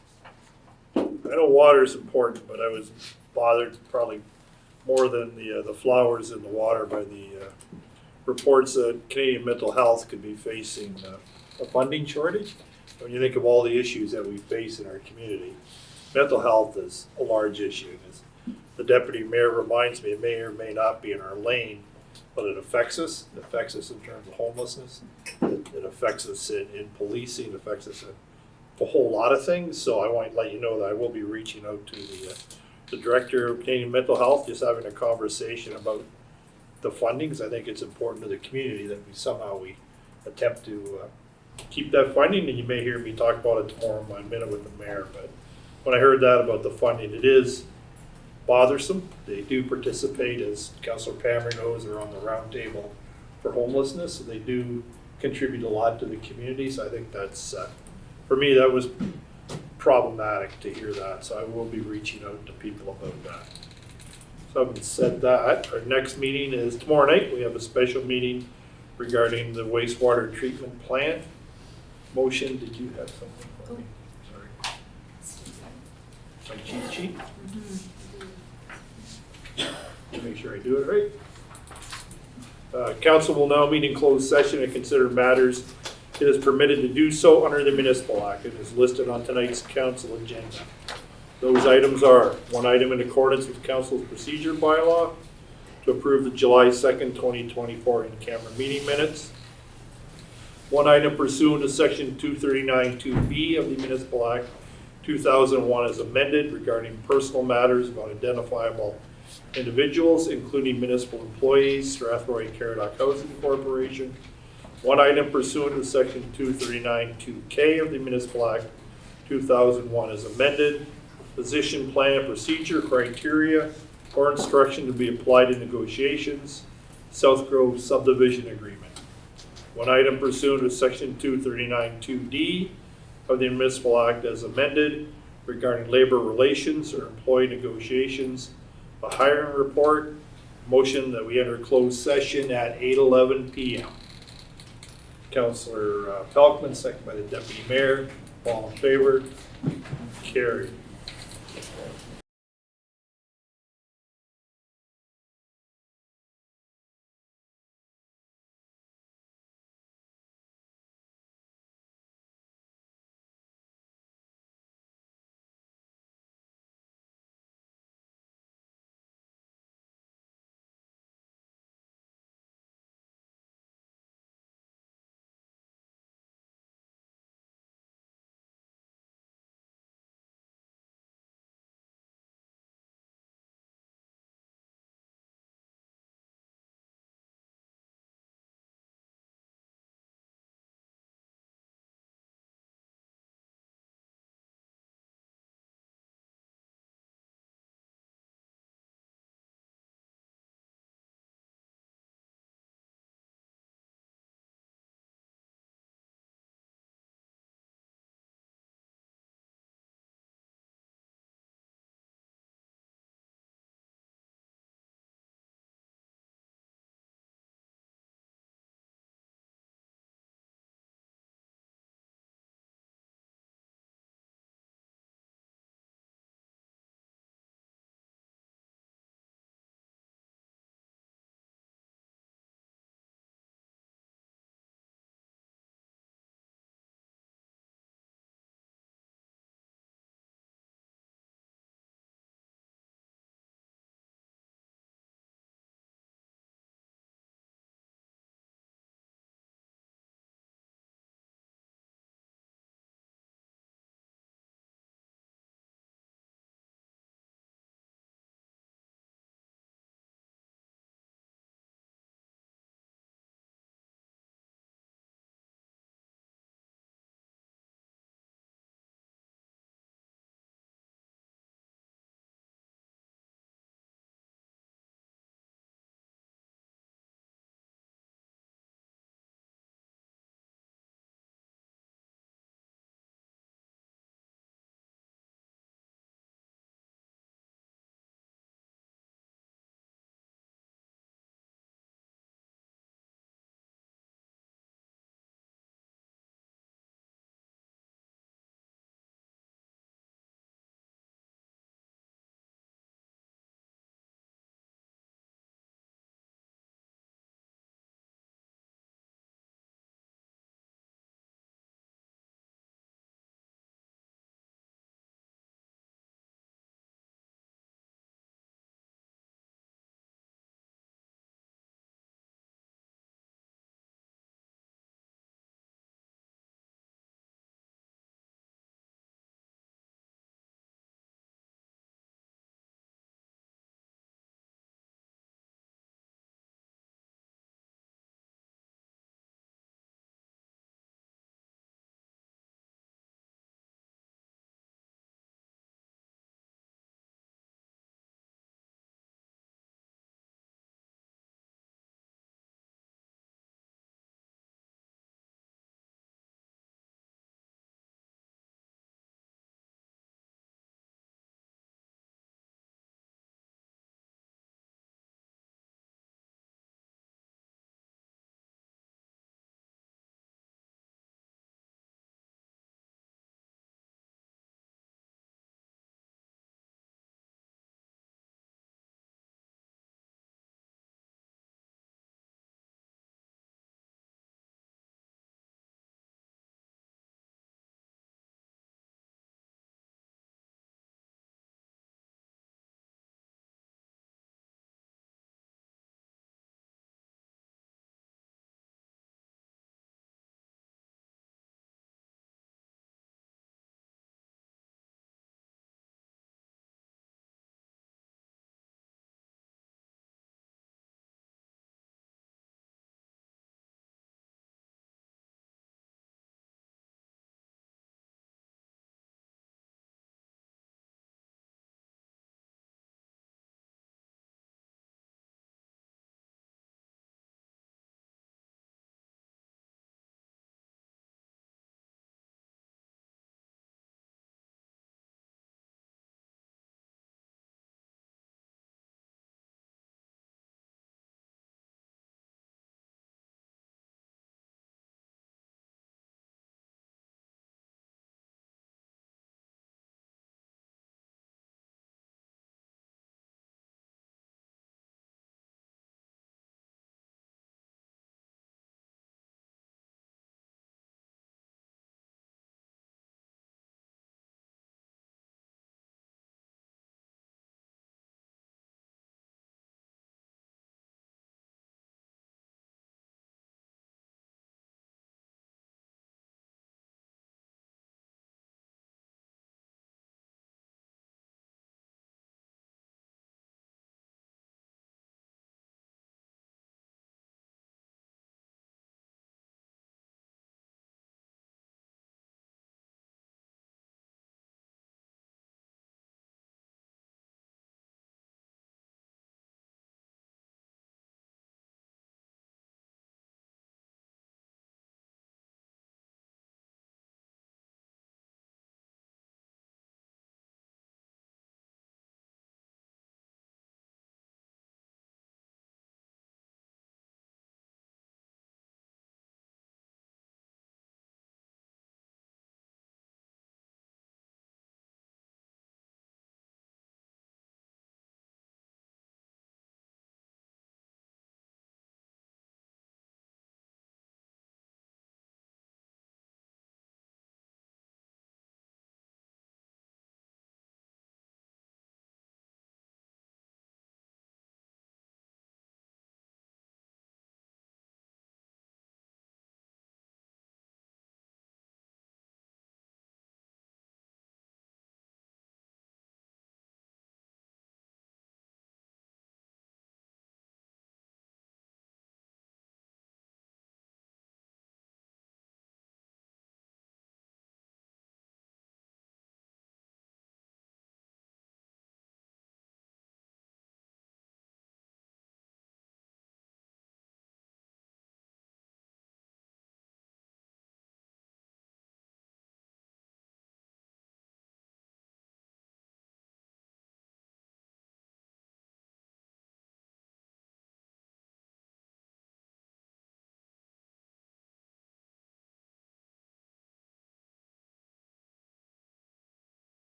I know water is important, but I was bothered probably more than the flowers in the water by the reports that Canadian mental health could be facing a funding shortage. When you think of all the issues that we face in our community, mental health is a large issue. As the deputy mayor reminds me, it may or may not be in our lane, but it affects us. It affects us in terms of homelessness. It affects us in policing. It affects us in a whole lot of things. So I want to let you know that I will be reaching out to the director of Canadian Mental Health, just having a conversation about the funding, because I think it's important to the community that we attempt to keep that funding. And you may hear me talk about it tomorrow in my minute with the mayor. But when I heard that about the funding, it is bothersome. They do participate, as Councillor Palmer knows, they're on the round table for homelessness. So they do contribute a lot to the community. So I think that's, for me, that was problematic to hear that. So I will be reaching out to people about that. So having said that, our next meeting is tomorrow night. We have a special meeting regarding the wastewater treatment plant. Motion, did you have something for me? Sorry. My cheat sheet? Make sure I do it right. Council will now meet in closed session and consider matters it is permitted to do so under the Municipal Act. It is listed on tonight's council agenda. Those items are: one item in accordance with council's procedure bylaw to approve the July 2nd, 2024 in-camera meeting minutes. One item pursuant to section 239(2)B of the Municipal Act 2001 as amended regarding personal matters about identifiable individuals, including municipal employees, Strathroy-Caradoc Housing Corporation. One item pursuant to section 239(2)K of the Municipal Act 2001 as amended, position, plan, procedure, criteria, or instruction to be applied in negotiations, South Grove subdivision agreement. One item pursuant to section 239(2)D of the Municipal Act as amended regarding labor relations or employee negotiations, a hiring report. Motion that we enter closed session at 8:11 p.m. Councillor Pelkman, second by the Deputy Mayor. All in favor? Carried.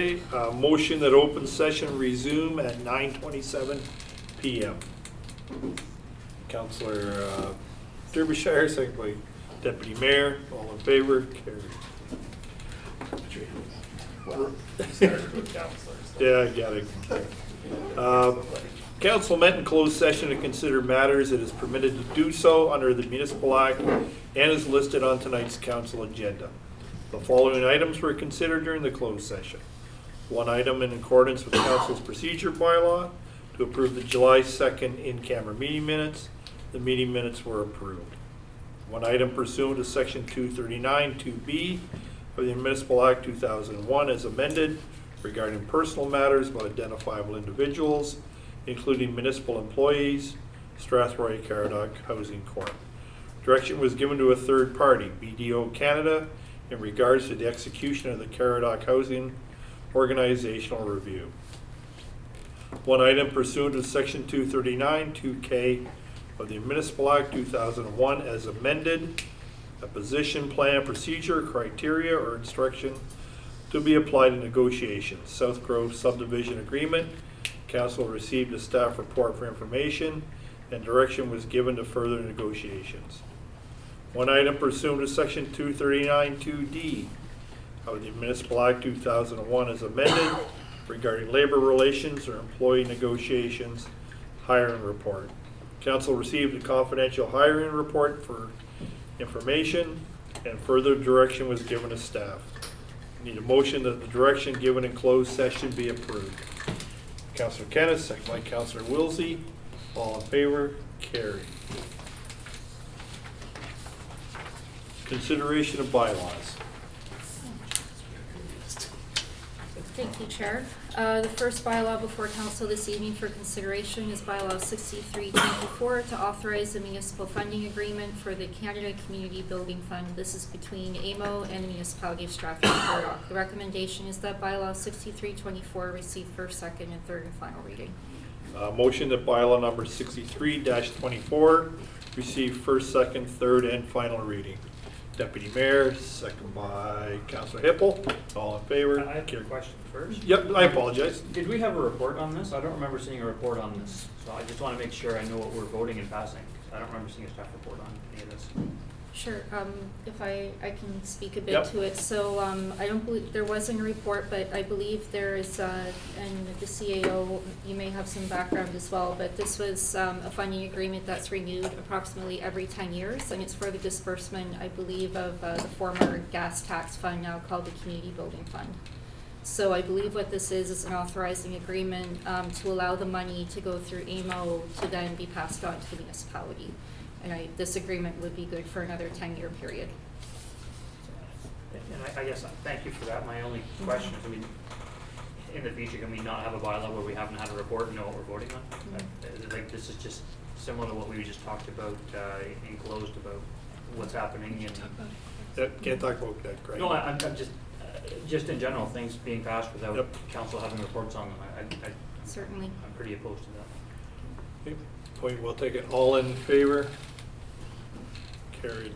Motion that open session resume at 9:27 PM. Councillor Derbyshire, second by Deputy Mayor, all in favor, carried. Started with counselors. Yeah, I got it. Council met in closed session to consider matters it is permitted to do so under the Municipal Act and is listed on tonight's council agenda. The following items were considered during the closed session. One item in accordance with council's procedure bylaw to approve the July 2nd in-camera meeting minutes. The meeting minutes were approved. One item pursuant to section 239 2B of the Municipal Act 2001 as amended regarding personal matters of identifiable individuals, including municipal employees, Strathroy-Caradoc Housing Corp. Direction was given to a third party, BDO Canada, in regards to the execution of the Caradoc Housing Organizational Review. One item pursuant to section 239 2K of the Municipal Act 2001 as amended, a position, plan, procedure, criteria, or instruction to be applied in negotiations. South Grove subdivision agreement. Council received a staff report for information and direction was given to further negotiations. One item pursuant to section 239 2D of the Municipal Act 2001 as amended regarding labor relations or employee negotiations, hiring report. Council received a confidential hiring report for information and further direction was given to staff. Need a motion that the direction given in closed session be approved. Councillor Kennis, second by Councillor Wilsey. All in favor? Carried. Consideration of bylaws. Thank you, Chair. The first bylaw before council this evening for consideration is bylaw 6324 to authorize a municipal funding agreement for the Canada Community Building Fund. This is between AMO and the municipality of Strathroy-Caradoc. The recommendation is that bylaw 6324 receive first, second, and third and final reading. Motion that bylaw number 63-24 receive first, second, third, and final reading. Deputy Mayor, second by Councillor Hippel. All in favor? I have a question first. Yep, I apologize. Did we have a report on this? I don't remember seeing a report on this, so I just want to make sure I know what we're voting and passing. I don't remember seeing a staff report on any of this. Sure, if I can speak a bit Yep. to it. So, I don't believe, there wasn't a report, but I believe there is, and the CAO, you may have some background as well, but this was, a funding agreement that's renewed approximately every 10 years, and it's for the disbursement, I believe, of, the former gas tax fund, now called the Community Building Fund. So I believe what this is an authorizing agreement, to allow the money to go through AMO to then be passed on to the municipality. And this agreement would be good for another 10-year period. And I guess, thank you for that. My only question is, I mean, in the future, can we not have a bylaw where we haven't had a report and know what we're voting on? Like, this is just similar to what we just talked about, in closed about what's happening and. Can't talk about that, Craig. No, I'm just in general, things being passed without Yep. council having reports on them. Certainly. I'm pretty opposed to that. Okay, point well taken. All in favor? Carried.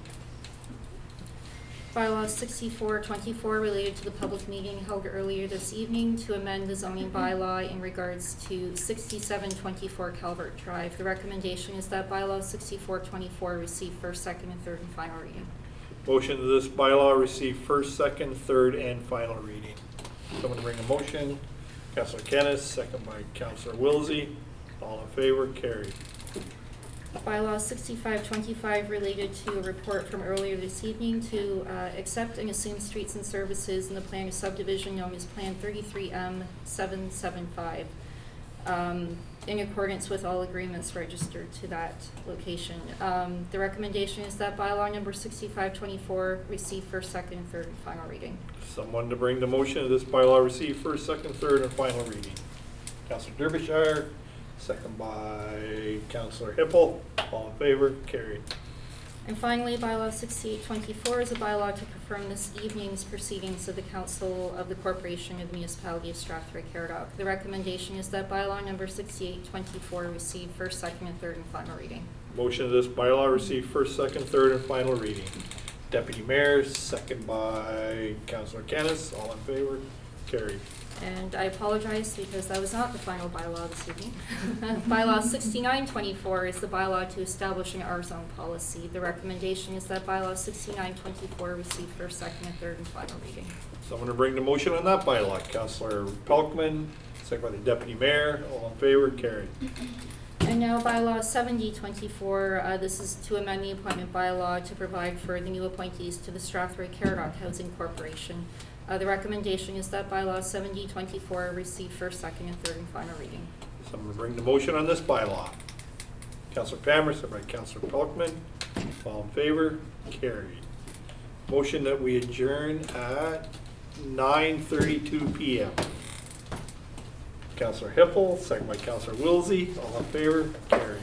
Bylaw 6424 related to the public meeting held earlier this evening to amend the zoning bylaw in regards to 6724 Calvert Drive. The recommendation is that bylaw 6424 receive first, second, and third and final reading. Motion to this bylaw receive first, second, third, and final reading. Someone bring a motion. Councillor Kennis, second by Councillor Wilsey. All in favor? Carried. Bylaw 6525 related to a report from earlier this evening to accept and assume streets and services in the plan of subdivision known as Plan 33M775 in accordance with all agreements registered to that location. The recommendation is that bylaw number 6524 receive first, second, and third and final reading. Someone to bring the motion of this bylaw receive first, second, third, and final reading. Councillor Derbyshire, second by Councillor Hippel. All in favor? Carried. And finally, bylaw 6824 is a bylaw to confirm this evening's proceedings of the Council of the Corporation of the Municipality of Strathroy-Caradoc. The recommendation is that bylaw number 6824 receive first, second, and third and final reading. Motion of this bylaw receive first, second, third, and final reading. Deputy Mayor, second by Councillor Kennis. All in favor? Carried. And I apologize because that was not the final bylaw this evening. Bylaw 6924 is the bylaw to establish an R-zone policy. The recommendation is that bylaw 6924 receive first, second, and third and final reading. Someone to bring the motion on that bylaw. Councillor Pelkman, second by the deputy mayor. All in favor, carried. And now bylaw 7024, this is to amend the appointment bylaw to provide for the new appointees to the Strathroy-Caradoc Housing Corporation. The recommendation is that bylaw 7024 receive first, second, and third and final reading. Someone to bring the motion on this bylaw. Councillor Palmer, second by Councillor Pelkman. All in favor, carried. Motion that we adjourn at 9:32 p.m. Councillor Hippel, second by Councillor Wilsey. All in favor, carried.